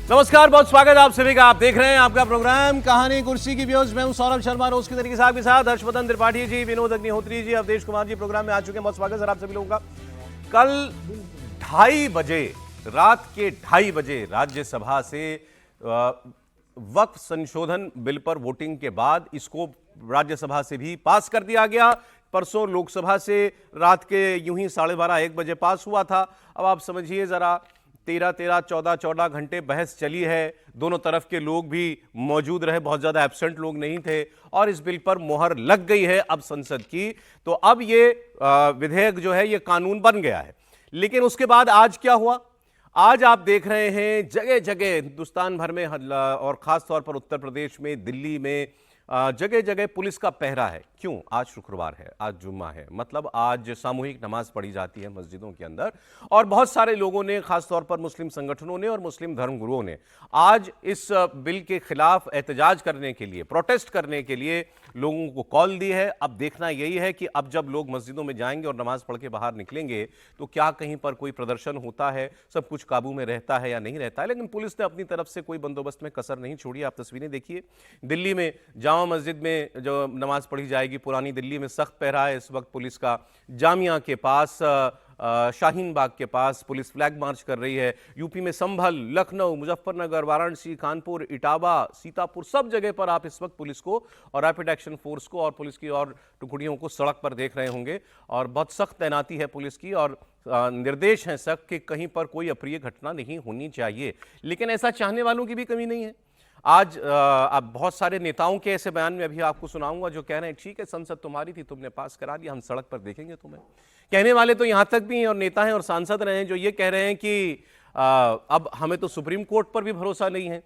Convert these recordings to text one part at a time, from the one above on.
नमस्कार, बहुत स्वागत है आप सभी का। आप देख रहे हैं आपका प्रोग्राम कहानी कुर्सी की व्यूज। मैं हूं सौरभ शर्मा, रोज की तरीके से आपके साथ हर्षवर्धन त्रिपाठी जी, विनोद अग्निहोत्री जी, अवधेश कुमार जी प्रोग्राम में आ चुके हैं। बहुत स्वागत है आप सभी लोगों का। कल 2:30 बजे, रात के 2:30 बजे राज्यसभा से वक्फ संशोधन बिल पर वोटिंग के बाद इसको राज्यसभा से भी पास कर दिया गया। परसों लोकसभा से रात के यूं ही 12:30-1 बजे पास हुआ था। अब आप समझिए जरा, 13-13, 14-14 घंटे बहस चली है। दोनों तरफ के लोग भी मौजूद रहे, बहुत ज्यादा एब्सेंट लोग नहीं थे, और इस बिल पर मोहर लग गई है अब संसद की। तो अब ये विधेयक जो है ये कानून बन गया है। लेकिन उसके बाद आज क्या हुआ? आज आप देख रहे हैं जगह जगह हिंदुस्तान भर में और खास तौर पर उत्तर प्रदेश में, दिल्ली में जगह जगह पुलिस का पहरा है। क्यों? आज शुक्रवार है, आज जुम्मा है, मतलब आज सामूहिक नमाज पढ़ी जाती है मस्जिदों के अंदर। और बहुत सारे लोगों ने, खासतौर पर मुस्लिम संगठनों ने और मुस्लिम धर्मगुरुओं ने आज इस बिल के खिलाफ एहतजाज करने के लिए, प्रोटेस्ट करने के लिए लोगों को कॉल दी है। अब देखना यही है कि अब जब लोग मस्जिदों में जाएंगे और नमाज पढ़ के बाहर निकलेंगे तो क्या कहीं पर कोई प्रदर्शन होता है, सब कुछ काबू में रहता है या नहीं रहता है। लेकिन पुलिस ने अपनी तरफ से कोई बंदोबस्त में कसर नहीं छोड़ी। आप तस्वीरें देखिए, दिल्ली में जामा मस्जिद में जो नमाज पढ़ी जाएगी, पुरानी दिल्ली में सख्त पहरा है इस वक्त पुलिस का। जामिया के पास, शाहीन बाग के पास पुलिस फ्लैग मार्च कर रही है। यूपी में संभल, लखनऊ, मुजफ्फरनगर, वाराणसी, कानपुर, इटावा, सीतापुर, सब जगह पर आप इस वक्त पुलिस को और रैपिड एक्शन फोर्स को और पुलिस की और टुकड़ियों को सड़क पर देख रहे होंगे। और बहुत सख्त तैनाती है पुलिस की, और निर्देश हैं सख्त कि कहीं पर कोई अप्रिय घटना नहीं होनी चाहिए। लेकिन ऐसा चाहने वालों की भी कमी नहीं है। आज अब बहुत सारे नेताओं के ऐसे बयान में अभी आपको सुनाऊंगा जो कह रहे हैं ठीक है, संसद तुम्हारी थी, तुमने पास करा दिया, हम सड़क पर देखेंगे तुम्हें। कहने वाले तो यहां तक भी हैं और नेता हैं और सांसद रहे हैं जो ये कह रहे हैं कि अब हमें तो सुप्रीम कोर्ट पर भी भरोसा नहीं है,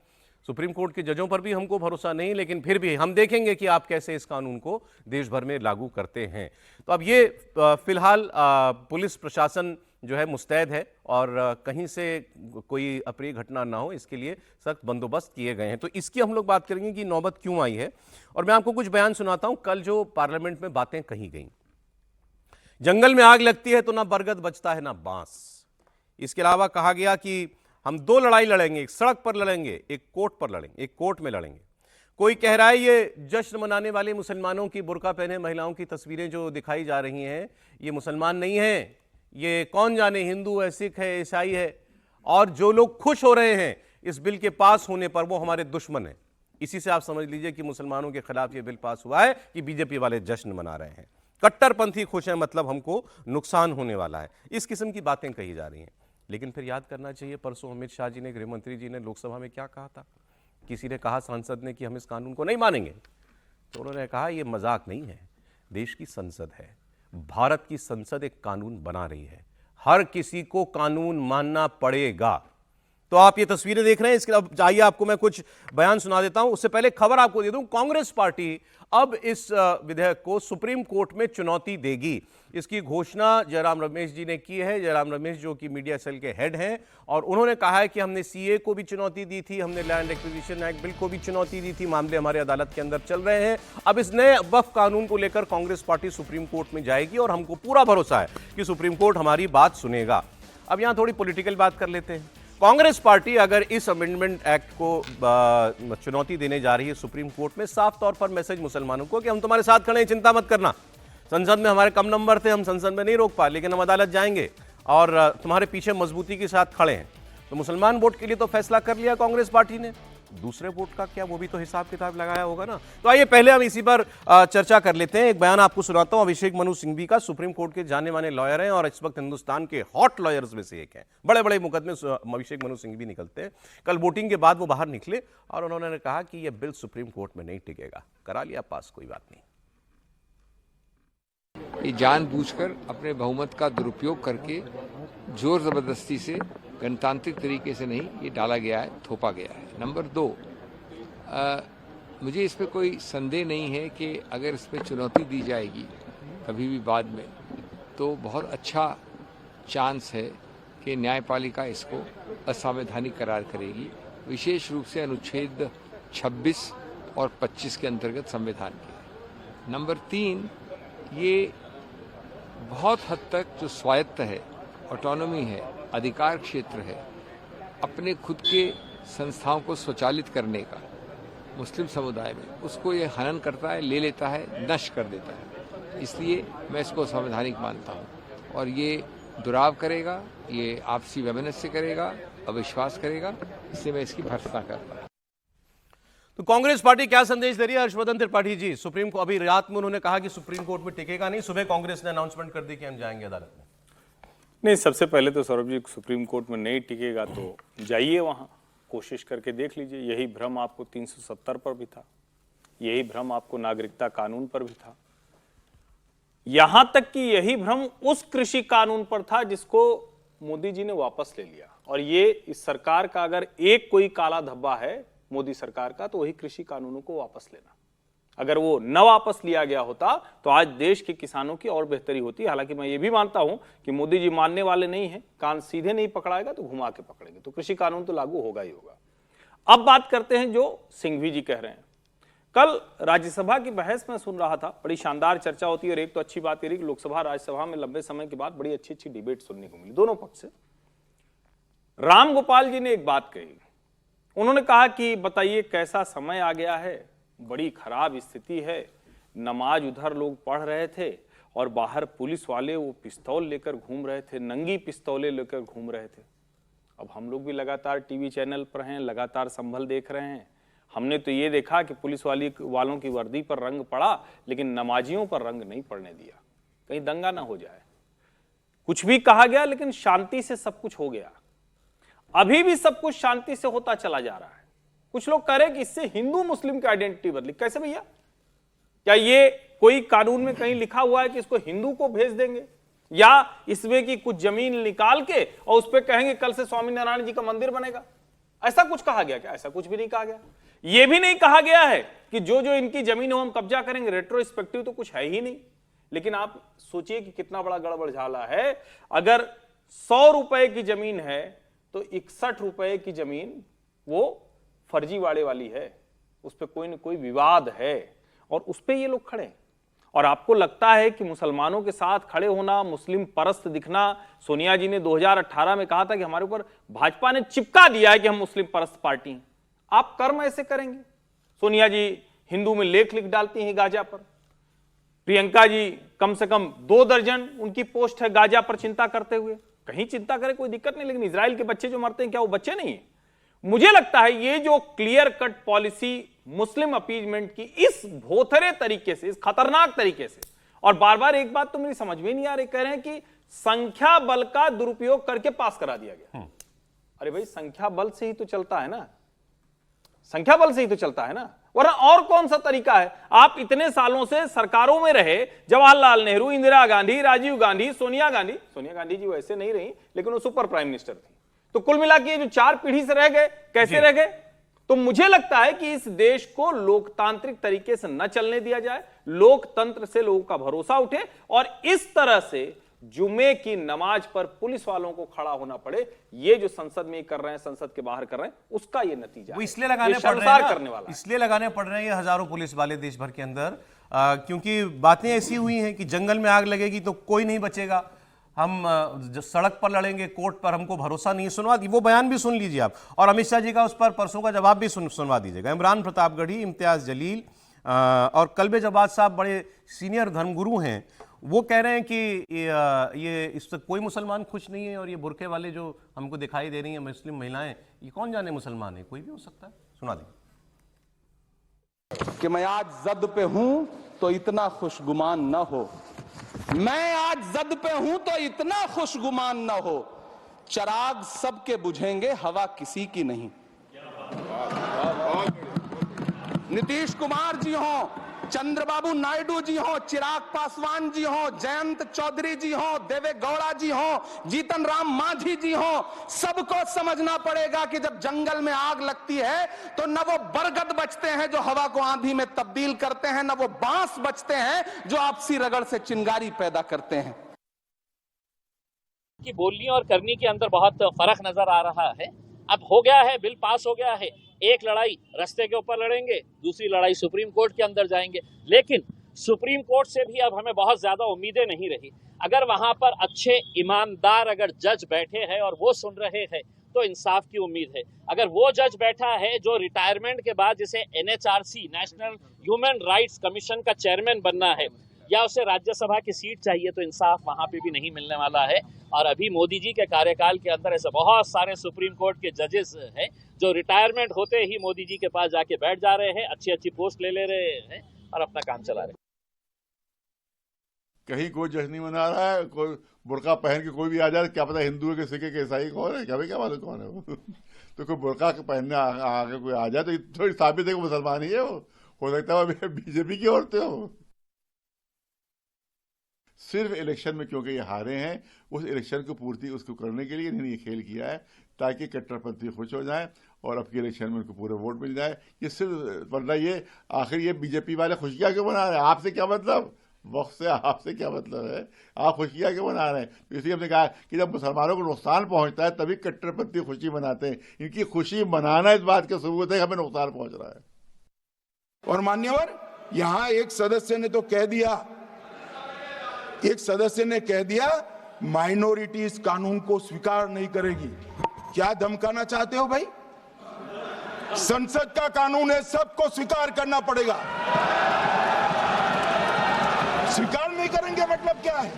सुप्रीम कोर्ट के जजों पर भी हमको भरोसा नहीं, लेकिन फिर भी हम देखेंगे कि आप कैसे इस कानून को देश भर में लागू करते हैं। तो अब ये फिलहाल पुलिस प्रशासन जो है मुस्तैद है और कहीं से कोई अप्रिय घटना ना हो इसके लिए सख्त बंदोबस्त किए गए हैं। तो इसकी हम लोग बात करेंगे कि नौबत क्यों आई है, और मैं आपको कुछ बयान सुनाता हूं कल जो पार्लियामेंट में बातें कही गई। जंगल में आग लगती है तो ना बरगद बचता है ना बांस। इसके अलावा कहा गया कि हम 2 लड़ाई लड़ेंगे, एक सड़क पर लड़ेंगे, एक कोर्ट पर लड़ेंगे, एक कोर्ट में लड़ेंगे। कोई कह रहा है ये जश्न मनाने वाले मुसलमानों की बुर्का पहने महिलाओं की तस्वीरें जो दिखाई जा रही हैं, ये मुसलमान नहीं है, ये कौन जाने हिंदू है, सिख है, ईसाई है। और जो लोग खुश हो रहे हैं इस बिल के पास होने पर वो हमारे दुश्मन हैं। इसी से आप समझ लीजिए कि मुसलमानों के खिलाफ ये बिल पास हुआ है कि बीजेपी वाले जश्न मना रहे हैं। कट्टरपंथी खुश हैं, मतलब हमको नुकसान होने वाला है। इस किस्म की बातें कही जा रही हैं। लेकिन फिर याद करना चाहिए, परसों अमित शाह जी ने, गृह मंत्री जी ने लोकसभा में क्या कहा था? किसी ने कहा, सांसद ने, कि हम इस कानून को नहीं मानेंगे, तो उन्होंने कहा ये मजाक नहीं है, देश की संसद है, भारत की संसद एक कानून बना रही है, हर किसी को कानून मानना पड़ेगा। तो आप ये तस्वीरें देख रहे हैं, इसके अब आइए आपको मैं कुछ बयान सुना देता हूं। उससे पहले खबर आपको दे दूं, कांग्रेस पार्टी अब इस विधेयक को सुप्रीम कोर्ट में चुनौती देगी। इसकी घोषणा जयराम रमेश जी ने की है। जयराम रमेश जो कि मीडिया सेल के हेड हैं, और उन्होंने कहा है कि हमने सीए को भी चुनौती दी थी, हमने लैंड एक्विजिशन एक्ट बिल को भी चुनौती दी थी, मामले हमारे अदालत के अंदर चल रहे हैं। अब इस नए वक्फ कानून को लेकर कांग्रेस पार्टी सुप्रीम कोर्ट में जाएगी और हमको पूरा भरोसा है कि सुप्रीम कोर्ट हमारी बात सुनेगा। अब यहां थोड़ी पॉलिटिकल बात कर लेते हैं। कांग्रेस पार्टी अगर इस अमेंडमेंट एक्ट को चुनौती देने जा रही है सुप्रीम कोर्ट में, साफ तौर पर मैसेज मुसलमानों को कि हम तुम्हारे साथ खड़े हैं, चिंता मत करना। संसद में हमारे कम नंबर थे, हम संसद में नहीं रोक पाए, लेकिन हम अदालत जाएंगे और तुम्हारे पीछे मजबूती के साथ खड़े हैं। तो मुसलमान वोट के लिए तो फैसला कर लिया कांग्रेस पार्टी ने, दूसरे वोट का क्या, वो भी तो हिसाब किताब लगाया होगा ना। तो आइए पहले हम इसी पर चर्चा कर लेते हैं। एक बयान आपको सुनाता हूं अभिषेक मनु सिंघवी का। सुप्रीम कोर्ट के जाने माने लॉयर हैं और इस वक्त हिंदुस्तान के हॉट लॉयर्स में से एक हैं। बड़े बड़े मुकदमे अभिषेक मनु सिंघवी निकलते हैं। कल वोटिंग के बाद वो बाहर निकले और उन्होंने कहा कि यह बिल सुप्रीम कोर्ट में नहीं टिकेगा। करा लिया पास, कोई बात नहीं। ये जानबूझकर अपने बहुमत का दुरुपयोग करके जोर जबरदस्ती से, गणतांत्रिक तरीके से नहीं, ये डाला गया है, थोपा गया है। नंबर 2, मुझे इस पर कोई संदेह नहीं है कि अगर इस पर चुनौती दी जाएगी कभी भी बाद में, तो बहुत अच्छा चांस है कि न्यायपालिका इसको असंवैधानिक करार करेगी, विशेष रूप से अनुच्छेद 26 और 25 के अंतर्गत संविधान के। नंबर 3, ये बहुत हद तक जो स्वायत्त है, ऑटोनॉमी है, अधिकार क्षेत्र है, अपने खुद के संस्थाओं को स्वचालित करने का मुस्लिम समुदाय में, उसको ये हनन करता है, ले लेता है, नष्ट कर देता है। इसलिए मैं इसको संवैधानिक मानता हूँ और ये दुराव करेगा, ये आपसी वैमनस्य करेगा, अविश्वास करेगा, इसलिए मैं इसकी भर्त्सना करता हूँ। तो कांग्रेस पार्टी क्या संदेश दे रही है हर्षवर्धन त्रिपाठी जी? सुप्रीम को अभी रात में उन्होंने कहा कि सुप्रीम कोर्ट में टिकेगा नहीं, सुबह कांग्रेस ने अनाउंसमेंट कर दी कि हम जाएंगे अदालत में। नहीं, सबसे पहले तो सौरभ जी, सुप्रीम कोर्ट में नहीं टिकेगा तो जाइए वहां, कोशिश करके देख लीजिए। यही भ्रम आपको 370 पर भी था, यही भ्रम आपको नागरिकता कानून पर भी था, यहां तक कि यही भ्रम उस कृषि कानून पर था जिसको मोदी जी ने वापस ले लिया। और ये इस सरकार का अगर एक कोई काला धब्बा है मोदी सरकार का, तो वही कृषि कानूनों को वापस लेना। अगर वो न वापस लिया गया होता तो आज देश के किसानों की और बेहतरी होती। हालांकि मैं ये भी मानता हूं कि मोदी जी मानने वाले नहीं हैं, कान सीधे नहीं पकड़ाएगा तो घुमा के पकड़ेंगे, तो कृषि कानून तो लागू होगा ही होगा। अब बात करते हैं जो सिंघवी जी कह रहे हैं। कल राज्यसभा की बहस में सुन रहा था, बड़ी शानदार चर्चा होती है। और एक तो अच्छी बात यह कि लोकसभा राज्यसभा में लंबे समय के बाद बड़ी अच्छी डिबेट सुनने को मिली दोनों पक्ष से। राम गोपाल जी ने एक बात कही, उन्होंने कहा कि बताइए कैसा समय आ गया है, बड़ी खराब स्थिति है, नमाज उधर लोग पढ़ रहे थे और बाहर पुलिस वाले वो पिस्तौल लेकर घूम रहे थे, नंगी पिस्तौलें लेकर घूम रहे थे। अब हम लोग भी लगातार टीवी चैनल पर हैं, लगातार संभल देख रहे हैं। हमने तो ये देखा कि पुलिस वालों की वर्दी पर रंग पड़ा, लेकिन नमाजियों पर रंग नहीं पड़ने दिया, कहीं दंगा ना हो जाए। कुछ भी कहा गया लेकिन शांति से सब कुछ हो गया। अभी भी सब कुछ शांति से होता चला जा रहा है। कुछ लोग कह रहे हैं कि इससे हिंदू मुस्लिम की आइडेंटिटी बदली। कैसे भैया? क्या ये कोई कानून में कहीं लिखा हुआ है कि इसको हिंदू को भेज देंगे, या इसमें की कुछ जमीन निकाल के और उस पर कहेंगे कल से स्वामीनारायण जी का मंदिर बनेगा? ऐसा कुछ कहा गया क्या? ऐसा कुछ भी नहीं कहा गया। यह भी नहीं कहा गया है कि जो जो इनकी जमीन हो हम कब्जा करेंगे। रेट्रोस्पेक्टिव तो कुछ है ही नहीं। लेकिन आप सोचिए कि कितना बड़ा गड़बड़ झाला है। अगर 100 रुपए की जमीन है तो 61 रुपए की जमीन वो फर्जीवाड़े वाली है, उस पर कोई न कोई विवाद है और उस पर ये लोग खड़े हैं। और आपको लगता है कि मुसलमानों के साथ खड़े होना, मुस्लिम परस्त दिखना, सोनिया जी ने 2018 में कहा था कि हमारे ऊपर भाजपा ने चिपका दिया है कि हम मुस्लिम परस्त पार्टी हैं। आप कर्म ऐसे करेंगे? सोनिया जी हिंदू में लेख लिख डालती हैं गाजा पर, प्रियंका जी कम से कम 2 दर्जन उनकी पोस्ट है गाजा पर चिंता करते हुए। कहीं चिंता करे कोई दिक्कत नहीं, लेकिन इजराइल के बच्चे जो मरते हैं क्या वो बच्चे नहीं है? मुझे लगता है ये जो clear cut policy Muslim appeasement की इस भोथरे तरीके से, इस खतरनाक तरीके से, और बार बार एक बात तो मेरी समझ में नहीं आ रही, कह रहे हैं कि संख्या बल का दुरुपयोग करके पास करा दिया गया। अरे भाई, संख्या बल से ही तो चलता है ना, संख्या बल से ही तो चलता है ना, वरना और कौन सा तरीका है? आप इतने सालों से सरकारों में रहे, जवाहरलाल नेहरू, इंदिरा गांधी, राजीव गांधी, सोनिया गांधी जी वैसे नहीं रही लेकिन वो सुपर प्राइम मिनिस्टर थी। तो कुल मिला के जो 4 पीढ़ी से रह गए, कैसे रह गए? तो मुझे लगता है कि इस देश को लोकतांत्रिक तरीके से न चलने दिया जाए, लोकतंत्र से लोगों का भरोसा उठे और इस तरह से जुमे की नमाज पर पुलिस वालों को खड़ा होना पड़े। ये जो संसद में कर रहे हैं, संसद के बाहर कर रहे हैं, उसका ये नतीजा वो इसलिए लगाने पड़ रहे हैं करने वाला, इसलिए लगाने पड़ रहे हैं ये हजारों पुलिस वाले देश भर के अंदर, क्योंकि बातें ऐसी हुई हैं कि जंगल में आग लगेगी तो कोई नहीं बचेगा, हम सड़क पर लड़ेंगे, कोर्ट पर हमको भरोसा नहीं। सुनवा दी, वो बयान भी सुन लीजिए आप, और अमित शाह जी का उस पर परसों का जवाब भी सुनवा दीजिएगा। इमरान प्रतापगढ़ी, इम्तियाज जलील और कल्बे जवाद साहब बड़े सीनियर धर्मगुरु हैं, वो कह रहे हैं कि ये इससे कोई मुसलमान खुश नहीं है, और ये बुरके वाले जो हमको दिखाई दे रही हैं मुस्लिम महिलाएं, ये कौन जाने मुसलमान है, कोई भी हो सकता है। सुना दी कि मैं आज जद पे हूं तो इतना खुशगुमान न हो, मैं आज जद पे हूं तो इतना खुशगुमान न हो, चराग सबके बुझेंगे हवा किसी की नहीं। नीतीश कुमार जी हो, चंद्रबाबू नायडू जी हो, चिराग पासवान जी हो, जयंत चौधरी जी हो, देवे गौड़ा जी हो, जीतन राम मांझी जी हो, सबको समझना पड़ेगा कि जब जंगल में आग लगती है तो न वो बरगद बचते हैं जो हवा को आंधी में तब्दील करते हैं, न वो बांस बचते हैं जो आपसी रगड़ से चिंगारी पैदा करते हैं। कि बोलने और करने के अंदर बहुत फर्क नजर आ रहा है। अब हो गया है, बिल पास हो गया है, एक लड़ाई रास्ते के ऊपर लड़ेंगे, दूसरी लड़ाई सुप्रीम कोर्ट के अंदर जाएंगे। लेकिन सुप्रीम कोर्ट से भी अब हमें बहुत ज्यादा उम्मीदें नहीं रही। अगर वहां पर अच्छे ईमानदार अगर जज बैठे हैं और वो सुन रहे हैं तो इंसाफ की उम्मीद है। अगर वो जज बैठा है जो रिटायरमेंट के बाद जिसे NHRC national human rights commission का चेयरमैन बनना है, या उसे राज्यसभा की सीट चाहिए, तो इंसाफ वहां पे भी नहीं मिलने वाला है। और अभी मोदी जी के कार्यकाल के अंदर ऐसे बहुत सारे सुप्रीम कोर्ट के जजेस हैं जो रिटायरमेंट होते ही मोदी जी के पास जाके बैठ जा रहे हैं, अच्छी अच्छी पोस्ट ले रहे हैं और अपना काम चला रहे हैं। कहीं कोई जश्न नहीं मना रहा है, कोई बुर्का पहन के कोई भी आ जाए, क्या पता हिंदू है कि सिख है कि ईसाई कौन है, क्या भाई क्या मालूम कौन है वो। तो कोई बुर्का पहनने आगे कोई आ जाए तो थोड़ी साबित है कि मुसलमान ही है वो, हो सकता है बीजेपी की औरतें हो। सिर्फ इलेक्शन में क्योंकि ये हारे हैं, उस इलेक्शन को पूर्ति उसको करने के लिए इन्होंने ये खेल किया है ताकि कट्टरपंथी खुश हो जाए और अब के इलेक्शन में उनको पूरे वोट मिल जाए। ये सिर्फ वरना ये आखिर ये बीजेपी वाले खुशियां क्यों मना रहे हैं? आपसे क्या मतलब, वक्त से आपसे क्या मतलब है? आप खुशियां क्यों मना रहे हैं? तो इसलिए हमने कहा कि जब मुसलमानों को नुकसान पहुंचता है तभी कट्टरपंथी खुशी मनाते हैं। इनकी खुशी मनाना इस बात का सबूत है कि हमें नुकसान पहुंच रहा है। और मान्यवर, यहां एक सदस्य ने तो कह दिया, एक सदस्य ने कह दिया माइनॉरिटी इस कानून को स्वीकार नहीं करेगी। क्या धमकाना चाहते हो भाई? संसद का कानून है, सबको स्वीकार करना पड़ेगा। स्वीकार नहीं करेंगे मतलब क्या है?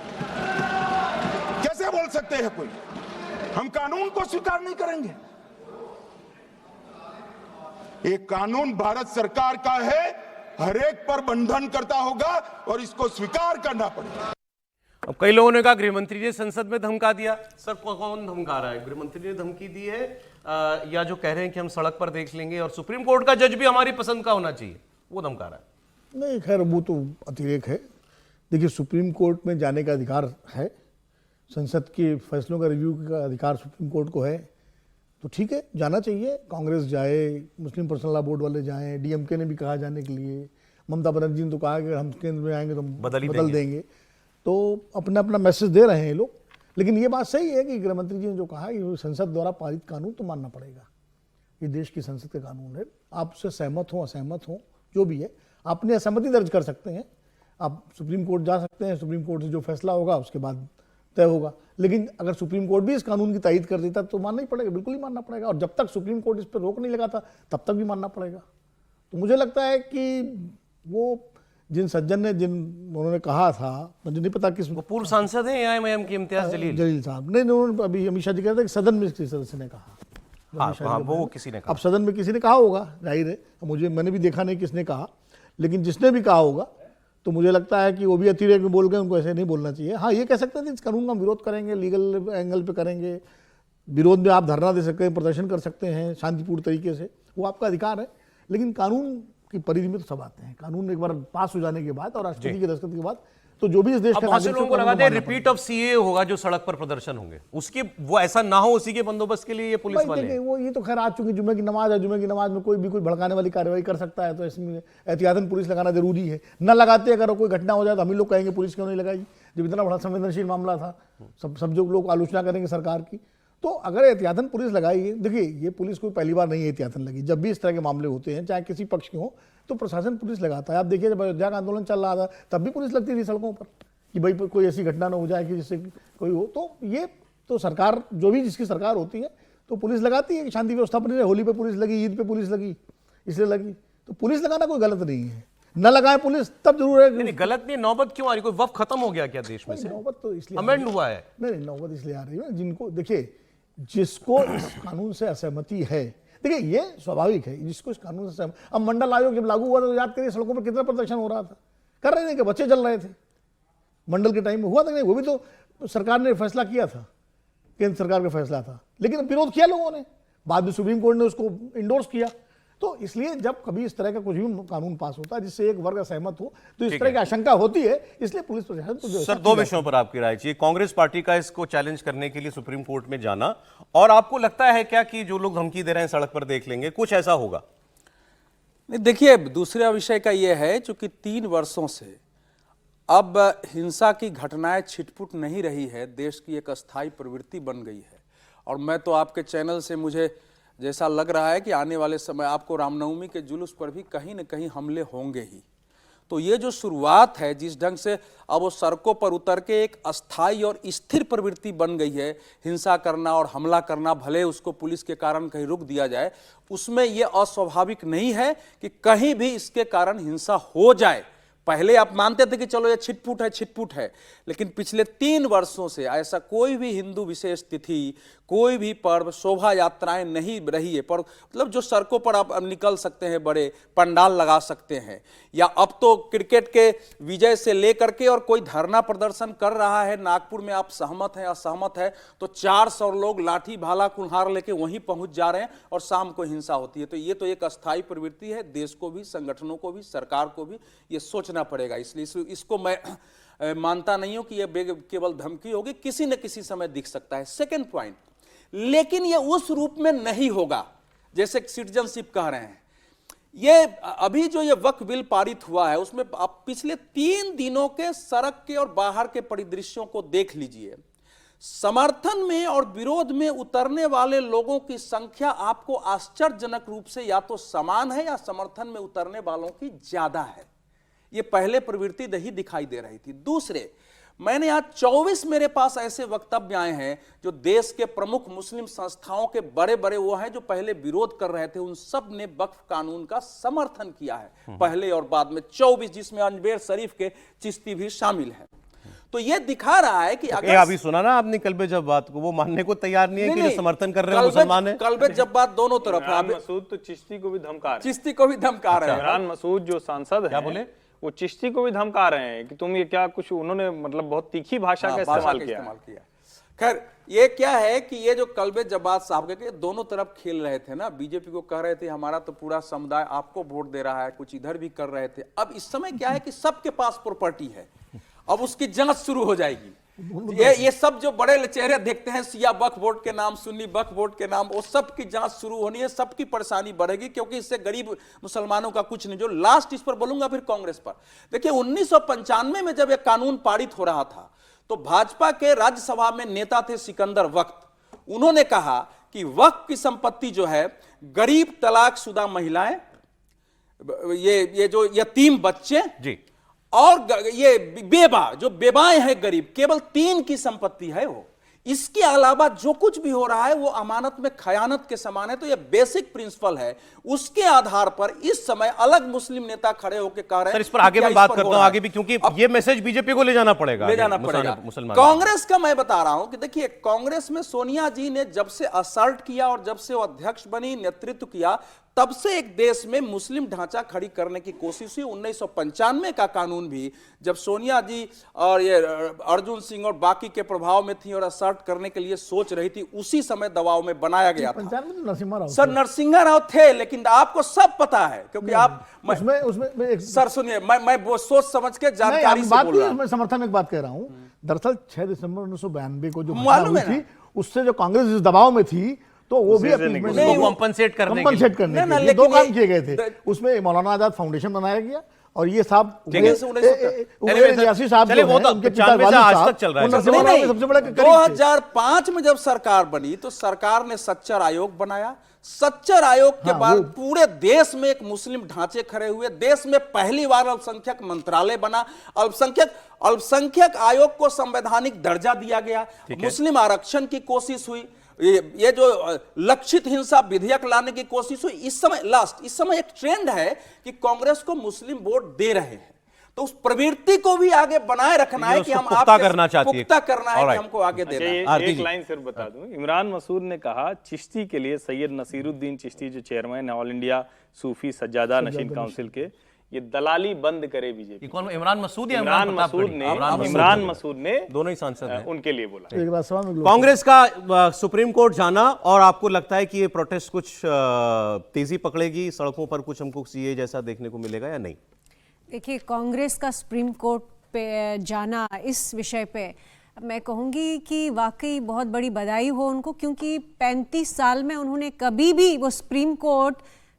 कैसे बोल सकते हैं कोई हम कानून को स्वीकार नहीं करेंगे? एक कानून भारत सरकार का है, हर एक पर बंधन करता होगा और इसको स्वीकार करना पड़ेगा। अब कई लोगों ने कहा गृहमंत्री ने संसद में धमका दिया। सर कौन धमका रहा है? गृहमंत्री ने धमकी दी है या जो कह रहे हैं कि हम सड़क पर देख लेंगे और सुप्रीम कोर्ट का जज भी हमारी पसंद का होना चाहिए, वो धमका रहा है? नहीं, खैर वो तो अतिरेक है। देखिए, सुप्रीम कोर्ट में जाने का अधिकार है, संसद के फैसलों का रिव्यू का अधिकार सुप्रीम कोर्ट को है, तो ठीक है, जाना चाहिए। कांग्रेस जाए, मुस्लिम पर्सनल लॉ बोर्ड वाले जाएं, DMK ने भी कहा जाने के लिए, ममता बनर्जी ने तो कहा कि हम केंद्र में आएंगे तो बदल देंगे। तो अपना अपना मैसेज दे रहे हैं ये लोग। लेकिन ये बात सही है कि गृहमंत्री जी ने जो कहा कि संसद द्वारा पारित कानून तो मानना पड़ेगा, ये देश की संसद का कानून है। आप उससे सहमत हो असहमत हो जो भी है, अपनी असहमति दर्ज कर सकते हैं, आप सुप्रीम कोर्ट जा सकते हैं, सुप्रीम कोर्ट से जो फैसला होगा उसके बाद तय होगा। लेकिन अगर सुप्रीम कोर्ट भी इस कानून की तायीद कर देता तो मानना ही पड़ेगा, बिल्कुल ही मानना पड़ेगा। और जब तक सुप्रीम कोर्ट इस पर रोक नहीं लगाता तब तक भी मानना पड़ेगा। तो मुझे लगता है कि वो जिन सज्जन ने उन्होंने कहा था, मुझे नहीं पता किस, वो पूर्व सांसद हैं AIMIM के इम्तियाज जलील साहब, नहीं उन्होंने अभी अमित शाह जी कहते हैं कि सदन में किसी सदस्य ने कहा। हाँ, वो किसी ने कहा। अब सदन में किसी ने कहा होगा, जाहिर है, मैंने भी देखा नहीं किसने कहा, लेकिन जिसने भी कहा होगा तो मुझे लगता है कि वो भी अतिरेक में बोल गए, उनको ऐसे नहीं बोलना चाहिए। हाँ, ये कह सकते थे इस कानून का विरोध करेंगे, लीगल एंगल पे करेंगे, विरोध में आप धरना दे सकते हैं, प्रदर्शन कर सकते हैं शांतिपूर्ण तरीके से, वो आपका अधिकार है। लेकिन कानून की परिधि में तो सब आते हैं। कानून एक बार पास हो जाने के बाद और राष्ट्रपति के दस्तखत के बाद तो जो भी इस देश का बहुत से लोगों को लगा दे रिपीट ऑफ CAA होगा जो सड़क पर प्रदर्शन होंगे, उसके वो ऐसा ना हो, उसी के बंदोबस्त के लिए ये पुलिस वाले हैं। वो ये तो खैर आज चूंकि जुम्मे की नमाज है, जुम्मे की नमाज में कोई भी कोई भड़काने वाली कार्रवाई कर सकता है, तो इसमें एहतियातन पुलिस लगाना जरूरी है। न लगाते अगर कोई घटना हो जाए तो हम ही लोग कहेंगे पुलिस क्यों नहीं लगाई, जब इतना बड़ा संवेदनशील मामला था। सब जो लोग आलोचना करेंगे सरकार की, तो अगर एहतियातन पुलिस लगाई, देखिए ये पुलिस कोई पहली बार नहीं एहतियातन लगी। जब भी इस तरह के मामले होते हैं, चाहे किसी पक्ष के हों, तो प्रशासन पुलिस लगाता है। आप देखिए, जब अयोध्या का आंदोलन चल रहा था तब भी पुलिस लगती थी सड़कों पर कि भाई कोई ऐसी घटना ना हो जाए कि जिससे कोई हो। तो ये तो सरकार, जो भी जिसकी सरकार होती है तो पुलिस लगाती है कि शांति व्यवस्था बनी रहे। होली पे पुलिस लगी, ईद पे पुलिस लगी, इसलिए लगी। तो पुलिस लगाना कोई गलत नहीं है, न लगाए पुलिस तब जरूर है। नहीं, गलत नहीं, नौबत क्यों आ रही? कोई वक्त खत्म हो गया क्या देश में से? नौबत तो इसलिए अमेंड हुआ है। नहीं, नौबत इसलिए आ रही है जिनको, देखिए जिसको इस कानून से असहमति है, देखिए ये स्वाभाविक है, जिसको इस कानून से सहमति। अब मंडल आयोग जब लागू हुआ तो याद करिए सड़कों पर कितना प्रदर्शन हो रहा था, कर रहे थे कि बच्चे चल रहे थे। मंडल के टाइम में हुआ था नहीं, वो भी तो सरकार ने फैसला किया था, केंद्र सरकार का फैसला था, लेकिन विरोध किया लोगों ने, बाद में सुप्रीम कोर्ट ने उसको इंडोर्स किया। तो इसलिए जब कभी इस तरह का कुछ भी कानून पास होता है जिससे एक वर्ग असहमत हो तो इस तरह की आशंका होती है, इसलिए पुलिस प्रशासन तो सर, दो विषयों पर आपकी राय चाहिए। कांग्रेस पार्टी का इसको चैलेंज करने के लिए सुप्रीम कोर्ट में जाना, और आपको लगता है क्या कि जो लोग धमकी दे रहे हैं सड़क पर देख लेंगे, कुछ ऐसा होगा? नहीं, देखिए दूसरा विषय का यह है, चूंकि 3 वर्षों से अब हिंसा की घटनाएं छिटपुट नहीं रही है, देश की एक अस्थायी प्रवृत्ति बन गई है। और मैं तो आपके चैनल से मुझे जैसा लग रहा है कि आने वाले समय आपको रामनवमी के जुलूस पर भी कहीं न कहीं हमले होंगे ही। तो ये जो शुरुआत है, जिस ढंग से अब वो सड़कों पर उतर के एक अस्थायी और स्थिर प्रवृत्ति बन गई है, हिंसा करना और हमला करना, भले उसको पुलिस के कारण कहीं रोक दिया जाए, उसमें ये अस्वाभाविक नहीं है कि कहीं भी इसके कारण हिंसा हो जाए। पहले आप मानते थे कि चलो ये छिटपुट है, लेकिन पिछले 3 वर्षों से ऐसा कोई भी हिंदू विशेष तिथि, कोई भी पर्व, शोभा यात्राएं नहीं रही है। पर मतलब जो सड़कों पर आप निकल सकते हैं, बड़े पंडाल लगा सकते हैं, या अब तो क्रिकेट के विजय से लेकर के और कोई धरना प्रदर्शन कर रहा है नागपुर में, आप सहमत हैं असहमत है, तो 400 लोग लाठी भाला कुल्हाड़ लेके वहीं पहुंच जा रहे हैं और शाम को हिंसा होती है। तो ये तो एक अस्थायी प्रवृत्ति है। देश को भी, संगठनों को भी, सरकार को भी ये सोचना पड़ेगा। इसलिए इसको मैं मानता नहीं हूं कि यह केवल धमकी होगी, किसी न किसी समय दिख सकता है। सेकंड पॉइंट, लेकिन यह उस रूप में नहीं होगा जैसे सिटीजनशिप कह रहे हैं। ये अभी जो ये वक्फ बिल पारित हुआ है, उसमें आप पिछले 3 दिनों के सड़क के और बाहर के परिदृश्यों को देख लीजिए। समर्थन में और विरोध में उतरने वाले लोगों की संख्या आपको आश्चर्यजनक रूप से या तो समान है या समर्थन में उतरने वालों की ज्यादा है। ये पहले प्रवृत्ति नहीं दिखाई दे रही थी। दूसरे, मैंने आज 24 मेरे पास ऐसे वक्तव्य आए हैं जो देश के प्रमुख मुस्लिम संस्थाओं के बड़े बड़े वो हैं जो पहले विरोध कर रहे थे, उन सब ने वक्फ कानून का समर्थन किया है पहले और बाद में। 24, जिसमें अजमेर शरीफ के चिश्ती भी शामिल हैं। तो ये दिखा रहा है कि अगर अभी सुना ना आपने कल्बे जब्बात को, वो मानने को तैयार नहीं है कि जो समर्थन कर रहे हैं मुसलमान है। कल्बे जब्बात दोनों तरफ है। मसूद तो चिश्ती को भी धमका रहे हैं। चिश्ती को भी धमका रहे हैं। इमरान मसूद जो सांसद है, क्या बोले, वो चिश्ती को भी धमका रहे हैं कि तुम ये क्या कुछ, उन्होंने मतलब बहुत तीखी भाषा का इस्तेमाल किया। खैर, ये क्या है कि ये जो कल्बे जब्बात साहब के दोनों तरफ खेल रहे थे ना, बीजेपी को कह रहे थे हमारा तो पूरा समुदाय आपको वोट दे रहा है, कुछ इधर भी कर रहे थे। अब इस समय क्या है कि सबके पास प्रॉपर्टी है, अब उसकी जांच शुरू हो जाएगी। ये सब जो बड़े चेहरे देखते हैं, शिया वक्फ बोर्ड के नाम, सुन्नी वक्फ बोर्ड के नाम, वो सब की जांच शुरू होनी है, सबकी परेशानी बढ़ेगी, क्योंकि इससे गरीब मुसलमानों का कुछ नहीं। जो लास्ट इस पर बोलूंगा फिर कांग्रेस पर। देखिए 1995 में जब यह कानून पारित हो रहा था, तो भाजपा के राज्यसभा में नेता थे सिकंदर वक्त। उन्होंने कहा कि वक्फ की संपत्ति जो है, गरीब तलाकशुदा महिलाएं, ये जो यतीम बच्चे जी, और ये जो बेवाएं हैं गरीब, केवल 3 की संपत्ति है वो। इसके अलावा जो कुछ भी हो रहा है वो अमानत में खयानत के समान है। तो ये बेसिक प्रिंसिपल है। उसके आधार पर इस समय अलग मुस्लिम नेता खड़े होकर कह रहे हैं, इस पर आगे मैं बात करता हूं आगे भी, क्योंकि ये मैसेज बीजेपी को ले जाना पड़ेगा। कांग्रेस का मैं बता रहा हूं कि देखिए, कांग्रेस में सोनिया जी ने जब से असर्ट किया और जब से वो अध्यक्ष बनी, नेतृत्व किया, तब से एक देश में मुस्लिम ढांचा खड़ी करने की कोशिश हुई। 1995 का कानून भी जब सोनिया जी और ये अर्जुन सिंह और बाकी के प्रभाव में थी और असर्ट करने के लिए सोच रही थी, उसी समय दबाव में बनाया गया था। सर नरसिम्हा राव थे, लेकिन आपको सब पता है, क्योंकि आप उसमें सर सुनिए, मैं वो सोच समझ के जानकारी से बोल रहा हूं। मैं समर्थन में एक बात कह रहा हूं। दरअसल 6 दिसंबर 1992 को जो मालूम थी, उससे जो कांग्रेस इस दबाव में थी, तो वो भी कंपनसेट करने के लिए 2 काम किए गए थे। उसमें मौलाना आजाद फाउंडेशन बनाया गया, और ये साहब साहब आज तक चल रहा है। सबसे बड़ा 2005 में जब सरकार बनी तो सरकार ने सच्चर आयोग बनाया। सच्चर आयोग के बाद पूरे देश में एक मुस्लिम ढांचे खड़े हुए। देश में पहली बार अल्पसंख्यक मंत्रालय बना। अल्पसंख्यक आयोग को संवैधानिक दर्जा दिया गया। मुस्लिम आरक्षण की कोशिश हुई। ये जो लक्षित हिंसा विधेयक लाने की कोशिश हुई। इस समय एक ट्रेंड है कि कांग्रेस को मुस्लिम वोट दे रहे हैं, तो उस प्रवृत्ति को भी आगे बनाए रखना है कि हम पुख्ता करना चाहती है, पुख्ता करना है कि हमको आगे देना है। एक लाइन सिर्फ बता दूं, इमरान मसूद ने कहा चिश्ती के लिए सैयद नसीरुद्दीन चिश्ती जो चेयरमैन है ऑल इंडिया सूफी सज्जादा नशीन काउंसिल के, ये दलाली बंद करे बीजेपी। कौन, इमरान मसूद या इमरान मसूद ने दोनों ही सांसद हैं, उनके लिए बोला। कांग्रेस का सुप्रीम कोर्ट जाना, और आपको लगता है कि ये प्रोटेस्ट कुछ तेजी पकड़ेगी, सड़कों पर कुछ हमको सीए जैसा देखने को मिलेगा या नहीं? देखिए, कांग्रेस का सुप्रीम कोर्ट पे जाना इस विषय पे मैं कहूँगी कि वाकई बहुत बड़ी बधाई हो उनको, क्योंकि 35 साल में उन्होंने कभी भी वो सुप्रीम कोर्ट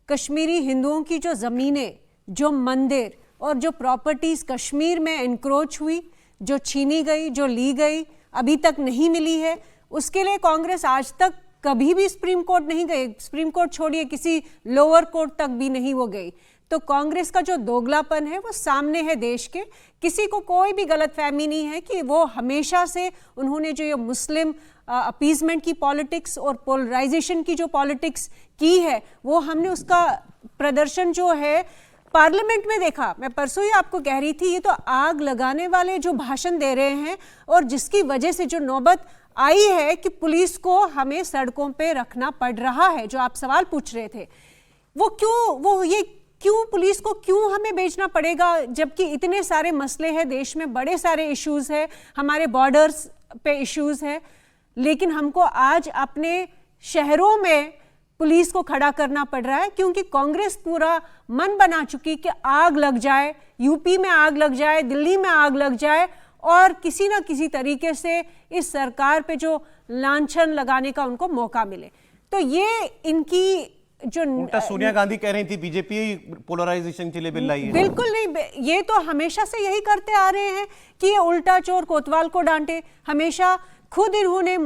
कश्मीरी हिंदुओं की जो ज़मीनें, जो मंदिर और जो प्रॉपर्टीज़ कश्मीर में एनक्रोच हुई, जो छीनी गई, जो ली गई, अभी तक नहीं मिली है, उसके लिए कांग्रेस आज तक कभी भी सुप्रीम कोर्ट नहीं गई। सुप्रीम कोर्ट छोड़िए, किसी लोअर कोर्ट तक भी नहीं वो गई। तो कांग्रेस का जो दोगलापन है वो सामने है देश के। किसी को कोई भी गलतफहमी नहीं है कि वो हमेशा से उन्होंने जो ये मुस्लिम अपीजमेंट की पॉलिटिक्स और पोलराइजेशन की जो पॉलिटिक्स की है, वो हमने उसका प्रदर्शन जो है पार्लियामेंट में देखा। मैं परसों ही आपको कह रही थी, ये तो आग लगाने वाले जो भाषण दे रहे हैं, और जिसकी वजह से जो नौबत आई है कि पुलिस को हमें सड़कों पे रखना पड़ रहा है, जो आप सवाल पूछ रहे थे, क्यों पुलिस को क्यों हमें भेजना पड़ेगा, जबकि इतने सारे मसले हैं देश में, बड़े सारे इश्यूज हैं, हमारे बॉर्डर्स पे इश्यूज हैं, लेकिन हमको आज अपने शहरों में पुलिस को खड़ा करना पड़ रहा है क्योंकि कांग्रेस पूरा मन बना चुकी कि आग लग जाए, यूपी में आग लग जाए, दिल्ली में आग लग जाए, और किसी ना किसी तरीके से इस सरकार पे जो लांछन लगाने का उनको मौका मिले। तो ये इनकी जो उल्टा सोनिया गांधी कह रही थी बीजेपी पोलराइजेशन के लिए बिल लाई है। बिल्कुल नहीं, ये तो हमेशा से यही करते आ रहे हैं कि ये उल्टा चोर कोतवाल को डांटे। हमेशा खुद इन्होंने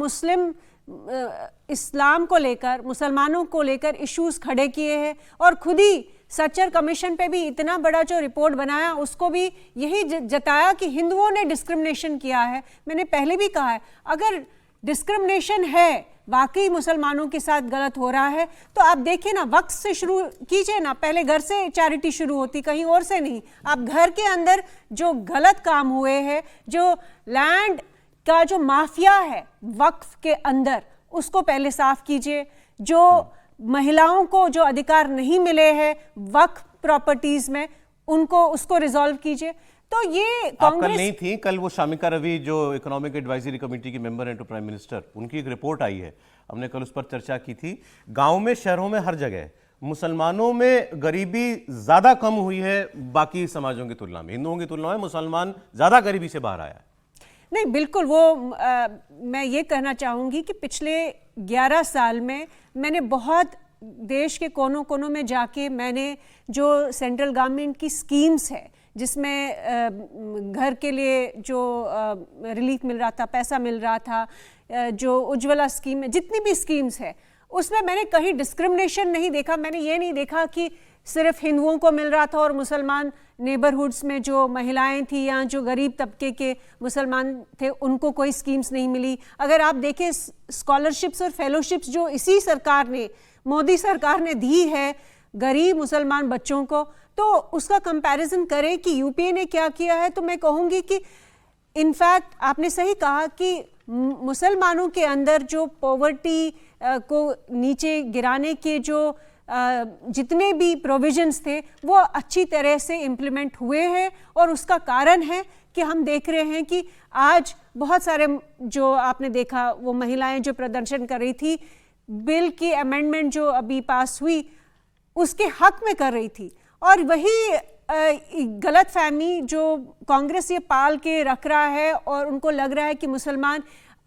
इस्लाम को लेकर, मुसलमानों को लेकर इश्यूज खड़े किए हैं, और खुद ही सच्चर कमीशन पे भी इतना बड़ा जो रिपोर्ट बनाया उसको भी यही जताया कि हिंदुओं ने डिस्क्रिमिनेशन किया है। मैंने पहले भी कहा है, अगर डिस्क्रिमिनेशन है, वाकई मुसलमानों के साथ गलत हो रहा है, तो आप देखिए ना, वक्त से शुरू कीजिए ना, पहले घर से चैरिटी शुरू होती, कहीं और से नहीं। आप घर के अंदर जो गलत काम हुए हैं, जो लैंड का जो माफिया है वक्फ के अंदर, उसको पहले साफ कीजिए। जो महिलाओं को जो अधिकार नहीं मिले हैं वक्फ प्रॉपर्टीज में, उसको रिजॉल्व कीजिए। तो ये कांग्रेस कल नहीं थी, कल वो शामिका रवि जो इकोनॉमिक एडवाइजरी कमेटी की मेंबर हैं टू प्राइम मिनिस्टर, उनकी एक रिपोर्ट आई है, हमने कल उस पर चर्चा की थी। गांव में, शहरों में, हर जगह मुसलमानों में गरीबी ज्यादा कम हुई है बाकी समाजों की तुलना में, हिंदुओं की तुलना में मुसलमान ज्यादा गरीबी से बाहर आया है। नहीं, बिल्कुल मैं ये कहना चाहूँगी कि पिछले 11 साल में मैंने बहुत देश के कोनों कोनों में जाके मैंने जो सेंट्रल गवर्नमेंट की स्कीम्स है, जिसमें घर के लिए जो रिलीफ मिल रहा था, पैसा मिल रहा था, जो उज्ज्वला स्कीम है, जितनी भी स्कीम्स है, उसमें मैंने कहीं डिस्क्रिमिनेशन नहीं देखा। मैंने ये नहीं देखा कि सिर्फ हिंदुओं को मिल रहा था और मुसलमान नेबरहुड्स में जो महिलाएं थी या जो गरीब तबके के मुसलमान थे उनको कोई स्कीम्स नहीं मिली। अगर आप देखें स्कॉलरशिप्स और फेलोशिप्स जो इसी सरकार ने, मोदी सरकार ने दी है गरीब मुसलमान बच्चों को, तो उसका कंपैरिजन करें कि यूपीए ने क्या किया है, तो मैं कहूँगी कि इनफैक्ट आपने सही कहा कि मुसलमानों के अंदर जो पॉवर्टी को नीचे गिराने के जो जितने भी प्रोविजंस थे वो अच्छी तरह से इम्प्लीमेंट हुए हैं, और उसका कारण है कि हम देख रहे हैं कि आज बहुत सारे जो आपने देखा वो महिलाएं जो प्रदर्शन कर रही थी, बिल की अमेंडमेंट जो अभी पास हुई उसके हक में कर रही थी, और वही गलतफहमी जो कांग्रेस ये पाल के रख रहा है और उनको लग रहा है कि मुसलमान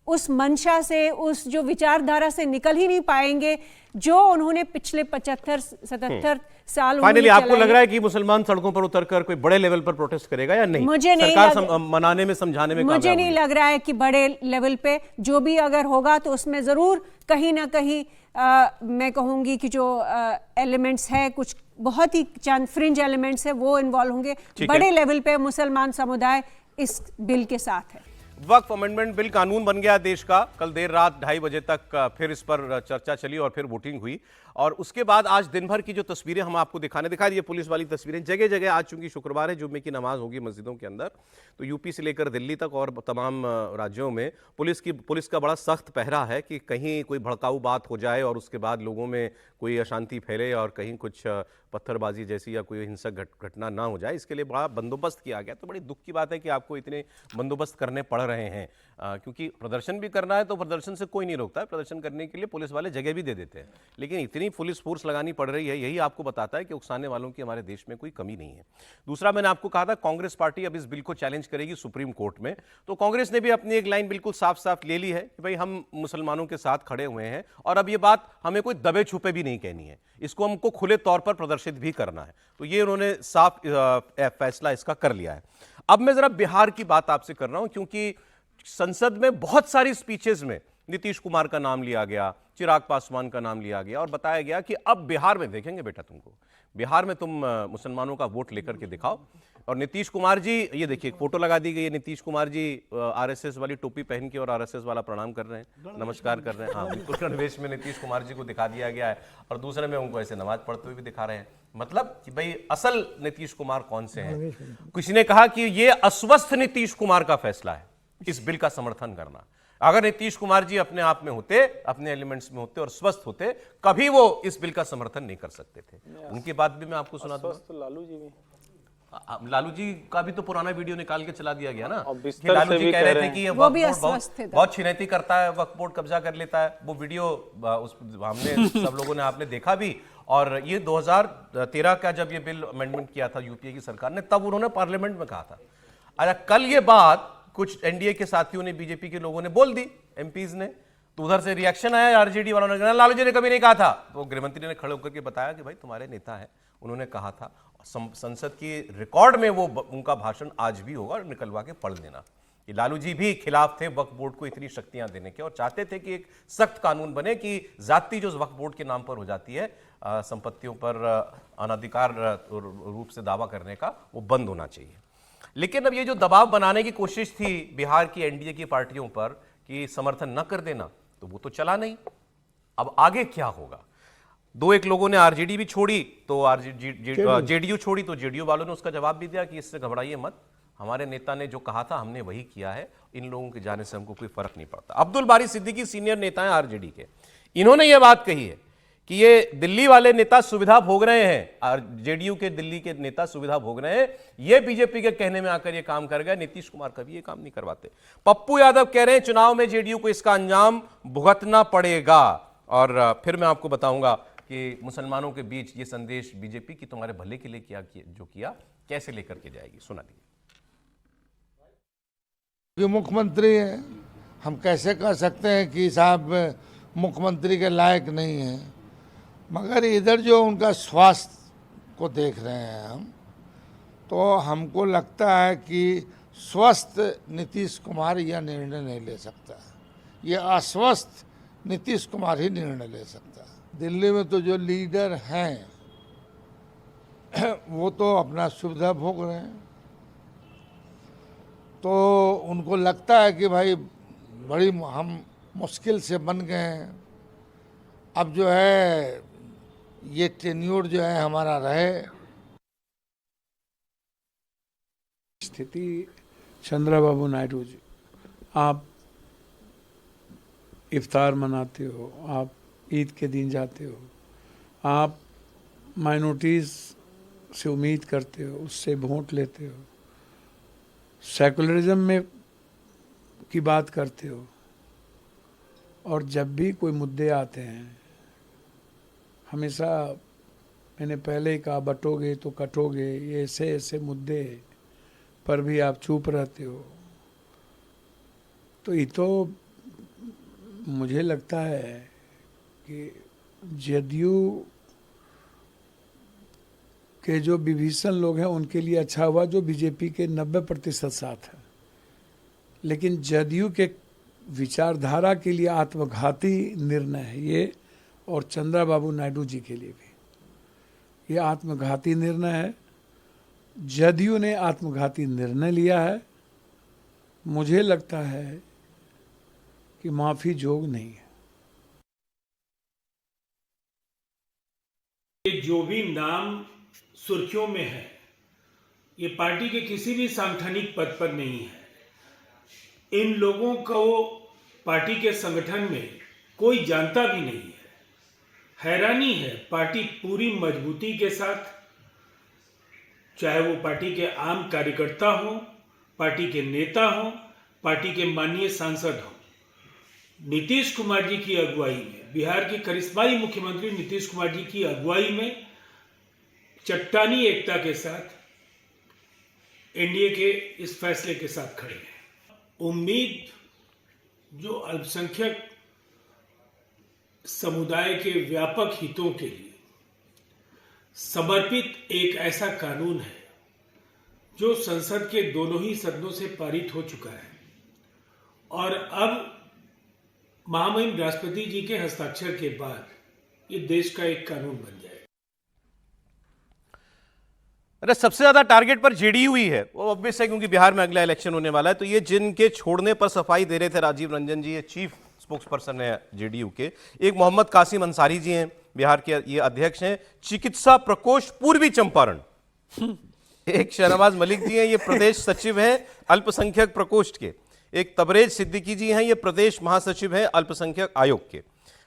उस मंशा से, उस जो विचारधारा से निकल ही नहीं पाएंगे जो उन्होंने पिछले 75-77 साल फाइनली आपको लग रहा है कि मुसलमान सड़कों पर उतरकर कोई बड़े लेवल पर प्रोटेस्ट करेगा या नहीं? मुझे नहीं मनाने में, समझाने में मुझे नहीं लग रहा है कि बड़े लेवल पे जो भी अगर होगा तो उसमें जरूर कहीं ना कहीं मैं कहूंगी कि जो एलिमेंट्स है, कुछ बहुत ही चंद फ्रिंज एलिमेंट्स है, वो इन्वॉल्व होंगे। बड़े लेवल पे मुसलमान समुदाय इस बिल के साथ है। वक्फ अमेंडमेंट बिल कानून बन गया देश का। कल देर रात 2:30 बजे तक फिर इस पर चर्चा चली और फिर वोटिंग हुई, और उसके बाद आज दिन भर की जो तस्वीरें हम आपको दिखा रही है, पुलिस वाली तस्वीरें जगह जगह। आज चूंकि शुक्रवार है, जुम्मे की नमाज होगी मस्जिदों के अंदर, तो यूपी से लेकर दिल्ली तक और तमाम राज्यों में पुलिस का बड़ा सख्त पहरा है कि कहीं कोई भड़काऊ बात हो जाए और उसके बाद लोगों में कोई अशांति फैले और कहीं कुछ पत्थरबाजी जैसी या कोई हिंसक घटना ना हो जाए, इसके लिए बड़ा बंदोबस्त किया गया। तो बड़ी दुख की बात है कि आपको इतने बंदोबस्त करने पड़ रहे हैं, क्योंकि प्रदर्शन भी करना है तो प्रदर्शन से कोई नहीं रोकता है, प्रदर्शन करने के लिए पुलिस वाले जगह भी दे देते हैं, लेकिन इतनी पुलिस फोर्स लगानी पड़ रही है, यही आपको बताता है कि उकसाने वालों की हमारे देश में कोई कमी नहीं है। दूसरा, मैंने आपको कहा था कांग्रेस पार्टी अब इस बिल को चैलेंज करेगी सुप्रीम कोर्ट में, तो कांग्रेस ने भी अपनी एक लाइन बिल्कुल साफ साफ ले ली है कि भाई हम मुसलमानों के साथ खड़े हुए हैं और अब ये बात हमें कोई दबे छुपे भी नहीं कहनी है, इसको हमको खुले तौर पर प्रदर्शित भी करना है। तो ये उन्होंने साफ फैसला इसका कर लिया है। अब मैं जरा बिहार की बात आपसे कर रहा हूं, क्योंकि संसद में बहुत सारी स्पीचेस में नीतीश कुमार का नाम लिया गया, चिराग पासवान का नाम लिया गया और बताया गया कि अब बिहार में देखेंगे बेटा तुमको, बिहार में तुम मुसलमानों का वोट लेकर के दिखाओ। और नीतीश कुमार जी, ये देखिए फोटो लगा दी गई है, नीतीश कुमार जी आरएसएस वाली टोपी पहन के और आरएसएस वाला प्रणाम कर रहे हैं, नमस्कार कर रहे हैं। हाँ, बिल्कुल गणवेश में नीतीश कुमार जी को दिखा दिया गया है और दूसरे में उनको ऐसे नमाज पढ़ते हुए भी दिखा रहे हैं। मतलब कि भाई असल नीतीश कुमार कौन से हैं? किसी ने कहा कि ये अस्वस्थ नीतीश कुमार का फैसला है इस बिल का समर्थन करना। अगर नीतीश कुमार जी अपने आप में होते, अपने एलिमेंट्स में होते और स्वस्थ होते, कभी वो इस बिल का समर्थन नहीं कर सकते थे। उनकी बात भी मैं आपको सुना दूं। लालू जी का भी तो पुराना वीडियो निकाल के चला दिया गया ना, कि लालू जी कह रहे थे कि ये वक्फ बोर्ड बहुत छिनैती करता है, वक्फ बोर्ड कब्जा कर लेता है। वो वीडियो हमने सब लोगों ने, आपने देखा भी। और ये 2013 का जब ये बिल अमेंडमेंट किया था यूपीए की सरकार ने, तब उन्होंने पार्लियामेंट में कहा था। अच्छा, कल ये बात कुछ एनडीए के साथियों ने, बीजेपी के लोगों ने बोल दी, एमपीज ने, तो उधर से रिएक्शन आया आरजेडी वालों ने, लालू जी ने कभी नहीं कहा था। तो गृहमंत्री ने खड़े होकर के बताया कि भाई तुम्हारे नेता हैं, उन्होंने कहा था। संसद की रिकॉर्ड में वो उनका भाषण आज भी होगा और निकलवा के पढ़ देना कि लालू जी भी खिलाफ थे वक्फ बोर्ड को इतनी शक्तियां देने के और चाहते थे कि एक सख्त कानून बने कि जाति जो वक्फ बोर्ड के नाम पर हो जाती है, संपत्तियों पर अनधिकार रूप से दावा करने का, वो बंद होना चाहिए। लेकिन अब ये जो दबाव बनाने की कोशिश थी बिहार की एनडीए की पार्टियों पर कि समर्थन न कर देना, तो वो तो चला नहीं। अब आगे क्या होगा? दो एक लोगों ने आरजेडी भी छोड़ी, तो जेडीयू छोड़ी, तो जेडीयू वालों ने उसका जवाब भी दिया कि इससे घबराइए मत, हमारे नेता ने जो कहा था हमने वही किया है, इन लोगों के जाने से हमको कोई फर्क नहीं पड़ता। अब्दुल बारी सिद्दीकी सीनियर नेता हैं आरजेडी के, इन्होंने ये बात कही है कि ये दिल्ली वाले नेता सुविधा भोग रहे हैं, और जेडीयू के दिल्ली के नेता सुविधा भोग रहे हैं, ये बीजेपी के कहने में आकर ये काम कर गए। नीतीश कुमार कभी ये काम नहीं करवाते। पप्पू यादव कह रहे हैं चुनाव में जेडीयू को इसका अंजाम भुगतना पड़ेगा। और फिर मैं आपको बताऊंगा कि मुसलमानों के बीच ये संदेश बीजेपी की तुम्हारे भले के लिए जो किया कैसे लेकर के जाएगी, सुना दीजिए। मुख्यमंत्री है, हम कैसे कह सकते हैं कि साहब मुख्यमंत्री के लायक नहीं है, मगर इधर जो उनका स्वास्थ्य को देख रहे हैं हम, तो हमको लगता है कि स्वस्थ नीतीश कुमार यह निर्णय नहीं ले सकता, ये अस्वस्थ नीतीश कुमार ही निर्णय ले सकता है। दिल्ली में तो जो लीडर हैं वो तो अपना सुविधा भोग रहे हैं, तो उनको लगता है कि भाई बड़ी हम मुश्किल से बन गए हैं, अब जो है ये टेन्योर जो है हमारा रहे। स्थिति चंद्रबाबू नायडू जी, आप इफ्तार मनाते हो, आप ईद के दिन जाते हो, आप माइनॉरिटीज़ से उम्मीद करते हो, उससे वोट लेते हो, सेकुलरिज्म में की बात करते हो, और जब भी कोई मुद्दे आते हैं हमेशा, मैंने पहले ही कहा, बटोगे तो कटोगे, ये ऐसे ऐसे मुद्दे पर भी आप चुप रहते हो। तो ये तो मुझे लगता है कि जदयू के जो विभीषण लोग हैं उनके लिए अच्छा हुआ जो बीजेपी के 90% साथ है, लेकिन जदयू के विचारधारा के लिए आत्मघाती निर्णय है ये, और चंद्रबाबू नायडू जी के लिए भी ये आत्मघाती निर्णय है। जदयू ने आत्मघाती निर्णय लिया है, मुझे लगता है कि माफी जोग नहीं है। ये जो भी नाम सुर्खियों में है, ये पार्टी के किसी भी सांगठनिक पद पर नहीं है। इन लोगों को पार्टी के संगठन में कोई जानता भी नहीं है। हैरानी है, पार्टी पूरी मजबूती के साथ, चाहे वो पार्टी के आम कार्यकर्ता हो, पार्टी के नेता हो, पार्टी के माननीय सांसद हो, नीतीश कुमार जी की अगुवाई में, बिहार के करिश्माई मुख्यमंत्री नीतीश कुमार जी की अगुवाई में चट्टानी एकता के साथ एनडीए के इस फैसले के साथ खड़े हैं। उम्मीद जो अल्पसंख्यक समुदाय के व्यापक हितों के लिए समर्पित एक ऐसा कानून है जो संसद के दोनों ही सदनों से पारित हो चुका है और अब महामहिम राष्ट्रपति जी के हस्ताक्षर के बाद ये देश का एक कानून बन जाए। अरे सबसे ज्यादा टारगेट पर जेडीयू ही है, वो ऑब्वियस है क्योंकि बिहार में अगला इलेक्शन होने वाला है। तो ये जिनके छोड़ने पर सफाई दे रहे थे राजीव रंजन जी, ये चीफ स्पोक्स पर्सन है जेडीयू के। एक मोहम्मद कासिम अंसारी जी हैं, बिहार के ये अध्यक्ष हैं चिकित्सा प्रकोष्ठ पूर्वी चंपारण। एक शहनवाज मलिक जी हैं, ये प्रदेश सचिव हैं अल्पसंख्यक प्रकोष्ठ के। एक तबरेज सिद्दीकी जी हैं, ये प्रदेश महासचिव हैं अल्पसंख्यक आयोग के।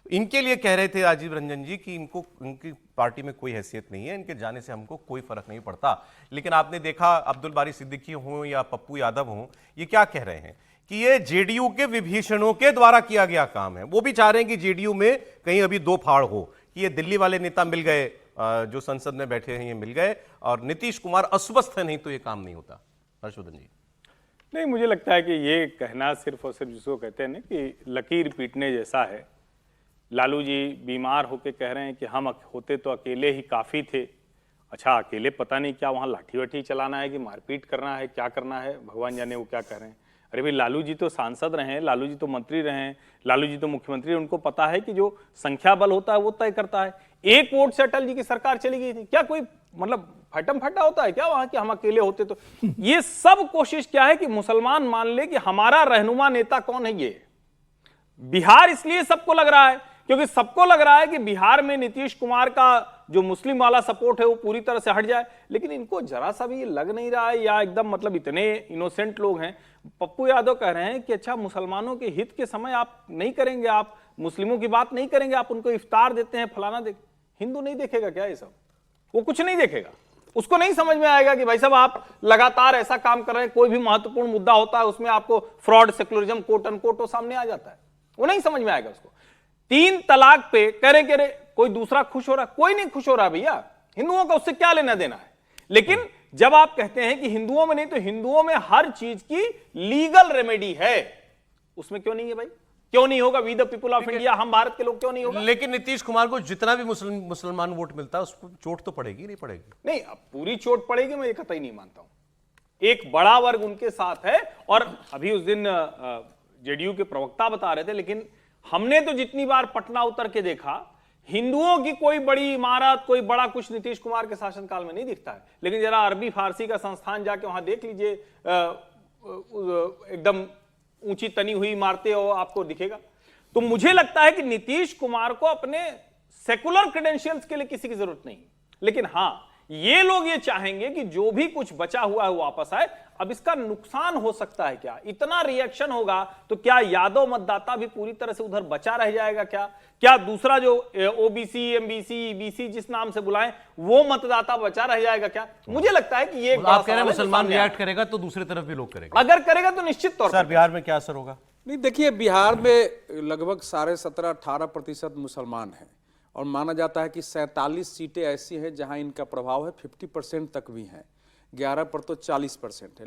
इनके लिए कह रहे थे राजीव रंजन जी कि इनको इनकी पार्टी में कोई हैसियत नहीं है, इनके जाने से हमको कोई फर्क नहीं पड़ता। लेकिन आपने देखा अब्दुल बारी सिद्दीकी हों या पप्पू यादव हों, ये क्या कह रहे हैं कि ये जेडीयू के विभीषणों के द्वारा किया गया काम है। वो भी चाह रहे हैं कि जेडीयू में कहीं अभी दो फाड़ हो, कि ये दिल्ली वाले नेता मिल गए जो संसद में बैठे हैं, ये मिल गए और नीतीश कुमार अस्वस्थ है, नहीं तो ये काम नहीं होता। हर्षवर्धन जी। नहीं, मुझे लगता है कि ये कहना सिर्फ और सिर्फ जिसको कहते हैं ना कि लकीर पीटने जैसा है। लालू जी बीमार होके कह रहे हैं कि हम होते तो अकेले ही काफ़ी थे। अच्छा, अकेले पता नहीं क्या वहाँ लाठी वाठी चलाना है कि मारपीट करना है, क्या करना है, भगवान जाने वो क्या कह रहे हैं। अरे भाई, लालू जी तो सांसद रहे हैं, लालू जी तो मंत्री रहे हैं, लालू जी तो मुख्यमंत्री, उनको पता है कि जो संख्या बल होता है वो तय करता है। एक वोट से अटल जी की सरकार चली गई थी, क्या कोई मतलब फटम फटा होता है क्या वहां कि हम अकेले होते तो। ये सब कोशिश क्या है कि मुसलमान मान ले कि हमारा रहनुमा नेता कौन है। ये बिहार इसलिए सबको लग रहा है क्योंकि सबको लग रहा है कि बिहार में नीतीश कुमार का जो मुस्लिम वाला सपोर्ट है वो पूरी तरह से हट जाए, लेकिन इनको जरा सा भी ये लग नहीं रहा है, या एकदम मतलब इतने इनोसेंट लोग हैं। पप्पू यादव कह रहे हैं कि अच्छा, मुसलमानों के हित के समय आप नहीं करेंगे, आप मुस्लिमों की बात नहीं करेंगे, आप उनको इफ्तार देते हैं, फलाना दे। हिंदू नहीं देखेगा क्या ये सब? वो कुछ नहीं देखेगा, उसको नहीं समझ में आएगा कि भाई साहब आप लगातार ऐसा काम कर रहे हैं, कोई भी महत्वपूर्ण मुद्दा होता है उसमें आपको फ्रॉड, सेकुलरिज्म, कोट अनकोट वो सामने आ जाता है, वो नहीं समझ में आएगा उसको। 3 तलाक पे कह रहे कोई दूसरा खुश हो रहा, कोई नहीं खुश हो रहा भैया, हिंदुओं का उससे क्या लेना देना है। लेकिन जब आप कहते हैं कि हिंदुओं में नहीं, तो हिंदुओं में हर चीज की लीगल रेमेडी है, उसमें क्यों नहीं है भाई? क्यों नहीं होगा? We the people of India, हम भारत के लोग, क्यों नहीं होगा? लेकिन नीतीश कुमार को जितना भी मुसलमान वोट मिलता है उसको चोट तो पड़ेगी, नहीं पड़ेगी? नहीं, अब पूरी चोट पड़ेगी मैं ये कतई नहीं मानता हूं। एक बड़ा वर्ग उनके साथ है, और अभी उस दिन जेडीयू के प्रवक्ता बता रहे थे, लेकिन हमने तो जितनी बार पटना उतर के देखा, हिंदुओं की कोई बड़ी इमारत, कोई बड़ा कुछ नीतीश कुमार के शासनकाल में नहीं दिखता है। लेकिन जरा अरबी फारसी का संस्थान जाके वहां देख लीजिए, एकदम ऊंची तनी हुई इमारतें और आपको दिखेगा। तो मुझे लगता है कि नीतीश कुमार को अपने सेकुलर क्रेडेंशियल्स के लिए किसी की जरूरत नहीं, लेकिन हां, ये लोग ये चाहेंगे कि जो भी कुछ बचा हुआ है वो वापस आए। अब इसका नुकसान हो सकता है क्या? इतना रिएक्शन होगा तो क्या यादव मतदाता भी पूरी तरह से उधर बचा रह जाएगा? क्या दूसरा जो ओबीसी, एमबीसी, ईबीसी जिस नाम से बुलाएं, वो मतदाता बचा रह जाएगा क्या? मुझे लगता है कि ये आप कह रहे हैं मुसलमान रिएक्ट करेगा तो दूसरी तरफ भी लोग करेंगे। अगर करेगा तो निश्चित तौर पर। बिहार में क्या असर होगा? नहीं, देखिए, बिहार में लगभग 17.5-18% मुसलमान हैं और माना जाता है कि 47 सीटें ऐसी हैं जहां इनका प्रभाव है 50% तक भी हैं, 11 पर तो 40% है।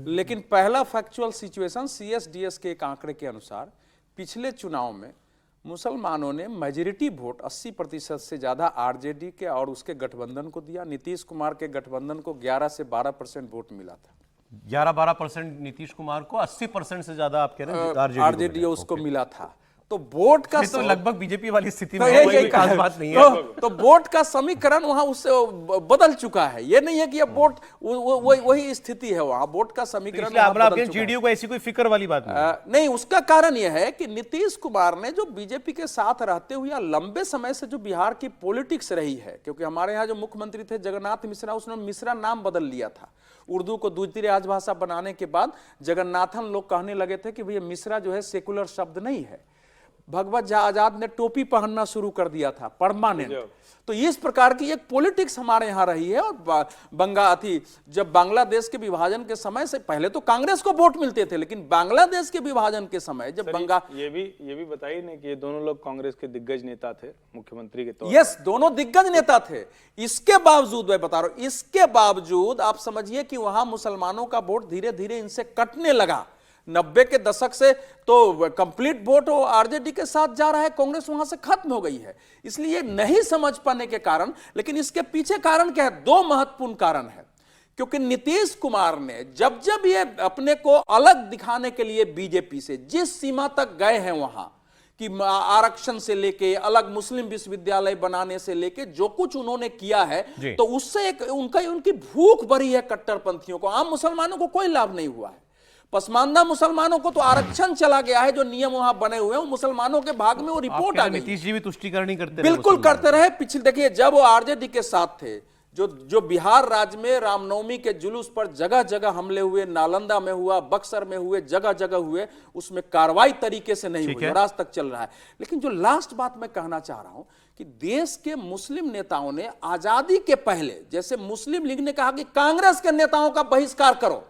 लेकिन पहला फैक्चुअल सिचुएशन CSDS के एक आंकड़े के अनुसार पिछले चुनाव में मुसलमानों ने मेजॉरिटी वोट 80% से ज्यादा आरजेडी के और उसके गठबंधन को दिया। नीतीश कुमार के गठबंधन को 11 से 12% वोट मिला था। 11-12% नीतीश कुमार को, 80% से ज्यादा आप कह रहे हैं आरजेडी उसको मिला था। तो वोट का तो लगभग बीजेपी वाली स्थिति में है, कोई खास बात नहीं है। तो वोट का समीकरण वहां उससे बदल चुका है। ये नहीं है कि अब वोट वही स्थिति है, वहां वोट का समीकरण जेडीयू को ऐसी कोई फिक्र वाली बात नहीं। उसका कारण यह है कि नीतीश कुमार ने जो बीजेपी के साथ रहते हुए लंबे समय से जो बिहार की पॉलिटिक्स रही है, क्योंकि हमारे यहाँ जो मुख्यमंत्री थे जगन्नाथ मिश्रा, उसने मिश्रा नाम बदल लिया था। उर्दू को दूसरी राजभाषा बनाने के बाद जगन्नाथन लोग कहने लगे थे कि भैया मिश्रा जो है सेकुलर शब्द नहीं है। भगवत झा आजाद ने टोपी पहनना शुरू कर दिया था परमानेंट। तो इस प्रकार की एक पॉलिटिक्स हमारे यहाँ रही है। और जब बांग्लादेश के विभाजन के समय से पहले तो कांग्रेस को वोट मिलते थे, लेकिन बांग्लादेश के विभाजन के समय जब ये भी बताइए ना कि ये दोनों लोग कांग्रेस के दिग्गज नेता थे, मुख्यमंत्री के तौर। यस, दोनों दिग्गज नेता थे। इसके बावजूद मैं बता रहा हूं, इसके बावजूद आप समझिए कि वहां मुसलमानों का वोट धीरे धीरे इनसे कटने लगा। 90 के दशक से तो कंप्लीट वोट आरजेडी के साथ जा रहा है, कांग्रेस वहां से खत्म हो गई है। इसलिए नहीं समझ पाने के कारण, लेकिन इसके पीछे कारण क्या है? 2 महत्वपूर्ण कारण है। क्योंकि नीतीश कुमार ने जब जब ये अपने को अलग दिखाने के लिए बीजेपी से जिस सीमा तक गए हैं वहां, कि आरक्षण से लेके अलग मुस्लिम विश्वविद्यालय बनाने से लेके जो कुछ उन्होंने किया है, तो उससे एक उनकी भूख बढ़ी है कट्टरपंथियों को। आम मुसलमानों को कोई लाभ नहीं हुआ है। पसमानदा मुसलमानों को तो आरक्षण चला गया है, जो नियम वहां बने हुए हैं मुसलमानों के भाग में वो रिपोर्ट आ गई। नीतीश जी भी तुष्टिकरण ही करते रहे, बिल्कुल करते रहे। पिछले देखिए जब वो आरजेडी के साथ थे, जो बिहार राज्य में रामनवमी के जुलूस पर जगह जगह हमले हुए, नालंदा में हुआ, बक्सर में हुए, जगह जगह हुए, उसमें कार्रवाई तरीके से नहीं हुई और आज तक चल रहा है। लेकिन जो लास्ट बात मैं कहना चाह रहा हूं कि देश के मुस्लिम नेताओं ने आजादी के पहले जैसे मुस्लिम लीग ने कहा कि कांग्रेस के नेताओं का बहिष्कार करो,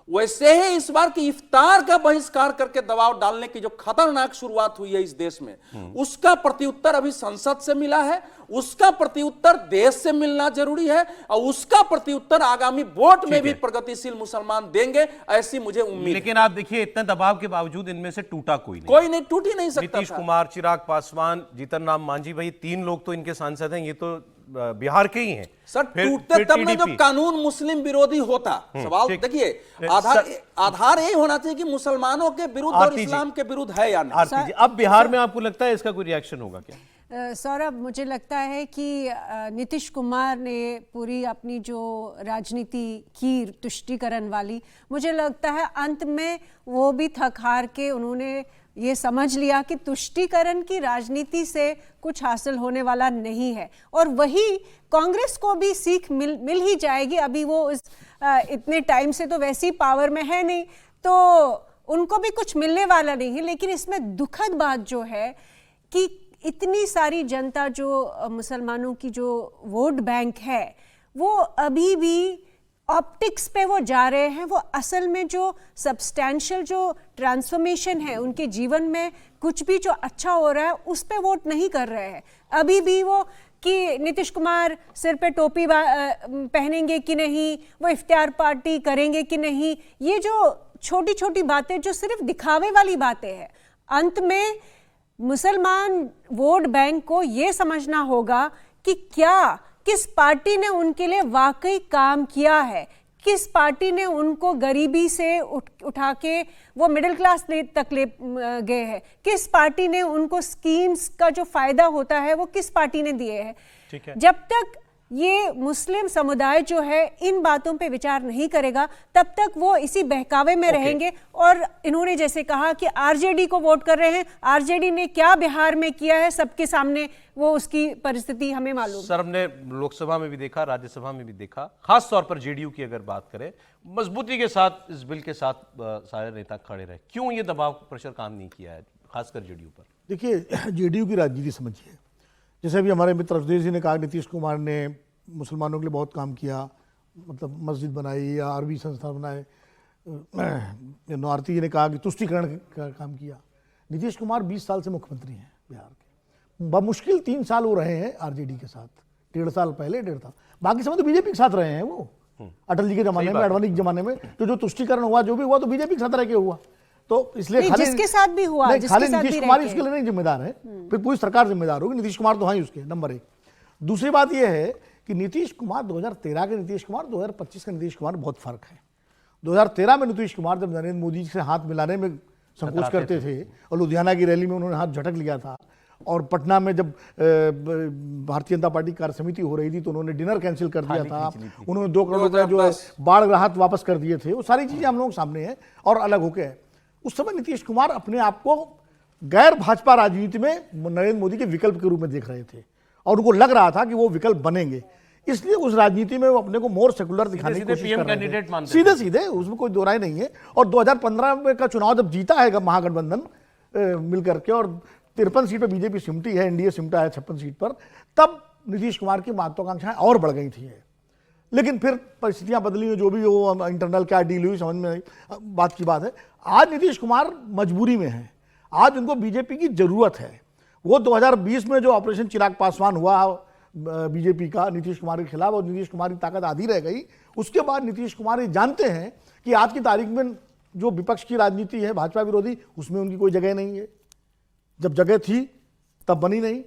वैसे ही इस बार की इफ्तार का बहिष्कार करके दबाव डालने की जो खतरनाक शुरुआत हुई है इस देश में, उसका प्रत्युत्तर अभी संसद से मिला है, उसका प्रत्युत्तर देश से मिलना जरूरी है और उसका प्रत्युत्तर आगामी वोट में भी प्रगतिशील मुसलमान देंगे, ऐसी मुझे उम्मीद है। लेकिन आप देखिए इतने दबाव के बावजूद इनमें से टूटा कोई नहीं, टूट ही नहीं सकता। नीतीश कुमार, चिराग पासवान, जीतन राम मांझी, भाई 3 लोग तो इनके सांसद हैं, ये तो बिहार के ही हैं। सर टूटते तब ना जब कानून मुस्लिम विरोधी होता। सवाल देखिए आधार यही होना चाहिए कि मुसलमानों के विरुद्ध और इस्लाम के विरुद्ध है या नहीं। अब बिहार में आपको लगता है इसका कोई रिएक्शन होगा क्या? सौरभ, मुझे लगता है कि नीतीश कुमार ने पूरी अपनी जो राजनीति की तुष्टीकरण वाली, मुझे लगता है अंत में वो भी थक हार के उन्होंने ये समझ लिया कि तुष्टीकरण की राजनीति से कुछ हासिल होने वाला नहीं है और वही कांग्रेस को भी सीख मिल ही जाएगी। अभी वो इतने टाइम से तो वैसी पावर में है नहीं, तो उनको भी कुछ मिलने वाला नहीं है। लेकिन इसमें दुखद बात जो है कि इतनी सारी जनता जो मुसलमानों की जो वोट बैंक है वो अभी भी ऑप्टिक्स पे वो जा रहे हैं। वो असल में जो सब्सटैंशियल जो ट्रांसफॉर्मेशन है उनके जीवन में कुछ भी जो अच्छा हो रहा है उस पे वोट नहीं कर रहे हैं। अभी भी वो कि नीतीश कुमार सिर पे टोपी पहनेंगे कि नहीं, वो इफ्तियार पार्टी करेंगे कि नहीं, ये जो छोटी छोटी बातें जो सिर्फ दिखावे वाली बातें हैं, अंत में मुसलमान वोट बैंक को ये समझना होगा कि किस पार्टी ने उनके लिए वाकई काम किया है, किस पार्टी ने उनको गरीबी से उठा के वो मिडिल क्लास तक ले गए हैं, किस पार्टी ने उनको स्कीम्स का जो फायदा होता है वो किस पार्टी ने दिए हैं। ठीक है। जब तक ये मुस्लिम समुदाय जो है इन बातों पे विचार नहीं करेगा तब तक वो इसी बहकावे में रहेंगे। और इन्होंने जैसे कहा कि आरजेडी को वोट कर रहे हैं, आरजेडी ने क्या बिहार में किया है सबके सामने वो उसकी परिस्थिति हमें मालूम। सर हमने लोकसभा में भी देखा, राज्यसभा में भी देखा, खास तौर पर जेडीयू की अगर बात करें, मजबूती के साथ इस बिल के साथ सारे नेता खड़े रहे। क्यों ये दबाव प्रेशर काम नहीं किया है खासकर जेडीयू पर? देखिए जेडीयू की राजनीति समझिए, जैसे अभी हमारे मित्र अवधेश जी ने कहा नीतीश कुमार ने मुसलमानों के लिए बहुत काम किया, मतलब मस्जिद बनाई या आरबी संस्थान बनाए। आरती जी ने कहा कि तुष्टीकरण का काम किया। नीतीश कुमार 20 साल से मुख्यमंत्री हैं बिहार के, बमुश्किल 3 साल वो रहे हैं आरजेडी के साथ, 1.5 साल पहले 1.5 साल, बाकी समय तो बीजेपी के साथ रहे हैं। वो अटल जी के जमाने में, अडवाणी के जमाने में जो तुष्टीकरण हुआ, जो भी हुआ तो बीजेपी के साथ रह के हुआ। तो इसलिए जिसके साथ भी हुआ, खाली नीतीश कुमार इसके लिए नहीं जिम्मेदार है, फिर पूरी सरकार जिम्मेदार होगी। नीतीश कुमार तो हाँ ही उसके नंबर 1। दूसरी बात यह है कि नीतीश कुमार 2013 के नीतीश कुमार 2025 के नीतीश कुमार बहुत फर्क है। 2013 में नीतीश कुमार जब नरेंद्र मोदी से हाथ मिलाने में संकोच करते थे और लुधियाना की रैली में उन्होंने हाथ झटक लिया था, और पटना में जब भारतीय जनता पार्टी कार्य समिति हो रही थी तो उन्होंने डिनर कैंसिल कर दिया था, उन्होंने 2 करोड़ रुपए जो है बाढ़ राहत वापस कर दिए थे, वो सारी चीजें हम लोगों के सामने हैं और अलग होके है। उस समय नीतीश कुमार अपने आप को गैर भाजपा राजनीति में नरेंद्र मोदी के विकल्प के रूप में देख रहे थे और उनको लग रहा था कि वो विकल्प बनेंगे, इसलिए उस राजनीति में वो अपने को मोर सेकुलर दिखाने की कोशिश कर रहे थे, सीधे सीधे, उसमें कोई दो राय नहीं है। और 2015 का चुनाव जब जीता है महागठबंधन मिलकर के और 53 सीट पर बीजेपी सिमटी है, एनडीए सिमटा है 56 सीट पर, तब नीतीश कुमार की महत्वाकांक्षाएं और बढ़ गई थी। लेकिन फिर परिस्थितियां बदली, जो भी वो इंटरनल क्या डील हुई समझ में बात की बात है। आज नीतीश कुमार मजबूरी में है, आज उनको बीजेपी की जरूरत है। वो 2020 में जो ऑपरेशन चिराग पासवान हुआ बीजेपी का नीतीश कुमार के खिलाफ और नीतीश कुमार की ताकत आधी रह गई, उसके बाद नीतीश कुमार ये जानते हैं कि आज की तारीख में जो विपक्ष की राजनीति है भाजपा विरोधी, उसमें उनकी कोई जगह नहीं है। जब जगह थी तब बनी नहीं,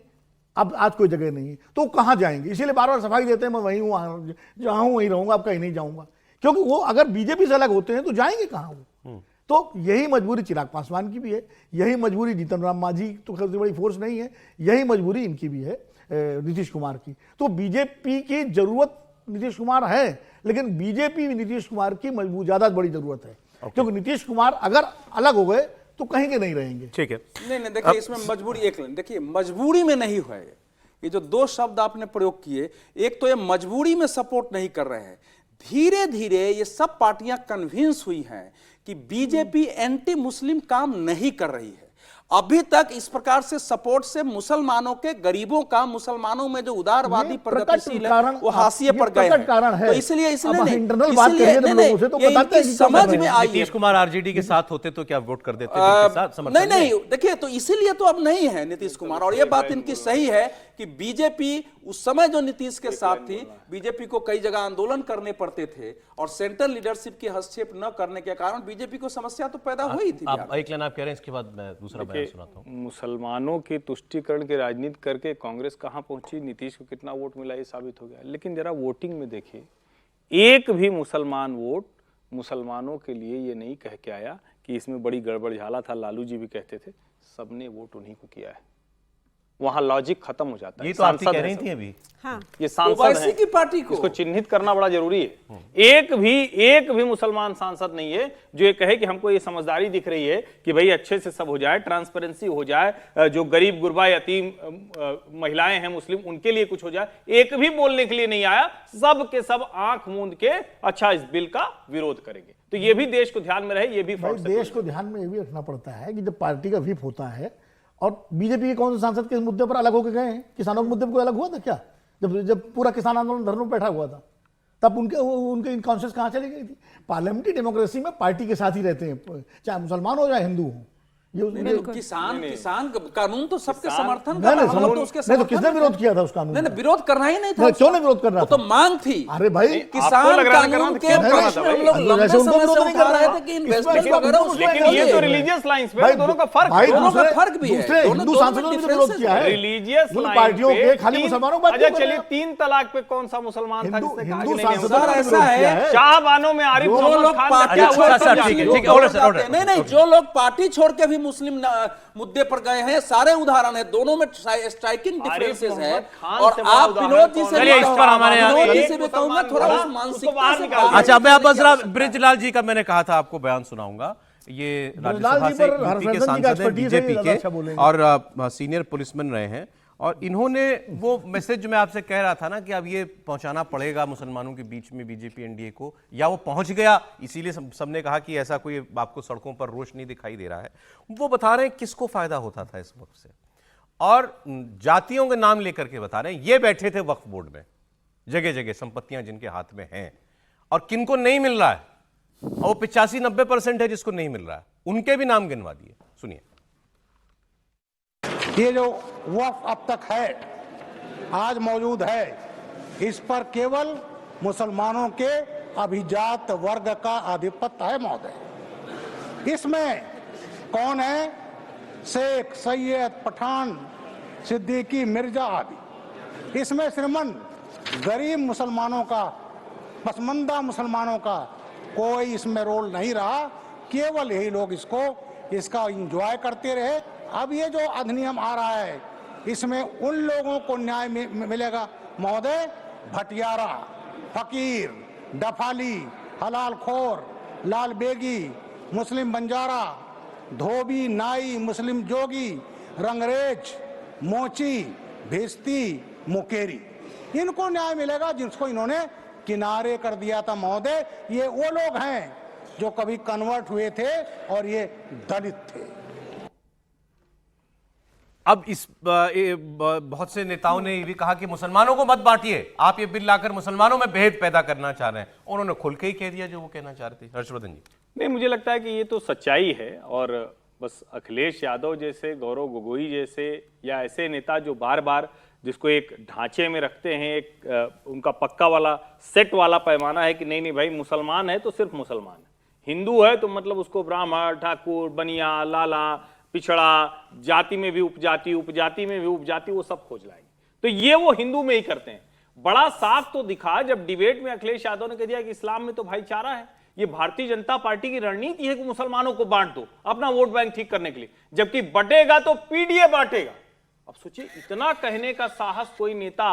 अब आज कोई जगह नहीं है, तो कहाँ जाएंगे? इसीलिए बार बार सफाई देते हैं मैं वहीं हूँ, जहाँ हूँ वहीं रहूंगा, अब कहीं नहीं जाऊंगा। क्योंकि वो अगर बीजेपी से अलग होते हैं तो जाएंगे कहाँ? वो तो यही मजबूरी चिराग पासवान की भी है, यही मजबूरी जीतन राम मांझी तो सबसे बड़ी फोर्स नहीं है, यही मजबूरी इनकी भी है, नीतीश कुमार की। तो बीजेपी की जरूरत नीतीश कुमार है, लेकिन बीजेपी नीतीश कुमार की ज्यादा बड़ी जरूरत है, क्योंकि नीतीश कुमार अगर अलग हो गए तो कहीं के नहीं रहेंगे। ठीक है, नहीं देखिए इसमें मजबूरी देखिए मजबूरी में नहीं है। ये जो दो शब्द आपने प्रयोग किए, एक तो ये मजबूरी में सपोर्ट नहीं कर रहे हैं, धीरे धीरे ये सब पार्टियां कन्विंस हुई हैं कि बीजेपी एंटी मुस्लिम काम नहीं कर रही है। अभी तक इस प्रकार से सपोर्ट से मुसलमानों के, गरीबों का, मुसलमानों में जो उदारवादी प्रगतिशील है वो हाशिए पर गए हैं। तो इसलिए समझ में आई। नीतीश कुमार आरजेडी के साथ होते तो क्या वोट कर देते? नहीं देखिए, तो इसीलिए तो अब नहीं है नीतीश कुमार। और ये बात इनकी सही है कि बीजेपी उस समय जो नीतीश के साथ थी, बीजेपी को कई जगह आंदोलन करने पड़ते थे और सेंट्रल लीडरशिप की हस्तक्षेप न करने के कारण बीजेपी को समस्या तो पैदा हुई थी। आप एक लाइन आप कह रहे हैं, इसके बाद मैं दूसरा बयान सुनाता हूं। मुसलमानों के तुष्टीकरण की राजनीति करके कांग्रेस कहां पहुंची, नीतीश को कितना वोट मिला ये साबित हो गया। लेकिन जरा वोटिंग में देखिए, एक भी मुसलमान वोट मुसलमानों के लिए ये नहीं कह के आया कि इसमें बड़ी गड़बड़ झाला था, लालू जी भी कहते थे, सबने वोट उन्हीं को किया है। वहां लॉजिक खत्म हो जाता है। ये तो आप कह रही थी अभी। हाँ। ये सांसद है की पार्टी को, इसको चिन्हित करना बड़ा जरूरी है। एक भी मुसलमान सांसद नहीं है जो ये कहे कि हमको ये समझदारी दिख रही है कि भाई अच्छे से सब हो जाए, ट्रांसपेरेंसी हो जाए, जो गरीब गुरबा यतीम महिलाएं हैं मुस्लिम उनके लिए कुछ हो जाए। एक भी बोलने के लिए नहीं आया, सब के सब आंख मूंद के अच्छा इस बिल का विरोध करेंगे। तो ये भी देश को ध्यान में रहे, ये भी देश को ध्यान में ये भी रखना पड़ता है कि जब पार्टी का व्हिप होता है, और बीजेपी के कौन से सांसद किस मुद्दे पर अलग होकर गए हैं? किसानों के मुद्दे पर कोई अलग हुआ था क्या? जब पूरा किसान आंदोलन धरनों पर बैठा हुआ था, तब उनके इनकॉन्शियस कहाँ चली गई थी? पार्लियामेंट्री डेमोक्रेसी में पार्टी के साथ ही रहते हैं, चाहे मुसलमान हो चाहे हिंदू हो। किसान कानून तो सबके समर्थन का, तो किसने विरोध किया था उस कानून? नहीं विरोध करना ही नहीं था। क्यों नहीं विरोध करना? तो मांग थी। अरे भाई किसान कानून के पक्ष में हम लोग लंबे समय से उठा रहे थे कि इन्वेस्टमेंट वगैरह उसमें, लेकिन ये तो रिलीजियस लाइंस पे दोनों का फर्क है। दोनों का फर्क भी है। हिंदू सांसदों ने विरोध किया है रिलीजियस पार्टियों के, खाली मुसलमानों पर। अच्छा चलिए, 3 तलाक पे कौन सा मुसलमान था जिसने कहा हिंदू सांसदों ने ऐसा है, शाहबानों में आरिफ मोहम्मद खान नहीं, जो लोग पार्टी छोड़ के भी मुस्लिम मुद्दे पर गए हैं, सारे उदाहरण है, दोनों में स्ट्राइकिंग डिफरेंसेस है। और आप विनोद जी से इस पर हमारे कहूंगा थोड़ा उस मानसिकता से। अच्छा, मैं अब जरा बृजलाल जी का मैंने कहा था आपको बयान सुनाऊंगा। ये राज्यसभा से यूपी के सांसद हैं, बीजेपी के, और सीनियर पुलिसमैन रहे हैं। और इन्होंने वो मैसेज जो मैं आपसे कह रहा था ना कि अब ये पहुंचाना पड़ेगा मुसलमानों के बीच में बीजेपी एनडीए को, या वो पहुंच गया, इसीलिए सबने कहा कि ऐसा कोई आपको सड़कों पर रोष नहीं दिखाई दे रहा है। वो बता रहे हैं किसको फायदा होता था इस वक्त से, और जातियों के नाम लेकर के बता रहे हैं। ये बैठे थे वक्फ बोर्ड में, जगह जगह संपत्तियां जिनके हाथ में हैं, और किनको नहीं मिल रहा है, और वो 85-90% है जिसको नहीं मिल रहा है, उनके भी नाम गिनवा दिए। सुनिए। ये जो वक्फ अब तक है, आज मौजूद है, इस पर केवल मुसलमानों के अभिजात वर्ग का आधिपत्य है महोदय। इसमें कौन है? शेख, सैयद, पठान, सिद्दीकी, मिर्जा आदि। इसमें श्रीमंत गरीब मुसलमानों का, पसमंदा मुसलमानों का कोई इसमें रोल नहीं रहा। केवल यही लोग इसका एंजॉय करते रहे। अब ये जो अधिनियम आ रहा है, इसमें उन लोगों को न्याय मिलेगा महोदय, भटियारा, फकीर, डफाली, हलाल खोर, लाल बेगी, मुस्लिम बंजारा, धोबी, नाई, मुस्लिम जोगी, रंगरेज, मोची, भिस्ती, मुकेरी, इनको न्याय मिलेगा जिसको इन्होंने किनारे कर दिया था महोदय। ये वो लोग हैं जो कभी कन्वर्ट हुए थे और ये दलित थे। अब इस बहुत से नेताओं ने ये भी कहा कि मुसलमानों को मत बांटिए, आप ये बिल लाकर मुसलमानों में भेद पैदा करना चाह रहे हैं। उन्होंने खुल के ही कह दिया जो वो कहना चाह रहे थे। हर्षवर्धन जी। नहीं, मुझे लगता है कि ये तो सच्चाई है, और बस अखिलेश यादव जैसे, गौरव गोगोई जैसे, या ऐसे नेता जो बार बार जिसको एक ढांचे में रखते हैं, एक उनका पक्का वाला सेट वाला पैमाना है कि नहीं नहीं भाई, मुसलमान है तो सिर्फ मुसलमान है, हिंदू है तो मतलब उसको ब्राह्मण, ठाकुर, बनिया, लाला, पिछड़ा, जाति में भी उपजाति, उपजाति में भी उपजाति, वो सब खोज लाएंगे। तो ये वो हिंदू में ही करते हैं। बड़ा साफ तो दिखा जब डिबेट में अखिलेश यादव ने कह दिया कि इस्लाम में तो भाईचारा है, ये भारतीय जनता पार्टी की रणनीति है कि मुसलमानों को बांट दो अपना वोट बैंक ठीक करने के लिए, जबकि बटेगा तो पीडीए बांटेगा। अब सोचिए, इतना कहने का साहस कोई नेता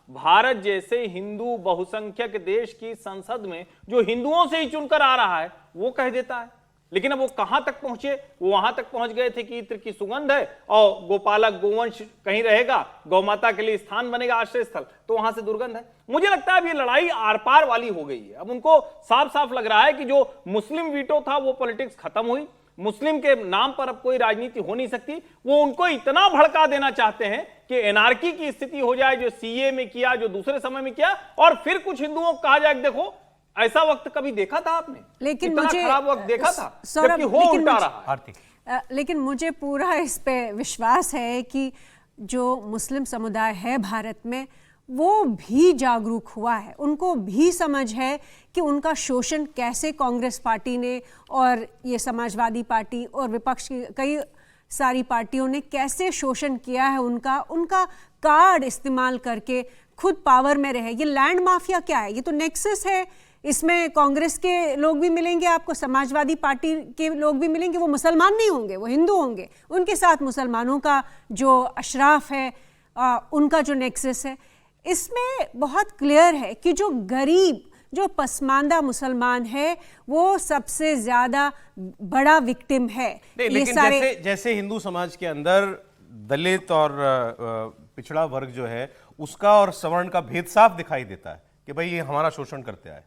भारत जैसे हिंदू बहुसंख्यक देश की संसद में, जो हिंदुओं से ही चुनकर आ रहा है, वो कह देता है। लेकिन अब वो कहां तक पहुंचे? वो वहां तक पहुंच गए थे कि इत्र की सुगंध है और गोपालक गोवंश कहीं रहेगा, गौ माता के लिए स्थान बनेगा आश्रय स्थल, तो वहां से दुर्गंध है। मुझे लगता है अब ये लड़ाई आर पार वाली हो गई है। अब उनको साफ साफ लग रहा है कि जो मुस्लिम वीटो था वो पॉलिटिक्स खत्म हुई, मुस्लिम के नाम पर अब कोई राजनीति हो नहीं सकती। वो उनको इतना भड़का देना चाहते हैं कि एनआरकी की स्थिति हो जाए, जो सीए में किया, जो दूसरे समय में किया, और फिर कुछ हिंदुओं को कहा जाए देखो ऐसा वक्त कभी देखा था आपने? लेकिन इतना मुझे खराब वक्त देखा था, जबकि हो उल्टा रहा है। लेकिन मुझे पूरा इस पे विश्वास है कि जो मुस्लिम समुदाय है भारत में, वो भी जागरूक हुआ है, उनको भी समझ है कि उनका शोषण कैसे कांग्रेस पार्टी ने और ये समाजवादी पार्टी और विपक्ष की कई सारी पार्टियों ने कैसे शोषण किया है उनका कार्ड इस्तेमाल करके खुद पावर में रहे। ये लैंड माफिया क्या है? ये तो नेक्सस है। इसमें कांग्रेस के लोग भी मिलेंगे आपको, समाजवादी पार्टी के लोग भी मिलेंगे। वो मुसलमान नहीं होंगे, वो हिंदू होंगे। उनके साथ मुसलमानों का जो अशराफ है, उनका जो नेक्सस है, इसमें बहुत क्लियर है कि जो गरीब, जो पसमानदा मुसलमान है, वो सबसे ज्यादा बड़ा विक्टिम है। लेकिन जैसे हिंदू समाज के अंदर दलित और पिछड़ा वर्ग जो है उसका और सवर्ण का भेद साफ दिखाई देता है कि भाई ये हमारा शोषण करते आए।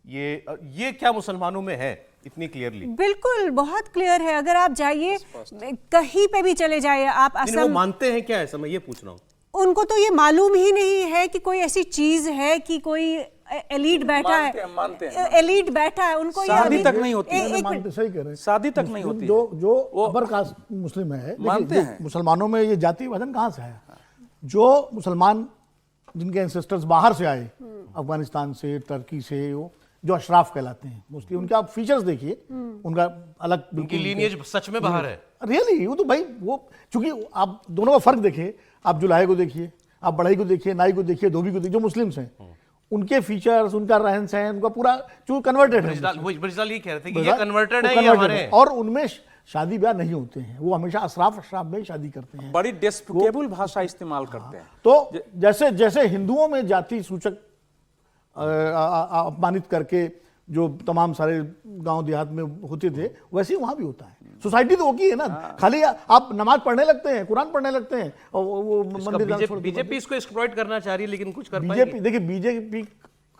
ये क्या मुसलमानों में है इतनी क्लियरली? बिल्कुल, बहुत क्लियर है। अगर आप जाइए कहीं पे भी चले जाइए, आप असम, वो मानते हैं क्या ऐसा? मैं ये पूछ रहा हूँ। उनको तो ये मालूम ही नहीं है कि कोई ऐसी चीज है कि कोई एलीट बैठा है, एलीट बैठा है। उनको शादी तक नहीं होती है। सही कह रहे हैं, शादी तक नहीं होती। जो अपर कास्ट मुस्लिम है, मानते हैं। मुसलमानों में ये जाति विभाजन कहाँ से है? जो मुसलमान जिनके एंसेस्टर्स बाहर से आए, अफगानिस्तान से, टर्की से, जो अशराफ कहलाते हैं मोस्टली, उनके आप फीचर्स देखिए, उनका अलग, उनकी लीनिएज सच में बाहर है। रियली वो तो भाई, वो चूंकि आप दोनों का फर्क देखिए, आप जुलाहे को देखिए, आप बढ़ई को देखिए, नाई को देखिए, धोबी को देखिए, जो मुस्लिम्स हैं उनके फीचर्स, उनका रहन सहन, उनका पूरा जो कन्वर्टेड है। बरिजलाल ये कह रहे थे कि ये कन्वर्टेड है, ये हमारे हैं। और उनमें शादी ब्याह नहीं होते हैं, वो हमेशा अशराफ में शादी करते हैं, बड़ी डेस्पिकेबल भाषा इस्तेमाल करते हैं। तो जैसे हिंदुओं में जाति सूचक अपमानित करके जो तमाम सारे गांव देहात में होते थे, वैसे ही वहां भी होता है। सोसाइटी तो होगी है ना, खाली आप नमाज पढ़ने लगते हैं, कुरान पढ़ने लगते हैं, और वो मंदिर। बीजेपी इसको एक्सप्लॉइट करना चाह रही है, लेकिन कुछ कर बीजेपी, देखिए बीजेपी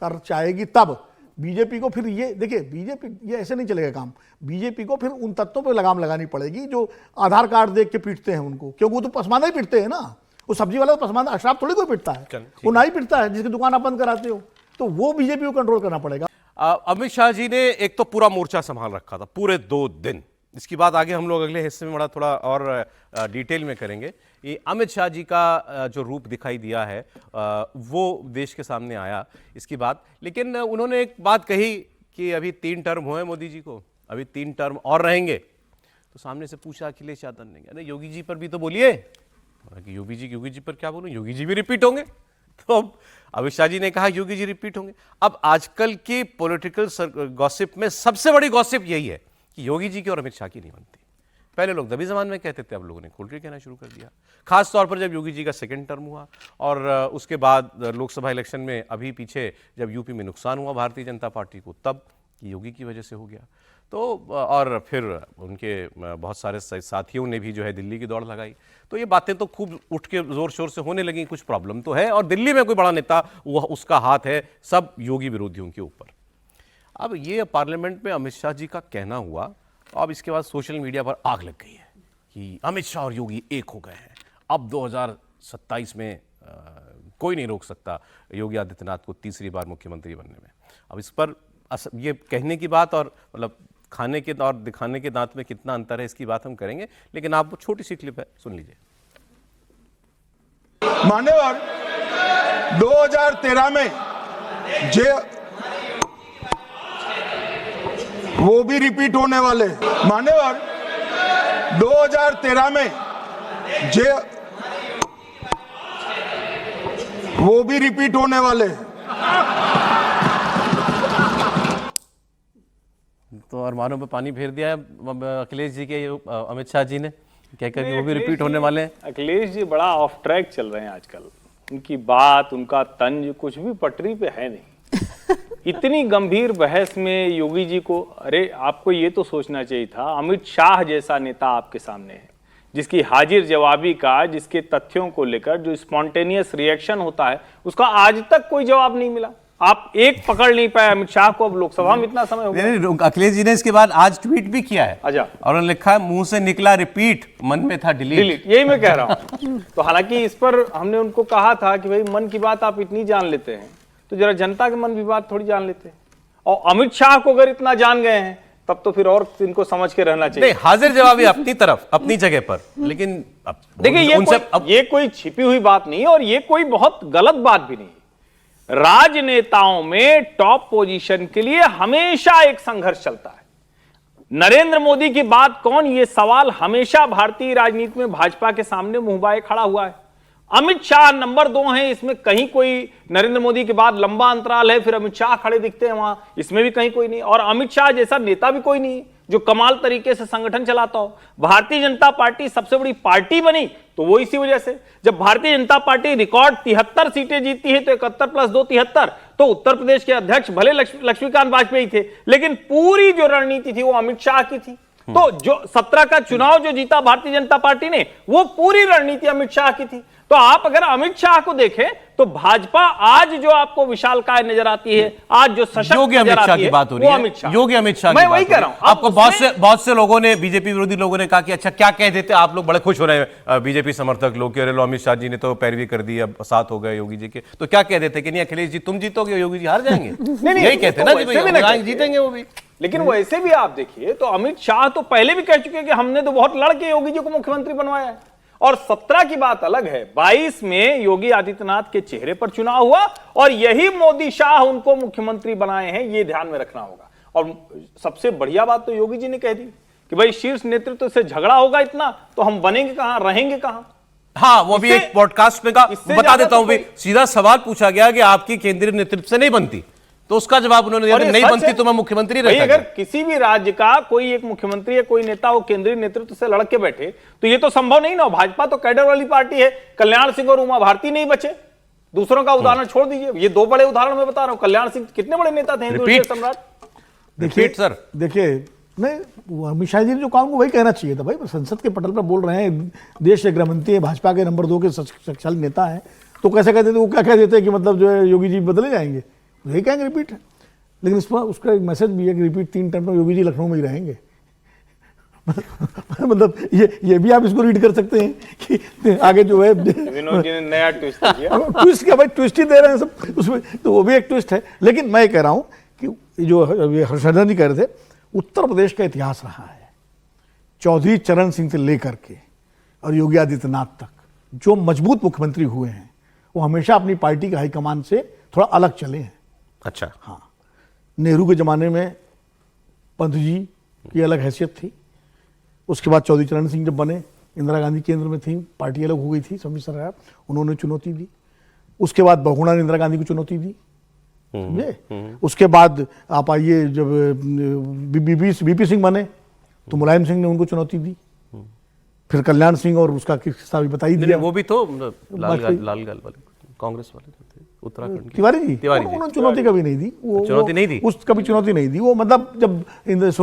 कर चाहेगी तब। बीजेपी को फिर ये देखिए, बीजेपी ये ऐसे नहीं चलेगा काम। बीजेपी को फिर उन तत्वों पे लगाम लगानी पड़ेगी जो आधार कार्ड देख के पीटते हैं उनको, क्योंकि वो तो पसमानदा ही पीटते हैं ना। वो सब्जी वाला तो पसमानदा, अशराफ थोड़ी कोई पीटता है, वो ना ही पीटता है जिसकी दुकान आप बंद कराते हो। तो वो बीजेपी को कंट्रोल करना पड़ेगा। अमित शाह जी ने एक तो पूरा मोर्चा संभाल रखा था पूरे 2 दिन। इसकी बात आगे हम लोग अगले हिस्से में थोड़ा और डिटेल में करेंगे। ये अमित शाह जी का जो रूप दिखाई दिया है वो देश के सामने आया इसकी बात। लेकिन उन्होंने एक बात कही कि अभी 3 टर्म हुए मोदी जी को, अभी 3 टर्म और रहेंगे। तो सामने से पूछा अखिलेश यादव ने, अरे योगी जी पर भी तो बोलिए। योगी जी पर क्या बोलूं, योगी जी भी रिपीट होंगे। तो अमित शाह जी ने कहा योगी जी रिपीट होंगे। अब आजकल की पॉलिटिकल गॉसिप में सबसे बड़ी गॉसिप यही है कि योगी जी की और अमित शाह की नहीं बनती। पहले लोग दबी जबान में कहते थे, अब लोगों ने खोल के कहना शुरू कर दिया। खास तौर पर जब योगी जी का 2nd टर्म हुआ और उसके बाद लोकसभा इलेक्शन में अभी पीछे जब यूपी में नुकसान हुआ भारतीय जनता पार्टी को, तब योगी की वजह से हो गया। तो और फिर उनके बहुत सारे साथियों ने भी जो है दिल्ली की दौड़ लगाई। तो ये बातें तो खूब उठ के जोर शोर से होने लगी, कुछ प्रॉब्लम तो है। और दिल्ली में कोई बड़ा नेता, वो उसका हाथ है सब योगी विरोधियों के ऊपर। अब ये पार्लियामेंट में अमित शाह जी का कहना हुआ, अब इसके बाद सोशल मीडिया पर आग लग गई है कि अमित शाह और योगी एक हो गए हैं। अब 2027 में कोई नहीं रोक सकता योगी आदित्यनाथ को तीसरी बार मुख्यमंत्री बनने में। अब इस पर ये कहने की बात और मतलब खाने के और दिखाने के दांत में कितना अंतर है, इसकी बात हम करेंगे। लेकिन आप वो छोटी सी क्लिप है, सुन लीजिए। मान्यवर, 2013 में वो भी रिपीट होने वाले। मान्यवर, 2013 में वो भी रिपीट होने वाले। अरमानों पे पानी फेर दिया है अखिलेश जी के अमित शाह जी ने, कहकर कि वो भी रिपीट होने वाले हैं। अखिलेश जी बड़ा ऑफ ट्रैक चल रहे हैं आजकल, उनकी बात, उनका तंज कुछ भी पटरी पे है नहीं। इतनी गंभीर बहस में योगी जी को, अरे आपको ये तो सोचना चाहिए था, अमित शाह जैसा नेता आपके सामने है, जिसकी हाजिर जवाबी का, जिसके तथ्यों को लेकर जो स्पॉन्टेनियस रिएक्शन होता है, उसका आज तक कोई जवाब नहीं मिला। आप एक पकड़ नहीं पाए अमित शाह को। अब लोकसभा में इतना समय हो गया। अखिलेश जी ने इसके बाद आज ट्वीट भी किया है। अच्छा। और उन्होंने लिखा है, मुंह से निकला रिपीट, मन में था डिलीट। यही मैं कह रहा हूं। तो हालांकि इस पर हमने उनको कहा था कि भाई मन की बात आप इतनी जान लेते हैं तो जरा जनता के मन की बात थोड़ी जान लेते हैं। और अमित शाह को अगर इतना जान गए हैं तब तो फिर और इनको समझ के रहना चाहिए। नहीं, हाजिर जवाबी अपनी तरफ, अपनी जगह पर, लेकिन देखिए ये कोई छिपी हुई बात नहीं है और ये कोई बहुत गलत बात भी नहीं है। राजनेताओं में टॉप पोजीशन के लिए हमेशा एक संघर्ष चलता है। नरेंद्र मोदी की बात कौन, ये सवाल हमेशा भारतीय राजनीति में भाजपा के सामने मुंहबाए खड़ा हुआ है। अमित शाह नंबर 2 हैं, इसमें कहीं कोई नरेंद्र मोदी के बाद लंबा अंतराल है, फिर अमित शाह खड़े दिखते हैं वहां, इसमें भी कहीं कोई नहीं। और अमित शाह जैसा नेता भी कोई नहीं जो कमाल तरीके से संगठन चलाता हो। भारतीय जनता पार्टी सबसे बड़ी पार्टी बनी तो वो इसी वजह से, जब भारतीय जनता पार्टी रिकॉर्ड 73 सीटें जीती है तो 71 + 2 73, तो उत्तर प्रदेश के अध्यक्ष भले लक्ष्मीकांत वाजपेयी थे, लेकिन पूरी जो रणनीति थी वो अमित शाह की थी। तो जो 17 का चुनाव जो जीता भारतीय जनता पार्टी ने, वो पूरी रणनीति अमित शाह की थी। तो आप अगर अमित शाह को देखें तो भाजपा आज जो आपको विशालकाय नजर आती है, आज जो सशक्त योगी अमित शाह की बात हो रही है, योगी अमित शाह, मैं वही कह रहा हूं। आपको बहुत से लोगों ने, बीजेपी विरोधी लोगों ने कहा कि अच्छा क्या कह देते, आप लोग बड़े खुश हो रहे हैं बीजेपी समर्थक लोग, अरे लो अमित शाह जी ने तो पैरवी कर दी, अब साथ हो गए योगी जी के, तो क्या कह देते कि नहीं अखिलेश जी तुम जीतोगे, योगी जी हार जाएंगे? यही कहते ना जी, जीतेंगे वो भी। लेकिन वैसे भी आप देखिए तो अमित शाह तो पहले भी कह चुके हैं कि हमने तो बहुत लड़के योगी जी को मुख्यमंत्री बनवाया है। और 17 की बात अलग है, 22 में योगी आदित्यनाथ के चेहरे पर चुनाव हुआ और यही मोदी शाह उनको मुख्यमंत्री बनाए हैं, ये ध्यान में रखना होगा। और सबसे बढ़िया बात तो योगी जी ने कह दी कि भाई शीर्ष नेतृत्व से झगड़ा होगा इतना तो हम बनेंगे कहां, रहेंगे कहां। हाँ, वो भी एक पॉडकास्ट में बता देता हूं, सीधा सवाल पूछा गया कि आपकी केंद्रीय नेतृत्व से नहीं बनती, तो उसका जवाब उन्होंने दिया, नहीं बनती तो मैं मुख्यमंत्री रहता। अगर किसी भी राज्य का कोई एक मुख्यमंत्री या कोई नेता वो केंद्रीय नेतृत्व से लड़ के बैठे तो ये तो संभव नहीं ना। भाजपा तो कैडर वाली पार्टी है, कल्याण सिंह और उमा भारती नहीं बचे, दूसरों का उदाहरण छोड़ दीजिए, ये 2 बड़े उदाहरण मैं बता रहा हूं। कल्याण सिंह कितने बड़े नेता थे, हिंदू सम्राट। देखिए नहीं, अमित शाह जी ने जो काम को वही कहना चाहिए था। भाई संसद के पटल पर बोल रहे हैं, देश के गृहमंत्री है, भाजपा के नंबर 2 के शक्तिशाली नेता है, तो कैसे कहते थे, वो क्या कह देते हैं कि मतलब जो है योगी जी बदले जाएंगे, यही कहेंगे रिपीट है। लेकिन इसमें उसका एक मैसेज भी है कि रिपीट 3 टर्म में योगी जी लखनऊ में ही रहेंगे। मतलब ये भी आप इसको रीड कर सकते हैं कि आगे जो है विनोद जी ने नया ट्विस्ट दिया। ट्विस्ट क्या भाई, ट्विस्ट ही दे रहे हैं सब उसमें, तो वो भी एक ट्विस्ट है। लेकिन मैं कह रहा हूं कि जो हर्षवर्धन जी कह रहे थे, उत्तर प्रदेश का इतिहास रहा है, चौधरी चरण सिंह से लेकर के और योगी आदित्यनाथ तक जो मजबूत मुख्यमंत्री हुए हैं वो हमेशा अपनी पार्टी के हाईकमान से थोड़ा अलग चले हैं। अच्छा, हाँ, नेहरू के ज़माने में पंत जी की अलग हैसियत थी, उसके बाद चौधरी चरण सिंह जब बने, इंदिरा गांधी केंद्र में थी, पार्टी अलग हो गई थी, सम्मिश्र सरकार, उन्होंने चुनौती दी। उसके बाद बहुगुणा ने इंदिरा गांधी को चुनौती दी, समझे। उसके बाद आप आइए, जब बीपी सिंह बने तो मुलायम सिंह ने उनको चुनौती दी, फिर कल्याण सिंह और उसका किस्सा भी बता ही दिया। वो भी तो लालगढ़ वाले कांग्रेस वाले थे, उत्तराखंड के तिवारी जी उन्होंने चुनौती कभी नहीं दी, वो चुनौती नहीं दी, कभी चुनौती नहीं दी। वो मतलब जब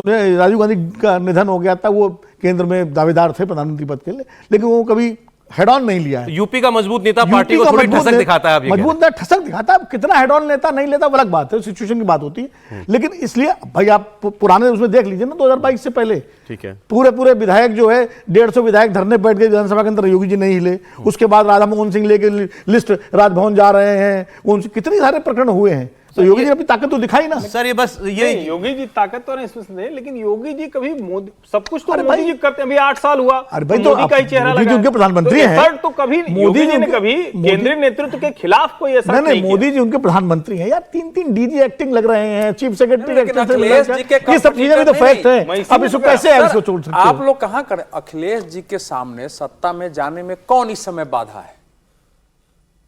राजीव गांधी का निधन हो गया था, वो केंद्र में दावेदार थे प्रधानमंत्री पद के लिए, लेकिन वो कभी हेड ऑन नहीं लिया है। यूपी का मजबूत नेता पार्टी को थोड़ी ठसक दिखाता है, मजबूत ठसक दिखाता है। कितना हेड ऑन लेता नहीं लेता अलग बात है, सिचुएशन की बात होती है। लेकिन इसलिए भाई आप पुराने उसमें देख लीजिए ना, 2022 से पहले, ठीक है, पूरे विधायक जो है 150 विधायक धरने बैठ गए विधानसभा के अंदर, योगी जी नहीं हिले। उसके बाद राधा मोहन सिंह लेके लिस्ट राजभवन जा रहे हैं, उनसे कितने सारे प्रकरण हुए हैं। तो योगी जी अपनी ताकत तो दिखाई ना सर, ये बस ये योगी जी ताकत तो नहीं इसमें, लेकिन योगी जी कभी मोदी सब कुछ तो मोदी जी करते हैं। अभी 8 साल हुआ, अरे भाई तो मोदी का ही चेहरा लगा, उनके प्रधानमंत्री हैं, तो कभी मोदी जी ने कभी केंद्रीय नेतृत्व के खिलाफ कोई ऐसा नहीं, मोदी जी उनके प्रधानमंत्री हैं यार। 3 डीजी एक्टिंग लग रहे हैं, चीफ सेक्रेटरी एक्टिंग, ये सब चीजें भी तो फैक्ट है। अब इसको कैसे इसको छोड़ सकते? आप लोग कहां करें? अखिलेश जी के सामने सत्ता में जाने में कौन इस समय बाधा है?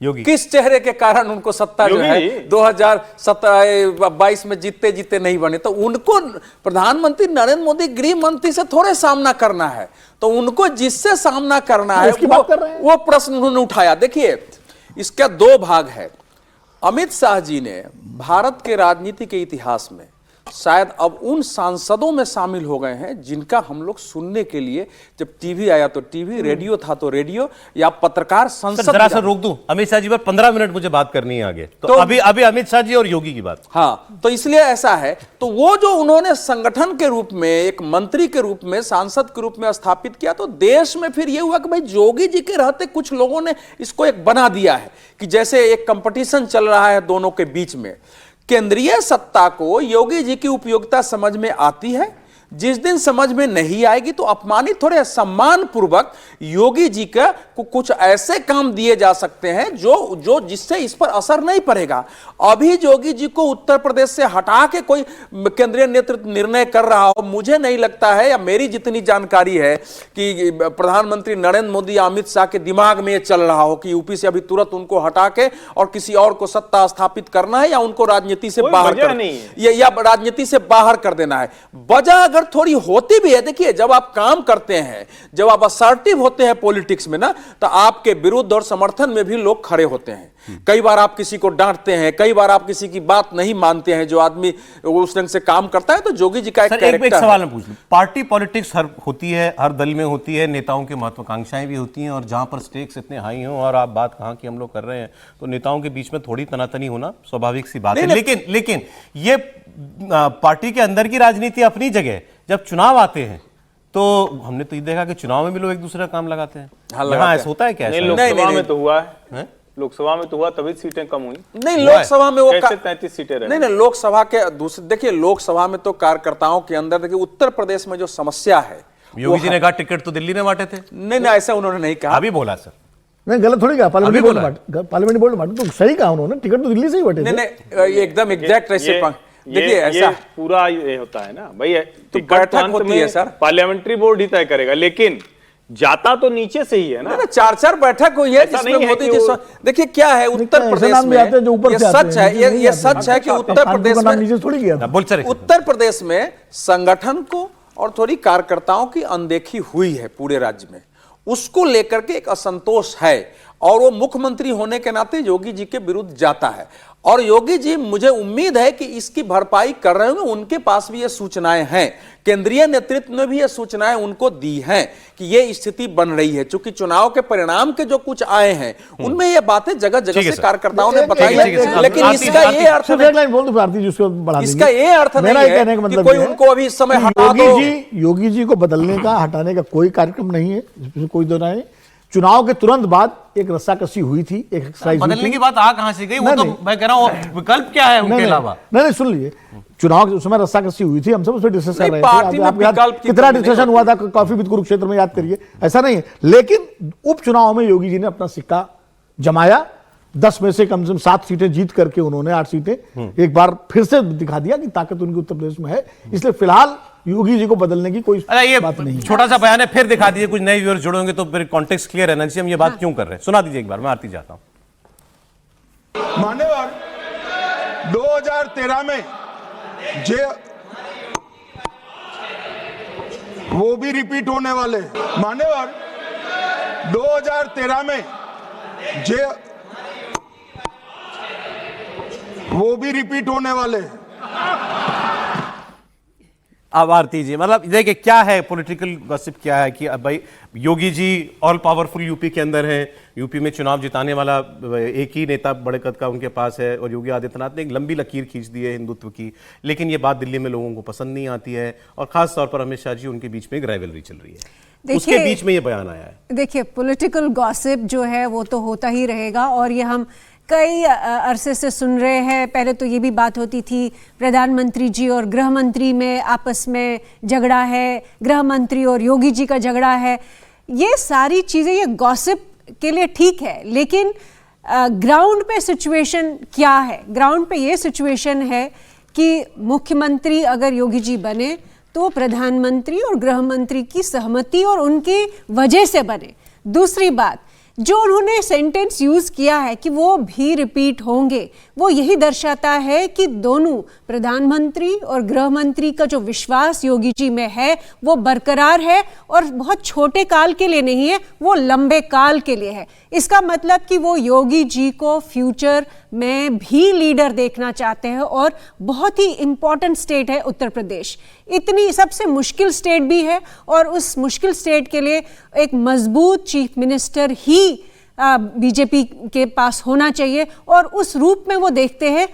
योगी किस चेहरे के कारण उनको सत्ता जो है 2022 में जीतते जीतते नहीं बने? तो उनको प्रधानमंत्री नरेंद्र मोदी गृह मंत्री से थोड़े सामना करना है, तो उनको जिससे सामना करना है वो प्रश्न उन्होंने उठाया। देखिए, इसका दो भाग है। अमित शाह जी ने भारत के राजनीति के इतिहास में शायद अब उन सांसदों में शामिल हो गए हैं जिनका हम लोग सुनने के लिए, जब टीवी आया तो टीवी, रेडियो था तो रेडियो, या पत्रकार संसद। जरा सा रोक दूं, अमित शाह जी पर 15 मिनट मुझे बात करनी है आगे, तो अभी अमित शाह जी और योगी की बात। हाँ, तो इसलिए ऐसा है, तो वो जो उन्होंने संगठन के रूप में, एक मंत्री के रूप में, सांसद के रूप में स्थापित किया, तो देश में फिर ये हुआ कि भाई योगी जी के रहते कुछ लोगों ने इसको एक बना दिया है कि जैसे एक कंपटीशन चल रहा है दोनों के बीच में। केंद्रीय सत्ता को योगी जी की उपयोगिता समझ में आती है, जिस दिन समझ में नहीं आएगी तो अपमानित थोड़े सम्मान पूर्वक योगी जी का कुछ ऐसे काम दिए जा सकते हैं जो जिससे इस पर असर नहीं पड़ेगा। अभी योगी जी को उत्तर प्रदेश से हटा के कोई केंद्रीय नेतृत्व निर्णय कर रहा हो, मुझे नहीं लगता है, या मेरी जितनी जानकारी है कि प्रधानमंत्री नरेंद्र मोदी या अमित शाह के दिमाग में ये चल रहा हो कि यूपी से अभी तुरंत उनको हटा के और किसी और को सत्ता स्थापित करना है, या उनको राजनीति से बाहर या राजनीति से बाहर कर देना है। वजह थोड़ी होती भी है। देखिए, जब आप काम करते हैं, जब आप असर्टिव होते हैं पॉलिटिक्स में ना, तो आपके विरुद्ध और समर्थन में भी लोग खड़े होते हैं। कई बार आप किसी को डांटते हैं, कई बार आप किसी की बात नहीं मानते हैं, जो आदमी उस ढंग से काम करता है। तो योगी जी का एक कैरेक्टर। एक सवाल मैं पूछ लूं, पार्टी पॉलिटिक्स हर होती है, हर दल में होती है, नेताओं की महत्वाकांक्षाएं भी होती हैं, और जहां पर स्टेक्स इतने हाई हों, और आप बात कहां की हम लोग कर रहे हैं, तो नेताओं के बीच में थोड़ी तनातनी होना स्वाभाविक सी बात है। लेकिन ये पार्टी के अंदर की राजनीति अपनी जगह, जब चुनाव आते हैं तो हमने तो ये देखा कि चुनाव में भी लोग एक दूसरे का काम लगाते हैं। यहाँ ऐसा होता है क्या? लोकसभा में तो हुआ है, लोकसभा में तो हुआ, तभी सीटें कम हुई। नहीं, लोकसभा में वो 33 सीटें रही। नहीं, लोकसभा के दूसरे, देखिए लोकसभा में तो कार्यकर्ताओं के अंदर, देखिए उत्तर प्रदेश में जो समस्या है, योगी जी ने कहा टिकट तो दिल्ली ने बांटे थे। नहीं, ऐसा उन्होंने नहीं कहा। अभी बोला सर, नहीं गलत थोड़ी कहा, पार्लियामेंट बोर्ड बांटे तो सही कहा उन्होंने, टिकट तो दिल्ली से ही बांटे थे। नहीं, एकदम एग्जैक्ट ऐसे। देखिए ऐसा पूरा ये होता है ना भाई, तो बैठक होती है सर, पार्लियामेंट्री बोर्ड ही तय करेगा, लेकिन जाता तो नीचे से ही है ना। 4 बैठक हुई है जिसमें मोदी जी। देखिए क्या है, उत्तर प्रदेश में ये सच है, ये सच है कि उत्तर प्रदेश में संगठन को और थोड़ी कार्यकर्ताओं की अनदेखी हुई है पूरे राज्य में, उसको लेकर के एक असंतोष है, और वो मुख्यमंत्री होने के नाते योगी जी के विरुद्ध जाता है। और योगी जी, मुझे उम्मीद है कि इसकी भरपाई कर रहे होंगे, उनके पास भी ये सूचनाएं हैं, केंद्रीय नेतृत्व ने भी ये सूचनाएं उनको दी हैं कि ये स्थिति बन रही है। चूंकि चुनाव के परिणाम के जो कुछ आए हैं उनमें ये बातें जगह जगह से कार्यकर्ताओं ने बताई है, लेकिन इसका ये अर्थ नहीं है कि कोई उनको अभी इस समय हटा दो। योगी जी को बदलने का, हटाने का कोई कार्यक्रम नहीं है, इसमें कोई दो राय। चुनाव के तुरंत बाद एक रस्साकसी हुई थी, एक एक्सरसाइज बदलने की बात आ कहां से गई? वो तो मैं कह रहा हूं, विकल्प क्या है उनके अलावा? नहीं, सुन लीजिए, चुनाव के समय रस्साकसी हुई थी, हम सब उस पर डिस्कस कर रहे थे, कितना डिस्कशन हुआ था कॉफी विद कुरुक्षेत्र में, याद करिए। ऐसा नहीं है, लेकिन उपचुनाव में योगी जी ने अपना सिक्का जमाया, 10 में से कम से कम 7 सीटें जीत करके उन्होंने 8 सीटें एक बार फिर से दिखा दिया कि ताकत उनकी उत्तर प्रदेश में है। इसलिए फिलहाल योगी जी को बदलने की कोई बात नहीं। छोटा सा बयान है, फिर दिखा दीजिए, कुछ नए व्यूअर्स जुड़ेंगे तो फिर कॉन्टेक्स्ट क्लियर रहना चाहिए, हम ये बात क्यों कर रहे हैं। सुना दीजिए एक बार, मैं आरती जाता हूं। मान्यवर, 2013 में वो भी रिपीट होने वाले। मान्यवर, 2013 में वो भी रिपीट होने वाले। अब आरती जी, मतलब देखिए क्या है पॉलिटिकल गॉसिप, क्या है कि अब भाई Yogi ji all powerful UP के अंदर हैं, यूपी में चुनाव जिताने वाला एक ही नेता बड़े कद का उनके पास है, और योगी आदित्यनाथ ने एक लंबी लकीर खींच दी है हिंदुत्व की, लेकिन ये बात दिल्ली में लोगों को पसंद नहीं आती है, और खास तौर पर अमित शाह जी, उनके बीच में एक राइवलरी चल रही है, उसके बीच में ये बयान आया है। देखिए, पॉलिटिकल गॉसिप जो है वो तो होता ही रहेगा, और ये हम कई अरसे से सुन रहे हैं। पहले तो ये भी बात होती थी प्रधानमंत्री जी और गृह मंत्री में आपस में झगड़ा है, गृह मंत्री और योगी जी का झगड़ा है, ये सारी चीज़ें ये गॉसिप के लिए ठीक है, लेकिन ग्राउंड पे सिचुएशन क्या है? ग्राउंड पे ये सिचुएशन है कि मुख्यमंत्री अगर योगी जी बने तो प्रधानमंत्री और गृह मंत्री की सहमति और उनकी वजह से बने। दूसरी बात, जो उन्होंने सेंटेंस यूज किया है कि वो भी रिपीट होंगे, वो यही दर्शाता है कि दोनों प्रधानमंत्री और गृह मंत्री का जो विश्वास योगी जी में है वो बरकरार है और बहुत छोटे काल के लिए नहीं है, वो लंबे काल के लिए है। इसका मतलब कि वो योगी जी को फ्यूचर में भी लीडर देखना चाहते हैं। और बहुत ही इंपॉर्टेंट स्टेट है उत्तर प्रदेश, इतनी सबसे मुश्किल स्टेट भी है और उस मुश्किल स्टेट के लिए एक मजबूत चीफ मिनिस्टर ही बीजेपी के पास होना चाहिए और उस रूप में वो देखते हैं।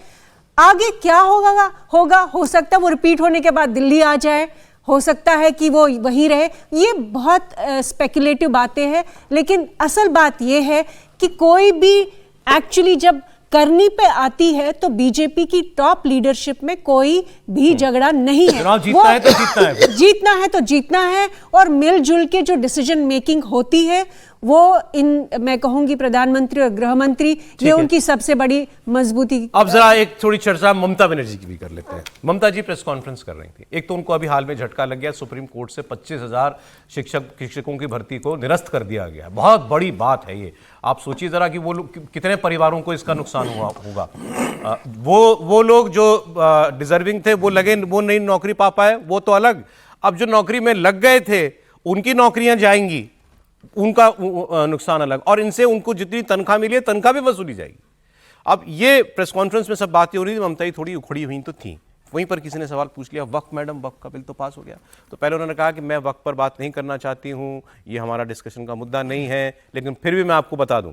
आगे क्या होगा हो सकता है वो रिपीट होने के बाद दिल्ली आ जाए, हो सकता है कि वो वहीं रहे। ये बहुत स्पेकुलेटिव बातें हैं, लेकिन असल बात ये है कि कोई भी एक्चुअली जब करनी पे आती है तो बीजेपी की टॉप लीडरशिप में कोई भी झगड़ा नहीं है। चुनाव जीतना है तो जीतना है, जीतना है तो जीतना है और मिलजुल के जो डिसीजन मेकिंग होती है वो मैं कहूंगी प्रधानमंत्री और गृह मंत्री, ये उनकी सबसे बड़ी मजबूती। अब जरा एक थोड़ी चर्चा ममता बनर्जी की भी कर लेते हैं। ममता जी प्रेस कॉन्फ्रेंस कर रही थी। एक तो उनको अभी हाल में झटका लग गया, सुप्रीम कोर्ट से 25,000 शिक्षकों की भर्ती को निरस्त कर दिया गया। बहुत बड़ी बात है ये। आप सोचिए जरा कि वो लोग कितने परिवारों को इसका नुकसान होगा। वो लोग जो डिजर्विंग थे वो नहीं नौकरी पा पाए, वो तो अलग। अब जो नौकरी में लग गए थे उनकी नौकरियां जाएंगी, उनका नुकसान अलग। और इनसे उनको जितनी तनख्वाह मिली है तनख्वाह भी वसूली जाएगी। अब ये प्रेस कॉन्फ्रेंस में सब बातें हो रही थी, ममता जी थोड़ी उखड़ी हुई तो थी। वहीं पर किसी ने सवाल पूछ लिया, वक्फ मैडम, वक्फ का बिल तो पास हो गया। तो पहले उन्होंने कहा कि मैं वक्फ पर बात नहीं करना चाहती हूं, ये हमारा डिस्कशन का मुद्दा नहीं है। लेकिन फिर भी मैं आपको बता दूं,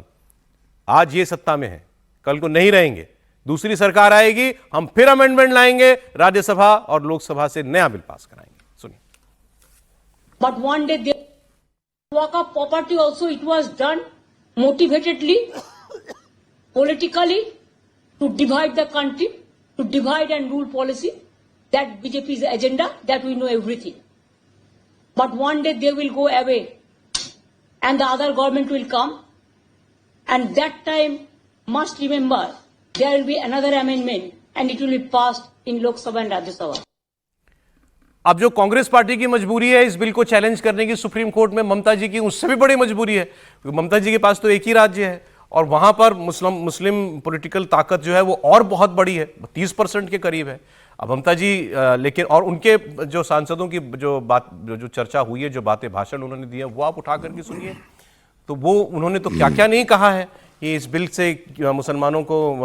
आज ये सत्ता में है, कल को नहीं रहेंगे, दूसरी सरकार आएगी, हम फिर अमेंडमेंट लाएंगे, राज्यसभा और लोकसभा से नया बिल पास कराएंगे। सुनिए। But one day work of property also it was done motivatedly, politically, to divide the country, to divide and rule policy. That BJP's agenda, that we know everything. But one day they will go away and the other government will come, and that time must remember there will be another amendment and it will be passed in Lok Sabha and Rajya Sabha. अब जो Congress party की मजबूरी है इस bill को challenge करने की supreme court में, ममता जी की उससे भी बड़ी मजबूरी है, क्योंकि ममता जी के पास तो एक ही राज्य है और वहां पर मुस्लिम पॉलिटिकल ताकत जो है वो और बहुत बड़ी है, 30% के करीब है। अब ममता जी लेकिन और उनके जो सांसदों की जो चर्चा हुई है, जो बातें भाषण उन्होंने दिए, वो आप उठा करके सुनिए। तो वो उन्होंने तो क्या क्या नहीं कहा है कि इस बिल से मुसलमानों को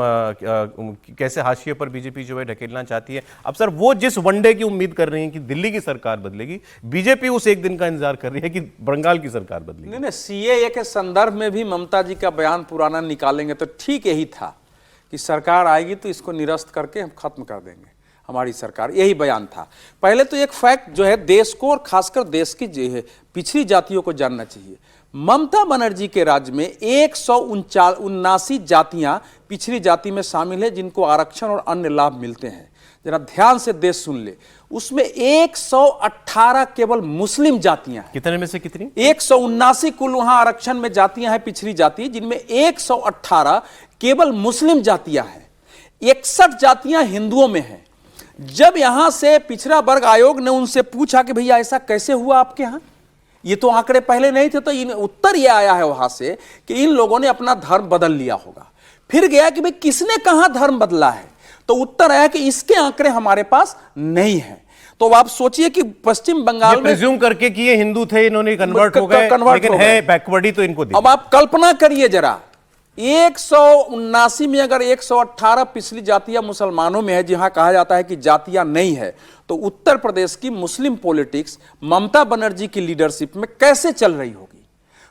कैसे हाशिए पर बीजेपी जो है ढकेलना चाहती है। अब सर वो जिस वनडे की उम्मीद कर रही है कि दिल्ली की सरकार बदलेगी, बीजेपी उस एक दिन का इंतजार कर रही है कि बंगाल की सरकार बदलेगी। नहीं, सीएए के संदर्भ में भी ममता जी का बयान पुराना निकालेंगे तो ठीक यही था कि सरकार आएगी तो इसको निरस्त करके हम खत्म कर देंगे हमारी सरकार, यही बयान था। पहले तो एक फैक्ट जो है देश को और खासकर देश की जो है पिछड़ी जातियों को जानना चाहिए। ममता बनर्जी के राज्य में 179 जातियां पिछड़ी जाति में शामिल है जिनको आरक्षण और अन्य लाभ मिलते हैं। जरा ध्यान से देश सुन ले, उसमें 118 केवल मुस्लिम जातियां हैं। कितने में से कितनी? 179 कुल वहां आरक्षण में जातियां हैं पिछड़ी जाति, जिनमें 118 केवल मुस्लिम जातियां हैं, 61 जातियां हिंदुओं में हैं। जब यहां से पिछड़ा वर्ग आयोग ने उनसे पूछा कि भैया ऐसा कैसे हुआ आपके यहां, ये तो आंकड़े पहले नहीं थे, तो उत्तर ये आया है वहां से कि इन लोगों ने अपना धर्म बदल लिया होगा। फिर गया कि भाई किसने कहां धर्म बदला है, तो उत्तर आया कि इसके आंकड़े हमारे पास नहीं है। तो आप सोचिए कि पश्चिम बंगाल में प्रिज्यूम करके कि ये हिंदू थे, इन्होंने कन्वर्ट हो गए, लेकिन है बैकवर्ड तो इनको। अब आप कल्पना करिए जरा, 179 में अगर 118 पिछली जातियां मुसलमानों में है, जहां कहा जाता है कि जातियां नहीं है, तो उत्तर प्रदेश की मुस्लिम पॉलिटिक्स ममता बनर्जी की लीडरशिप में कैसे चल रही होगी।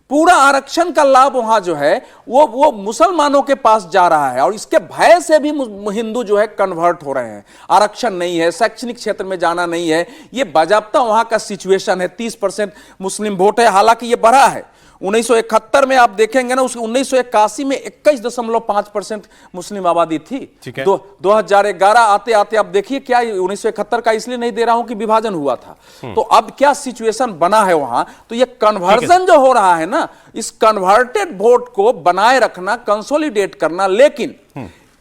पूरा आरक्षण का लाभ वहां जो है वो मुसलमानों के पास जा रहा है और इसके भय से भी हिंदू जो है कन्वर्ट हो रहे हैं। आरक्षण नहीं है, शैक्षणिक क्षेत्र में जाना नहीं है, ये बाजाबता वहां का सिचुएशन है। 30% मुस्लिम वोट है, हालांकि ये बढ़ा है। 1971 में आप देखेंगे ना, 1981 में 21.5% मुस्लिम आबादी थी। 2011 आते आते आप देखिए क्या 1971 का इसलिए नहीं दे रहा हूं कि विभाजन हुआ था, तो अब क्या सिचुएशन बना है वहां। तो ये कन्वर्जन जो हो रहा है ना, इस कन्वर्टेड वोट को बनाए रखना, कंसोलिडेट करना, लेकिन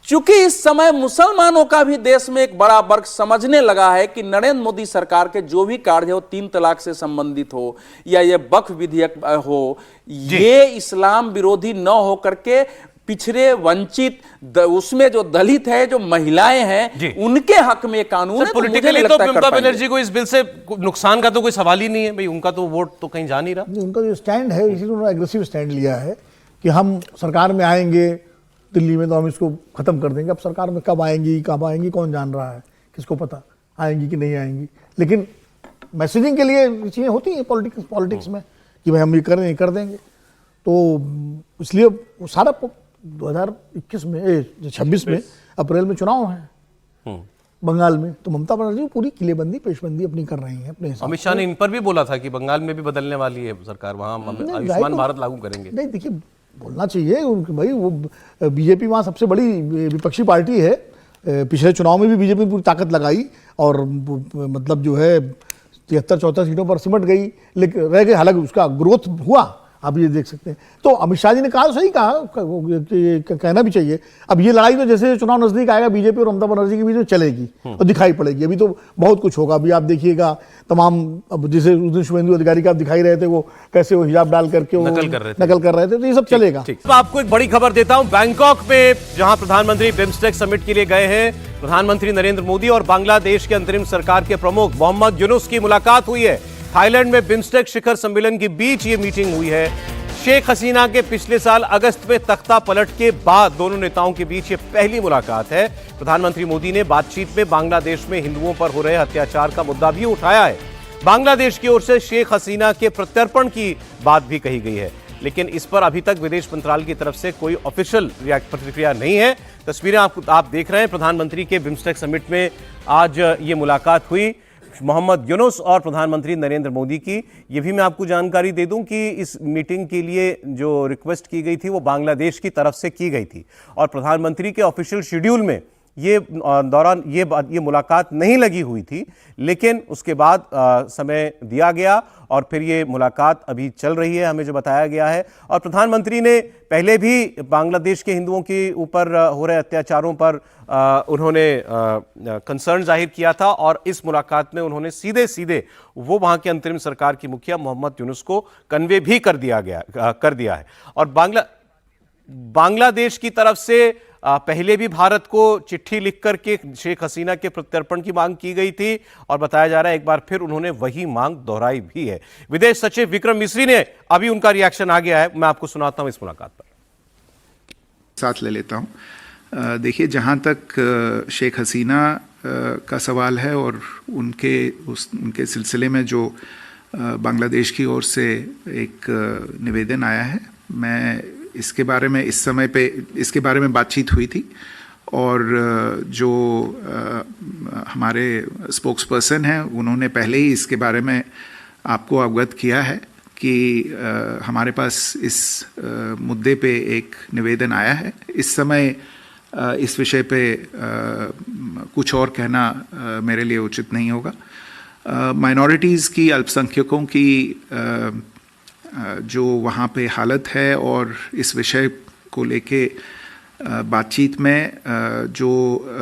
चूंकि इस समय मुसलमानों का भी देश में एक बड़ा वर्ग समझने लगा है कि नरेंद्र मोदी सरकार के जो भी कार्य हो, 3 तलाक से संबंधित हो या ये वक्फ विधेयक हो, ये इस्लाम विरोधी न हो करके पिछड़े वंचित उसमें जो दलित है, जो महिलाएं हैं, उनके हक में कानून है। पॉलिटिकली तो ममता बनर्जी को इस बिल से नुकसान का तो कोई सवाल ही नहीं है भाई, उनका तो वोट तो कहीं जा नहीं रहा। उनका जो स्टैंड है, इसीलिए उन्होंने एग्रेसिव स्टैंड लिया है कि हम सरकार में आएंगे दिल्ली में तो हम इसको खत्म कर देंगे। अब सरकार में कब आएंगी कौन जान रहा है, किसको पता आएंगी कि नहीं आएंगी। लेकिन मैसेजिंग के लिए चीज़ें होती हैं पॉलिटिक्स में कि भाई हम ये कर देंगे। तो इसलिए वो सारा 2021 में 26 में अप्रैल में चुनाव है बंगाल में, तो ममता बनर्जी पूरी किलेबंदी पेशबंदी अपनी कर रही है अपने। अमित शाह ने इन पर भी बोला था कि बंगाल में भी बदलने वाली है सरकार, वहां आयुष्मान भारत लागू करेंगे। नहीं देखिए, बोलना चाहिए भाई, वो बीजेपी वहाँ सबसे बड़ी विपक्षी पार्टी है। पिछले चुनाव में भी बीजेपी पूरी ताकत लगाई और मतलब जो है 73-74 सीटों पर सिमट गई, लेकिन रह गए। हालांकि उसका ग्रोथ हुआ, आप ये देख सकते हैं। तो अमित शाह जी ने कहा, सही कहा, कहना भी चाहिए। अब ये लड़ाई तो जैसे चुनाव नजदीक आएगा बीजेपी और ममता बनर्जी के बीच में चलेगी और दिखाई पड़ेगी। अभी तो बहुत कुछ होगा। अभी आप देखिएगा तमाम, अब जैसे उस दिन शुभेंदु अधिकारी का आप दिखाई रहे थे, वो कैसे वो हिजाब डाल करके नकल कर रहे थे, तो ये सब चलेगा। तो आपको एक बड़ी खबर देता हूं, बैंकॉक में जहां प्रधानमंत्री बिम्स्टेक समिट के लिए गए हैं, प्रधानमंत्री नरेंद्र मोदी और बांग्लादेश के अंतरिम सरकार के प्रमुख मोहम्मद यूनुस की मुलाकात हुई है। थाईलैंड में बिम्स्टेक शिखर सम्मेलन के बीच ये मीटिंग हुई है। शेख हसीना के पिछले साल अगस्त में तख्ता पलट के बाद दोनों नेताओं के बीच ये पहली मुलाकात है। प्रधानमंत्री मोदी ने बातचीत में बांग्लादेश में हिंदुओं पर हो रहे अत्याचार का मुद्दा भी उठाया है। बांग्लादेश की ओर से शेख हसीना के प्रत्यर्पण की बात भी कही गई है, लेकिन इस पर अभी तक विदेश मंत्रालय की तरफ से कोई ऑफिशियल प्रतिक्रिया नहीं है। तस्वीरें आप देख रहे हैं, प्रधानमंत्री के बिम्स्टेक समिट में आज ये मुलाकात हुई मोहम्मद यूनुस और प्रधानमंत्री नरेंद्र मोदी की। ये भी मैं आपको जानकारी दे दूं कि इस मीटिंग के लिए जो रिक्वेस्ट की गई थी वो बांग्लादेश की तरफ से की गई थी और प्रधानमंत्री के ऑफिशियल शेड्यूल में ये दौरान ये मुलाकात नहीं लगी हुई थी, लेकिन उसके बाद समय दिया गया और फिर ये मुलाकात अभी चल रही है, हमें जो बताया गया है। और प्रधानमंत्री ने पहले भी बांग्लादेश के हिंदुओं के ऊपर हो रहे अत्याचारों पर उन्होंने कंसर्न जाहिर किया था और इस मुलाकात में उन्होंने सीधे सीधे वो वहाँ के अंतरिम सरकार की मुखिया मोहम्मद यूनुस को कन्वे भी कर दिया है। और बांग्लादेश की तरफ से पहले भी भारत को चिट्ठी लिख करके शेख हसीना के प्रत्यर्पण की मांग की गई थी और बताया जा रहा है एक बार फिर उन्होंने वही मांग दोहराई भी है। विदेश सचिव विक्रम मिस्री ने अभी उनका रिएक्शन आ गया है, मैं आपको सुनाता हूं इस मुलाकात पर। साथ ले लेता हूं। देखिए, जहां तक शेख हसीना का सवाल है और उनके सिलसिले में जो बांग्लादेश की ओर से एक निवेदन आया है, मैं इसके बारे में इस समय पे इसके बारे में बातचीत हुई थी और जो हमारे स्पोक्सपर्सन हैं उन्होंने पहले ही इसके बारे में आपको अवगत किया है कि हमारे पास इस मुद्दे पे एक निवेदन आया है। इस समय इस विषय पे कुछ और कहना मेरे लिए उचित नहीं होगा। माइनॉरिटीज़ की, अल्पसंख्यकों की जो वहाँ पे हालत है और इस विषय को लेके बातचीत में जो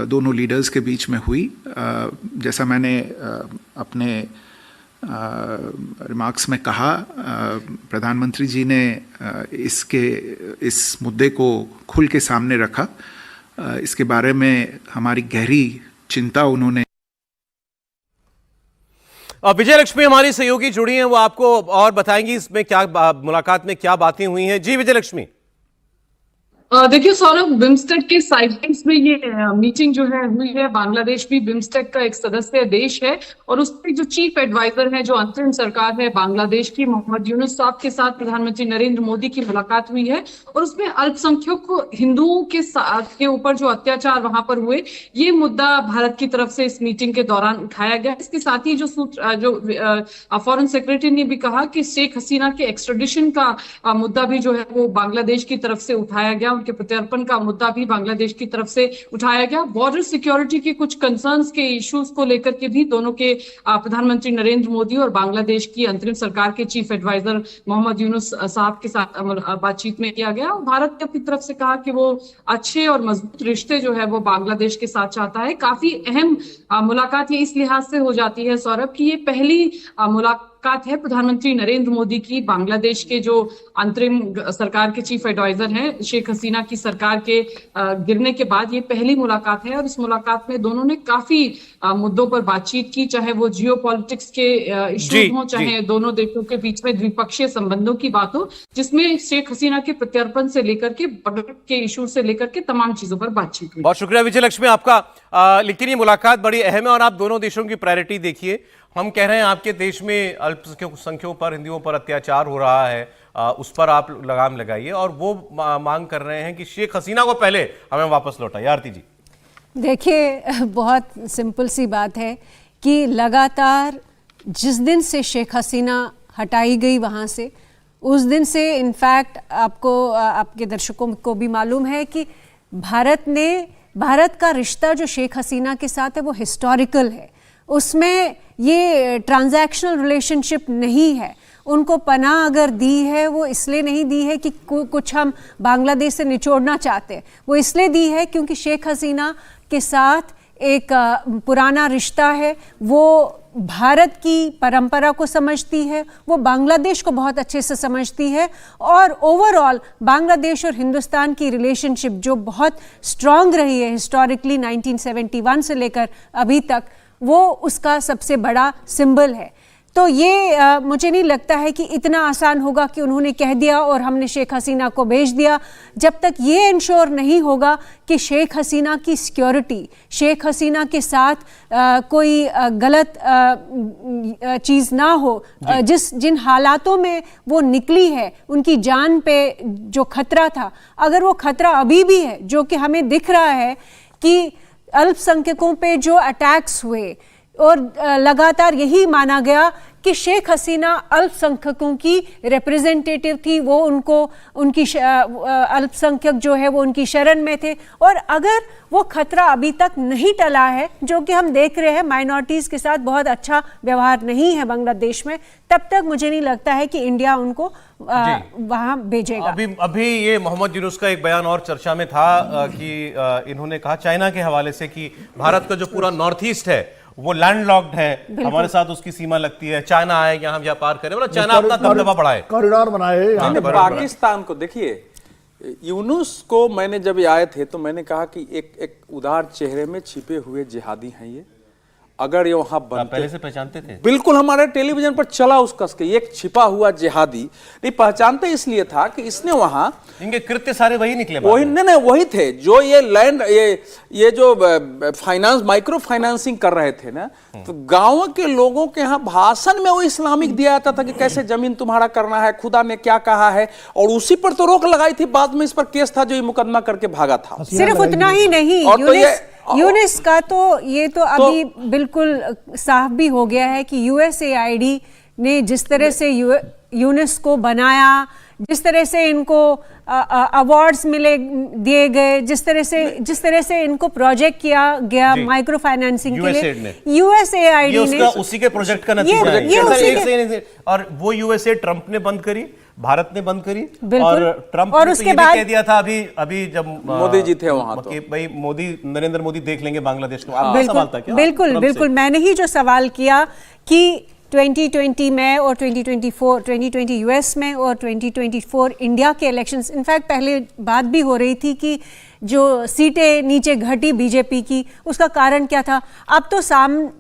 दोनों लीडर्स के बीच में हुई, जैसा मैंने अपने रिमार्क्स में कहा, प्रधानमंत्री जी ने इस मुद्दे को खुल के सामने रखा। इसके बारे में हमारी गहरी चिंता उन्होंने। विजय लक्ष्मी हमारी सहयोगी जुड़ी हैं, वो आपको और बताएंगी इसमें क्या मुलाकात में क्या बातें हुई हैं। जी विजय लक्ष्मी। देखिए सौरभ, बिम्स्टेक के साइटिंग्स में ये मीटिंग जो है हुई है। बांग्लादेश भी बिम्स्टेक का एक सदस्य देश है और उसके जो चीफ एडवाइजर है, जो अंतरिम सरकार है बांग्लादेश की, मोहम्मद यूनुस साहब के साथ प्रधानमंत्री नरेंद्र मोदी की मुलाकात हुई है और उसमें अल्पसंख्यक हिंदुओं के ऊपर जो अत्याचार वहां पर हुए, ये मुद्दा भारत की तरफ से इस मीटिंग के दौरान उठाया गया। इसके साथ ही जो फॉरेन सेक्रेटरी ने भी कहा कि शेख हसीना के एक्सट्रेडिशन का मुद्दा भी जो है वो बांग्लादेश की तरफ से उठाया गया। उनके प्रत्यर्पण का मुद्दा भी बांग्लादेश की तरफ से उठाया गया। बॉर्डर सिक्योरिटी के कुछ कंसर्न्स के इश्यूज को लेकर के भी दोनों के प्रधानमंत्री नरेंद्र मोदी और बांग्लादेश की अंतरिम सरकार के चीफ एडवाइजर मोहम्मद यूनुस साहब के साथ बातचीत में किया गया। भारत ने अपनी तरफ से कहा कि वो अच्छे और मजबूत रिश्ते जो है वो बांग्लादेश के साथ चाहता है। काफी अहम मुलाकात ये इस लिहाज से हो जाती है सौरभ की ये पहली मुलाकात है प्रधानमंत्री नरेंद्र मोदी की बांग्लादेश के जो अंतरिम सरकार के चीफ एडवाइजर हैं शेख हसीना की सरकार के गिरने के बाद ये पहली मुलाकात है। और इस मुलाकात में दोनों ने काफी मुद्दों पर बातचीत की, चाहे वो जियोपॉलिटिक्स के इश्यूज हों, चाहे दोनों देशों के बीच में द्विपक्षीय संबंधों की बात हो, जिसमें शेख हसीना के प्रत्यर्पण से लेकर के बॉर्डर के इशू से लेकर के तमाम चीजों पर बातचीत हुई। बहुत शुक्रिया विजय लक्ष्मी आपका। लेकिन ये मुलाकात बड़ी अहम है और आप दोनों देशों की प्रायोरिटी देखिए। हम कह रहे हैं आपके देश में अल्पसंख्यकों पर, हिंदुओं पर अत्याचार हो रहा है, उस पर आप लगाम लगाइए, और वो मांग कर रहे हैं कि शेख हसीना को पहले हमें वापस लौटाइए। आरती जी देखिए, बहुत सिंपल सी बात है कि लगातार जिस दिन से शेख हसीना हटाई गई वहाँ से, उस दिन से इनफैक्ट आपको, आपके दर्शकों को भी मालूम है कि भारत का रिश्ता जो शेख हसीना के साथ है वो हिस्टोरिकल है। उसमें ये ट्रांजैक्शनल रिलेशनशिप नहीं है। उनको पनाह अगर दी है वो इसलिए नहीं दी है कि कुछ हम बांग्लादेश से निचोड़ना चाहते हैं, वो इसलिए दी है क्योंकि शेख हसीना के साथ एक पुराना रिश्ता है। वो भारत की परंपरा को समझती है, वो बांग्लादेश को बहुत अच्छे से समझती है, और ओवरऑल बांग्लादेश और हिंदुस्तान की रिलेशनशिप जो बहुत स्ट्रांग रही है हिस्टोरिकली 1971 से लेकर अभी तक, वो उसका सबसे बड़ा सिंबल है। तो ये मुझे नहीं लगता है कि इतना आसान होगा कि उन्होंने कह दिया और हमने शेख हसीना को भेज दिया, जब तक ये इंश्योर नहीं होगा कि शेख हसीना की सिक्योरिटी, शेख हसीना के साथ कोई गलत चीज़ ना हो। जिन हालातों में वो निकली है, उनकी जान पे जो खतरा था, अगर वो खतरा अभी भी है, जो कि हमें दिख रहा है कि अल्पसंख्यकों पे जो अटैक्स हुए, और लगातार यही माना गया कि शेख हसीना अल्पसंख्यकों की रिप्रेजेंटेटिव थी, वो उनकी अल्पसंख्यक जो है वो उनकी शरण में थे। और अगर वो खतरा अभी तक नहीं टला है, जो कि हम देख रहे हैं माइनॉरिटीज़ के साथ बहुत अच्छा व्यवहार नहीं है बांग्लादेश में, तब तक मुझे नहीं लगता है कि इंडिया उनको वहाँ भेजेगा। अभी ये मोहम्मद यूनुस का एक बयान और चर्चा में था कि इन्होंने कहा चाइना के हवाले से कि भारत का जो पूरा नॉर्थ ईस्ट है वो लैंडलॉक्ड है, हमारे साथ उसकी सीमा लगती है, चाइना आए यहाँ व्यापार करे, मतलब चाइना अपना दबदबा बढ़ाए, कॉरिडोर बनाए। पाकिस्तान को देखिए, यूनुस को मैंने जब आए थे तो मैंने कहा कि एक उदार चेहरे में छिपे हुए जिहादी हैं ये। अगर ये वहां पहले से पहचानते थे, बिल्कुल हमारे टेलीविजन पर चला उसका एक छिपा हुआ जिहादी। नहीं पहचानते इसलिए था कि इसने वहां, इनके कृत्य सारे वही निकले, वही थे जो ये लैंड, ये जो फाइनेंस, माइक्रो फाइनेंसिंग कर रहे थे ना, तो गांव के लोगों के यहाँ भाषण में वो इस्लामिक दिया जाता था कि कैसे जमीन तुम्हारा करना है, खुदा ने क्या कहा है, और उसी पर तो रोक लगाई थी। बाद में इस पर केस था जो ये मुकदमा करके भागा था। सिर्फ उतना ही नहीं, यूनिस का तो ये तो अभी बिल्कुल साफ भी हो गया है कि यूएसएआईडी ने जिस तरह से यूनिस को बनाया, जिस तरह से इनको अवार्ड्स दिए गए, जिस तरह से इनको प्रोजेक्ट किया गया माइक्रो फाइनेंसिंग के लिए, यूएसएआईडी ने उसी के प्रोजेक्ट का नतीजा है। और वो यूएसए ट्रंप ने बंद करी, भारत ने बंद करी, और ट्रंप ने उसके बाद कह दिया था अभी जब मोदी जी थे वहां तो भाई नरेंद्र मोदी देख लेंगे बांग्लादेश को। आपका सवाल था क्या? बिल्कुल मैंने ही जो सवाल किया कि 2020 में और 2020 यूएस में और 2024 इंडिया के इलेक्शंस, इनफैक्ट पहले बात भी हो रही थी कि जो सीटें नीचे घटी बीजेपी की, उसका कारण क्या था। अब तो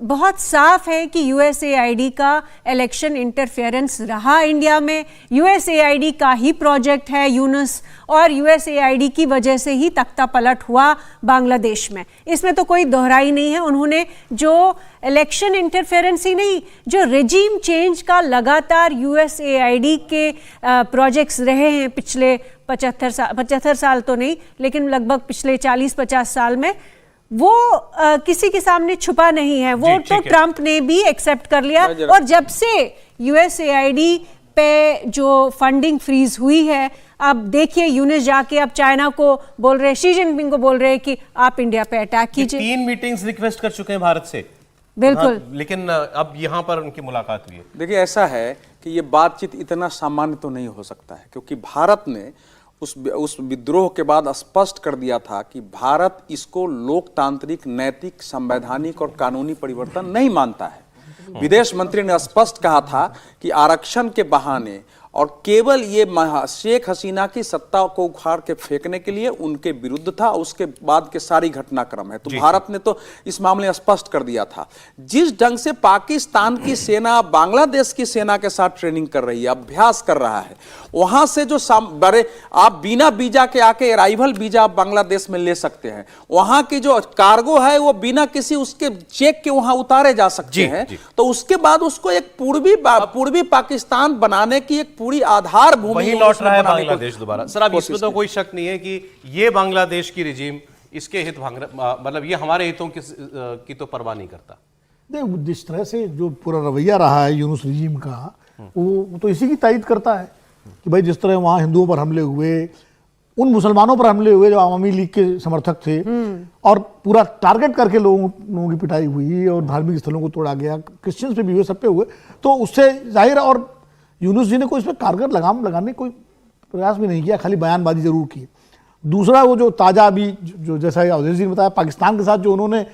बहुत साफ है कि यूएसएआईडी का इलेक्शन इंटरफेरेंस रहा इंडिया में, यूएसएआईडी का ही प्रोजेक्ट है यूनुस, और यूएसएआईडी की वजह से ही तख्ता पलट हुआ बांग्लादेश में, इसमें तो कोई दोहराई नहीं है। उन्होंने जो इलेक्शन इंटरफेरेंस ही नहीं, जो रेजिम चेंज का लगातार यूएसएआईडी के प्रोजेक्ट्स रहे हैं पिछले 75 साल तो नहीं, लेकिन लगभग पिछले 40-50 साल में, वो किसी के सामने छुपा नहीं है। वो तो ट्रंप ने भी एक्सेप्ट कर लिया, और जब से यूएसएआईडी पे जो फंडिंग फ्रीज हुई है, अब देखिए यूनिस जाके अब चाइना को बोल रहे हैं, शी जिनपिंग को बोल रहे हैं कि आप इंडिया पे अटैक कीजिए। 3 मीटिंग्स रिक्वेस्ट कर चुके हैं भारत से, बिल्कुल, लेकिन अब यहाँ पर उनकी मुलाकात हुई है। देखिए ऐसा है कि ये बातचीत इतना सामान्य तो नहीं हो सकता है, क्योंकि भारत ने उस विद्रोह के बाद स्पष्ट कर दिया था कि भारत इसको लोकतांत्रिक, नैतिक, संवैधानिक और कानूनी परिवर्तन नहीं मानता है। विदेश मंत्री ने स्पष्ट कहा था कि आरक्षण के बहाने और केवल ये शेख हसीना की सत्ता को उखाड़ के फेंकने के लिए उनके विरुद्ध था। उसके बाद के सारी घटनाक्रम है, तो भारत ने तो इस मामले में स्पष्ट कर दिया था। जिस ढंग से पाकिस्तान की सेना बांग्लादेश की सेना के साथ ट्रेनिंग कर रही है, अभ्यास कर रहा है, वहां से जो बड़े आप बिना वीजा के आके अराइवल वीजा आप बांग्लादेश में ले सकते हैं। वहां की जो कार्गो है वो बिना किसी उसके चेक के वहां उतारे जा सकते हैं। तो उसके बाद उसको एक पूर्वी पाकिस्तान बनाने की एक पूरी आधार भूमि वही लौट रहा है बांग्लादेश दोबारा। सर, अब इसमें तो कोई शक नहीं है कि ये बांग्लादेश की रिजीम इसके हित मतलब ये हमारे हितों की तो परवाह नहीं करता। नहीं, जिस तरह से जो पूरा रवैया रहा है यूनुस रिजीम का, वो तो इसी की तायद करता है कि भाई जिस तरह वहाँ हिंदुओं पर हमले हुए, उन मुसलमानों पर हमले हुए जो आवामी लीग के समर्थक थे, और पूरा टारगेट करके लोगों की पिटाई हुई और धार्मिक स्थलों को तोड़ा गया, क्रिश्चियंस पे भी हुए, सब पे हुए, तो उससे जाहिर है। और यूनुस जी ने कोई इसमें कारगर लगाम लगाने कोई प्रयास भी नहीं किया, खाली बयानबाजी जरूर की। दूसरा वो जो ताज़ा अभी जो जैसा अवधेश जी ने बताया, पाकिस्तान के साथ जो उन्होंने,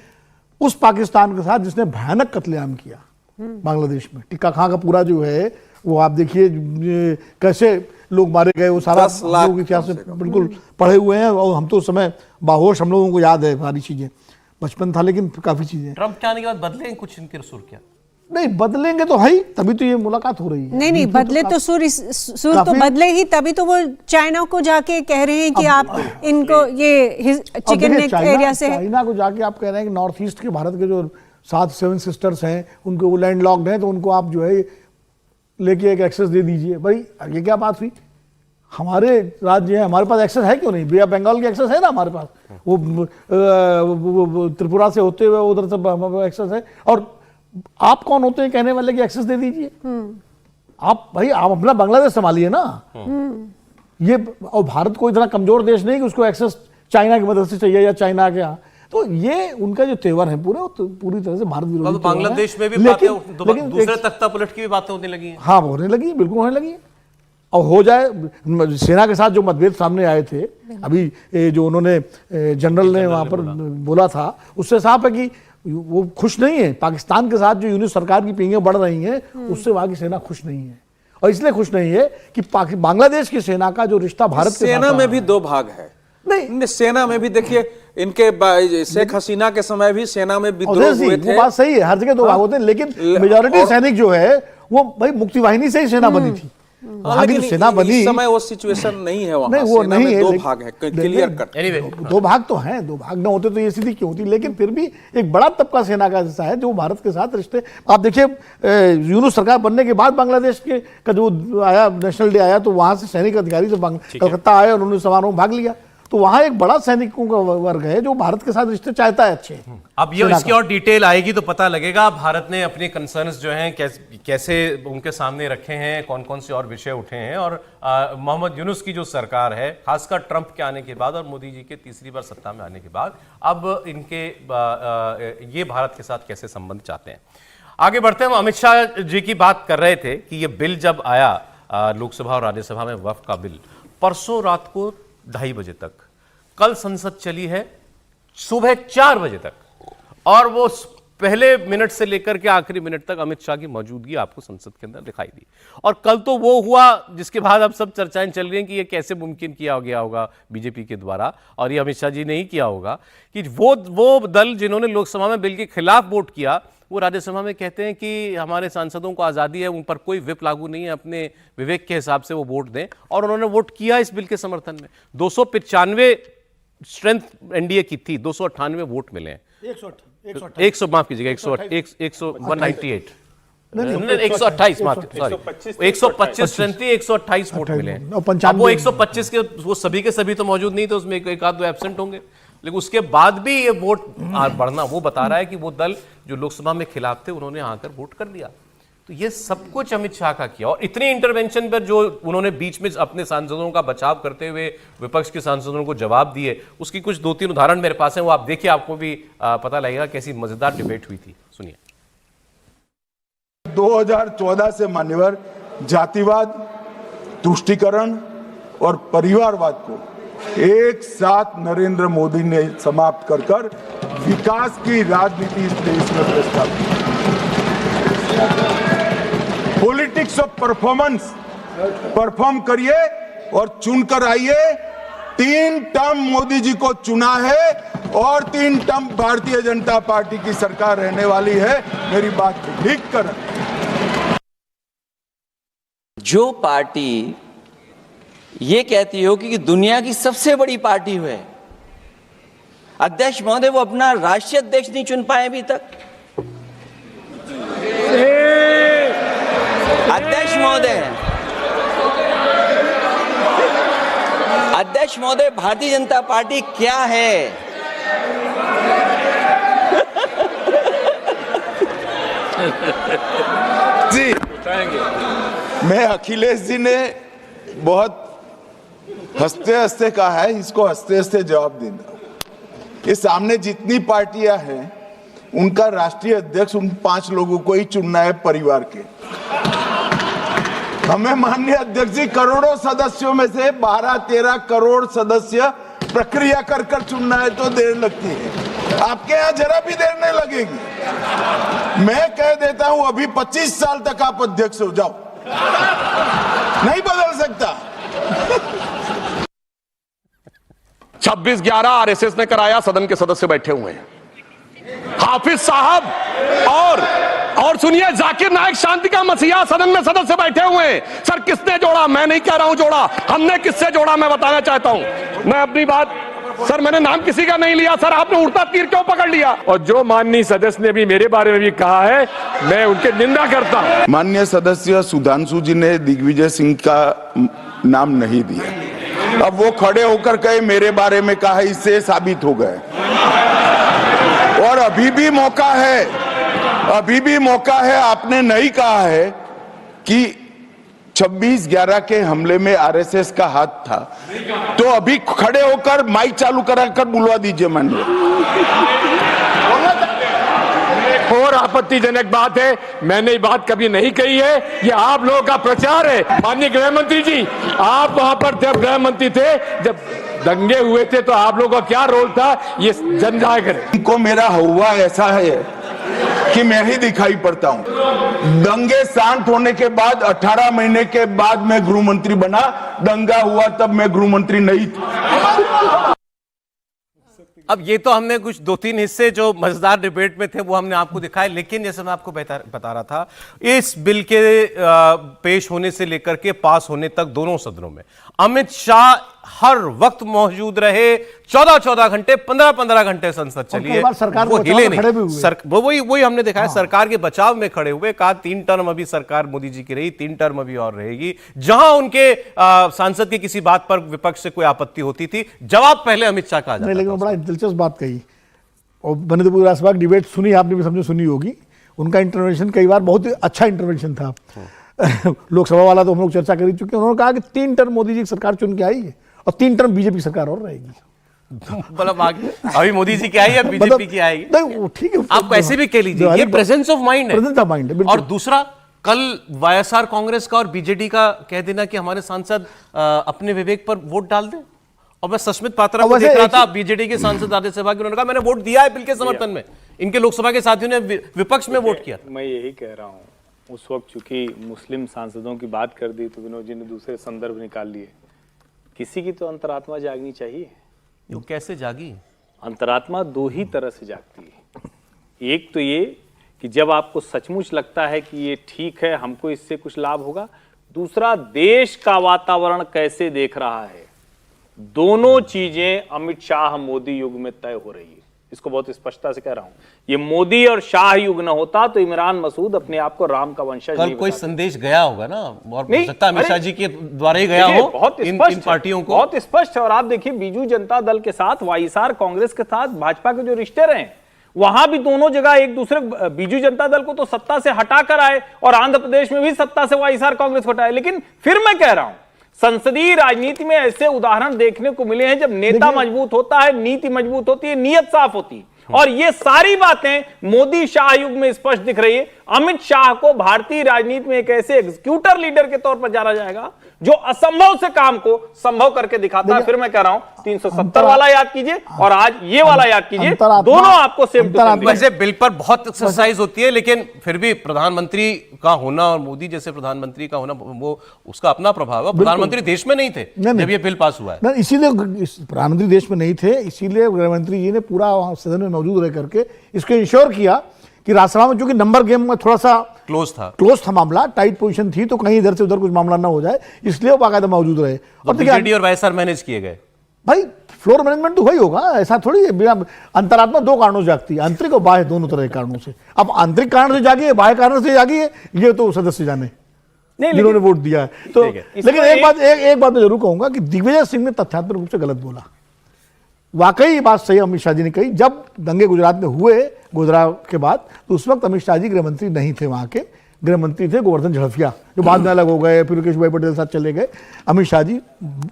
उस पाकिस्तान के साथ जिसने भयानक कत्लेआम किया बांग्लादेश में, टिक्का खां का पूरा जो है वो आप देखिए कैसे लोग मारे गए, वो सारा लोग इतिहास से बिल्कुल पढ़े हुए हैं। और हम तो उस समय बाहोश, हम लोगों को याद है सारी चीजें, बचपन था लेकिन काफी चीजें। ट्रंप के आने के बाद बदले कुछ इनके सुर क्या? नहीं बदलेंगे तो है, तभी तो ये मुलाकात हो रही है। नहीं बदले तो सुर तो बदले ही, तभी तो वो चाइना को जाके कह रहे हैं कि आप इनको ये चिकन नेक एरिया से, चाइना को जाके आप कह रहे हैं कि नॉर्थ ईस्ट के भारत के जो 7 सिस्टर्स हैं उनको वो लैंड लॉक्ड हैं, तो उनको आप जो है लेके एक एक्सेस दे दीजिए। भाई ये क्या बात हुई? हमारे राज्य है, हमारे पास एक्सेस है, क्यों नहीं? बे ऑफ बंगाल की एक्सेस है ना हमारे पास, वो त्रिपुरा से होते हुए उधर से एक्सेस है। और आप कौन होते हैं कहने वाले कि एक्सेस दे दीजिए? आप भाई आप अपना बांग्लादेश संभालिए ना। ये और भारत कोई इतना कमजोर देश नहीं कि उसको एक्सेस चाइना की मदद से चाहिए या चाइना के यहाँ। तो ये उनका जो तेवर है पूरे, तो पूरी तरह से भारत विरोधी। बांग्लादेश में भी बातें, दूसरे तख्ता पलट की भी बातें होने लगी हैं। हाँ, होने लगी, बिल्कुल होने लगी। और हो जाए, सेना के साथ जो मतभेद सामने आए थे अभी, जो उन्होंने जनरल ने वहां पर बोला था, उससे साफ है कि वो खुश नहीं है। पाकिस्तान के साथ जो यूनिस सरकार की पींगें बढ़ रही हैं, उससे वहां की सेना खुश नहीं है। और इसलिए खुश नहीं है कि बांग्लादेश की सेना का जो रिश्ता भारत के सेना में भी 2 भाग है। नहीं, सेना में भी देखिए, इनके शेख हसीना के समय भी सेना में विद्रोह हुए थे। वो बात सही है, हर जगह 2 भाग होते हैं, लेकिन मेजॉरिटी सैनिक जो है वो भाई मुक्ति वाहिनी से ही सेना बनी थी। लेकिन सेना बनी, इस समय वो सिचुएशन नहीं है वहां। नहीं, वो नहीं है। 2 भाग है, क्लियर कट। 2 भाग तो हैं, 2 भाग ना होते तो ये स्थिति क्यों होती? लेकिन फिर भी एक बड़ा तबका सेना का हिस्सा है जो भारत के साथ रिश्ते। आप देखिए, यूनुस सरकार बनने के बाद बांग्लादेश के का जो आया नेशनल डे आया, तो वहां से सैनिक अधिकारी से कलकत्ता आए और उन्होंने समारोह में भाग लिया। तो वहां एक बड़ा सैनिकों का वर्ग है जो भारत के साथ रिश्ते चाहता है अच्छे। अब ये इसकी और डिटेल आएगी तो पता लगेगा भारत ने अपने कंसर्न्स जो हैं कैसे उनके सामने रखे हैं, कौन कौन से और विषय उठे हैं। और मोहम्मद यूनुस की जो सरकार है, खासकर ट्रंप के आने के बाद और मोदी जी के तीसरी बार सत्ता में आने के बाद, अब इनके ये भारत के साथ कैसे संबंध चाहते हैं। आगे बढ़ते हैं। हम अमित शाह जी की बात कर रहे थे कि ये बिल जब आया लोकसभा और राज्यसभा में, वक्फ का बिल, परसों रात को 2:30 बजे तक, कल संसद चली है सुबह 4 बजे तक, और वो पहले मिनट से लेकर के आखिरी मिनट तक अमित शाह की मौजूदगी आपको संसद के अंदर दिखाई दी। और कल तो वो हुआ जिसके बाद अब सब चर्चाएं चल रही हैं कि ये कैसे मुमकिन किया गया होगा बीजेपी के द्वारा, और ये अमित शाह जी ने ही किया होगा कि वो दल जिन्होंने लोकसभा में बिल के खिलाफ वोट किया, वो राज्यसभा में कहते हैं कि हमारे सांसदों को आज़ादी है, उन पर कोई व्हिप लागू नहीं है, अपने विवेक के हिसाब से वो वोट दें। और उन्होंने वोट किया इस बिल के समर्थन में। 295 स्ट्रेंथ एनडीए की थी, 298 वोट मिले हैं। 100 माफ कीजिएगा, 198 128 माफ, सॉरी 125 स्ट्रेंथ थी, 128 वोट मिले हैं। अब वो 125 के वो सभी के सभी तो मौजूद नहीं थे, उसमें एक आध 2 एब्सेंट होंगे, लेकिन उसके बाद भी ये वोट बढ़ना वो बता रहा है कि वो दल जो लोकसभा में खिलाफ थे उन्होंने आकर वोट कर दिया। तो ये सब कुछ अमित शाह का किया, और इतने इंटरवेंशन पर जो उन्होंने बीच में अपने सांसदों का बचाव करते हुए विपक्ष के सांसदों को जवाब दिए, उसकी कुछ 2-3 उदाहरण मेरे पास हैं, वो आप देखिए, आपको भी पता लगेगा कैसी मजेदार डिबेट हुई थी। सुनिए। 2014 से मान्यवर जातिवाद, तुष्टीकरण और परिवारवाद को एक साथ नरेंद्र मोदी ने समाप्त कर विकास की राजनीति इस देश में प्रस्तावित की। पॉलिटिक्स ऑफ परफॉर्मेंस, परफॉर्म करिए और चुनकर आइए। 3 टर्म मोदी जी को चुना है और 3 टर्म भारतीय जनता पार्टी की सरकार रहने वाली है। मेरी बात ठीक कर। जो पार्टी ये कहती हो कि दुनिया की सबसे बड़ी पार्टी है, अध्यक्ष महोदय वो अपना राष्ट्रीय अध्यक्ष नहीं चुन पाए अभी तक। अध्यक्ष महोदय भारतीय जनता पार्टी क्या है? जी मैं अखिलेश जी ने बहुत हंसते हंसते कहा है, इसको हंसते हंसते जवाब देना। ये सामने जितनी पार्टियां हैं उनका राष्ट्रीय अध्यक्ष उन 5 लोगों को ही चुनना है परिवार के। हमें माननीय अध्यक्ष जी करोड़ों सदस्यों में से 12-13 करोड़ सदस्य प्रक्रिया कर चुनना है तो देर लगती है। आपके यहाँ जरा भी देर नहीं लगेगी। मैं कह देता हूं अभी 25 साल तक आप अध्यक्ष हो जाओ, नहीं बदल सकता। 26/11 आरएसएस ने कराया, सदन के सदस्य बैठे हुए हैं। हाफिज साहब और सुनिए, जाकिर नायक शांति का मसीहा सदन में सदस्य बैठे हुए हैं। सर किसने जोड़ा? मैं नहीं कह रहा हूं जोड़ा, हमने किससे जोड़ा मैं बताना चाहता हूं। मैं अपनी बात, सर मैंने नाम किसी का नहीं लिया। सर आपने उड़ता तीर क्यों पकड़ लिया? और जो माननीय सदस्य ने भी मेरे बारे में भी कहा है, मैं उनके निंदा करता हूं। माननीय सदस्य सुधांशु जी ने दिग्विजय सिंह का नाम नहीं दिया। अब वो खड़े होकर कहे मेरे बारे में कहा, इससे साबित हो गए। और अभी भी मौका है। आपने नहीं कहा है कि 26/11 के हमले में आरएसएस का हाथ था, तो अभी खड़े होकर माइक चालू कराकर बुलवा दीजिए माननीय। और आपत्तिजनक बात है, मैंने ये बात कभी नहीं कही है, ये आप लोगों का प्रचार है। माननीय गृह मंत्री जी, आप वहां पर जब गृह मंत्री थे, जब दंगे हुए थे, तो आप लोगों का क्या रोल था ये जन जाया करें। इनको मेरा हुआ ऐसा है कि मैं ही दिखाई पड़ता हूं। दंगे शांत होने के बाद 18 महीने के बाद मैं गृह मंत्री बना। दंगा हुआ तब मैं गृह मंत्री नहीं था। अब ये तो हमने कुछ 2-3 हिस्से जो मजेदार डिबेट में थे वो हमने आपको दिखाए, लेकिन जैसे मैं आपको बता रहा था, इस बिल के पेश होने से लेकर के पास होने तक दोनों सदनों में अमित शाह हर वक्त मौजूद रहे। 14-14 घंटे, 15-15 घंटे संसद चली है, वो हिले नहीं। वही हमने देखा है, सरकार के बचाव में खड़े हुए। कहा 3 टर्म अभी सरकार मोदी जी की रही, 3 टर्म अभी और रहेगी। जहां उनके सांसद की किसी बात पर विपक्ष से कोई आपत्ति होती थी, जवाब पहले अमित शाह का आ जाता था। लेकिन बड़ा दिलचस्प बात कही, और मैंने तो पूरी राष्ट्रसभा की डिबेट सुनी, आपने भी समझो सुनी होगी। उनका इंटरवेंशन कई बार बहुत ही अच्छा इंटरवेंशन था। लोकसभा वाला तो हम लोग चर्चा कर ही चुके हैं। उन्होंने कहा कि 3 टर्म मोदी जी की सरकार चुन के आई है और 3 टर्म बीजेपी की सरकार और रहेगी। मतलब अभी मोदी जी की आई है, बीजेपी की आएगी। नहीं ठीक है, आप कैसे भी कह लीजिए, ये प्रेजेंस ऑफ माइंड है। प्रेजेंस ऑफ माइंड है। और दूसरा, कल वाईएसआर कांग्रेस का और बीजेडी का कह देना कि हमारे सांसद अपने विवेक पर वोट डाल दें। और मैं सस्मित पात्रा को देख रहा था, बीजेडी के सांसद राज्यसभा के, उन्होंने कहा मैंने वोट दिया है बिल के समर्थन में। इनके लोकसभा के साथियों ने विपक्ष में वोट किया। मैं यही कह रहा हूँ, उस वक्त चूंकि मुस्लिम सांसदों की बात कर दी तो विनोद जी ने दूसरे संदर्भ निकाल लिए। किसी की तो अंतरात्मा जागनी चाहिए। वो कैसे जागी? अंतरात्मा 2 ही तरह से जागती है। एक तो ये कि जब आपको सचमुच लगता है कि ये ठीक है, हमको इससे कुछ लाभ होगा। दूसरा, देश का वातावरण कैसे देख रहा है। दोनों चीजें अमित शाह मोदी युग में तय हो रही है। इसको बहुत स्पष्टता से कह रहा हूं। ये मोदी और शाह युग न होता तो इमरान मसूद अपने आप को राम का वंशज कल कोई संदेश गया होगा ना, और हो सकता है अमित शाह जी के द्वारा ही गया हो। बहुत इन पार्टियों को बहुत स्पष्ट है। और आप देखिए, बीजू जनता दल के साथ, वाईएसआर कांग्रेस के साथ भाजपा के जो रिश्ते रहे, वहां भी दोनों जगह एक दूसरे, बीजू जनता दल को तो सत्ता से हटाकर आए और आंध्र प्रदेश में भी सत्ता से वाईएसआर कांग्रेस हटाए। लेकिन फिर मैं कह रहा हूं, संसदीय राजनीति में ऐसे उदाहरण देखने को मिले हैं जब नेता मजबूत होता है, नीति मजबूत होती है, नीयत साफ होती है। और ये सारी बातें मोदी शाह युग में स्पष्ट दिख रही है। अमित शाह को भारतीय राजनीति में एक ऐसे एग्जीक्यूटर लीडर के तौर पर जाना जाएगा जो असंभव से काम को संभव करके दिखाता है। फिर मैं कह रहा हूं 370 वाला याद कीजिए और आज ये वाला याद कीजिए, दोनों आपको सेम टू सेम। वैसे बिल पर बहुत एक्सरसाइज होती है, लेकिन फिर भी प्रधानमंत्री का होना और मोदी जैसे प्रधानमंत्री का होना, वो उसका अपना प्रभाव है। प्रधानमंत्री देश में नहीं थे जब ये बिल पास हुआ है, इसीलिए प्रधानमंत्री देश में नहीं थे, इसीलिए गृहमंत्री जी ने पूरा वहां सदन में मौजूद रह करके इसको इंश्योर किया कि राज्यसभा में, चूंकि नंबर गेम में थोड़ा सा क्लोज था मामला, टाइट पोजीशन थी, तो कहीं इधर से उधर कुछ मामला ना हो जाए, इसलिए वो बाकायदा मौजूद रहे। और बीजेडी और वाईएसआर मैनेज किए गए। भाई फ्लोर मैनेजमेंट तो वही होगा, ऐसा थोड़ी है। अंतरात्मा दो कारणों से जागती है, आंतरिक और बाह्य, दोनों तरह के कारणों से। अब आंतरिक कारण से जागी है, बाह्य कारण से जागी है, ये तो सदस्य जाने जिन्होंने वोट दिया है। तो लेकिन एक बात मैं जरूर कहूंगा कि दिग्विजय सिंह ने तथ्यात्मक रूप से गलत बोला। वाकई बात सही अमित शाह जी ने कही, जब दंगे गुजरात में हुए गोधरा के बाद, तो उस वक्त अमित शाह जी गृहमंत्री नहीं थे, वहां के गृहमंत्री थे गोवर्धन झड़फिया, जो बाद में अलग हो गए, फिर केशुभाई पटेल के साथ चले गए। अमित शाह जी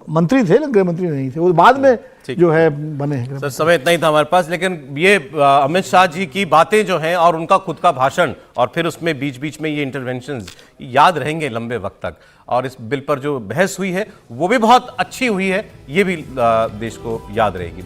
मंत्री थे लेकिन गृहमंत्री नहीं थे, वो बाद में जो है बने हैं। सर समय इतना ही था हमारे पास, लेकिन ये अमित शाह जी की बातें जो हैं और उनका खुद का भाषण और फिर उसमें बीच बीच में ये इंटरवेंशंस याद रहेंगे लंबे वक्त तक। और इस बिल पर जो बहस हुई है वो भी बहुत अच्छी हुई है, ये भी देश को याद रहेगी।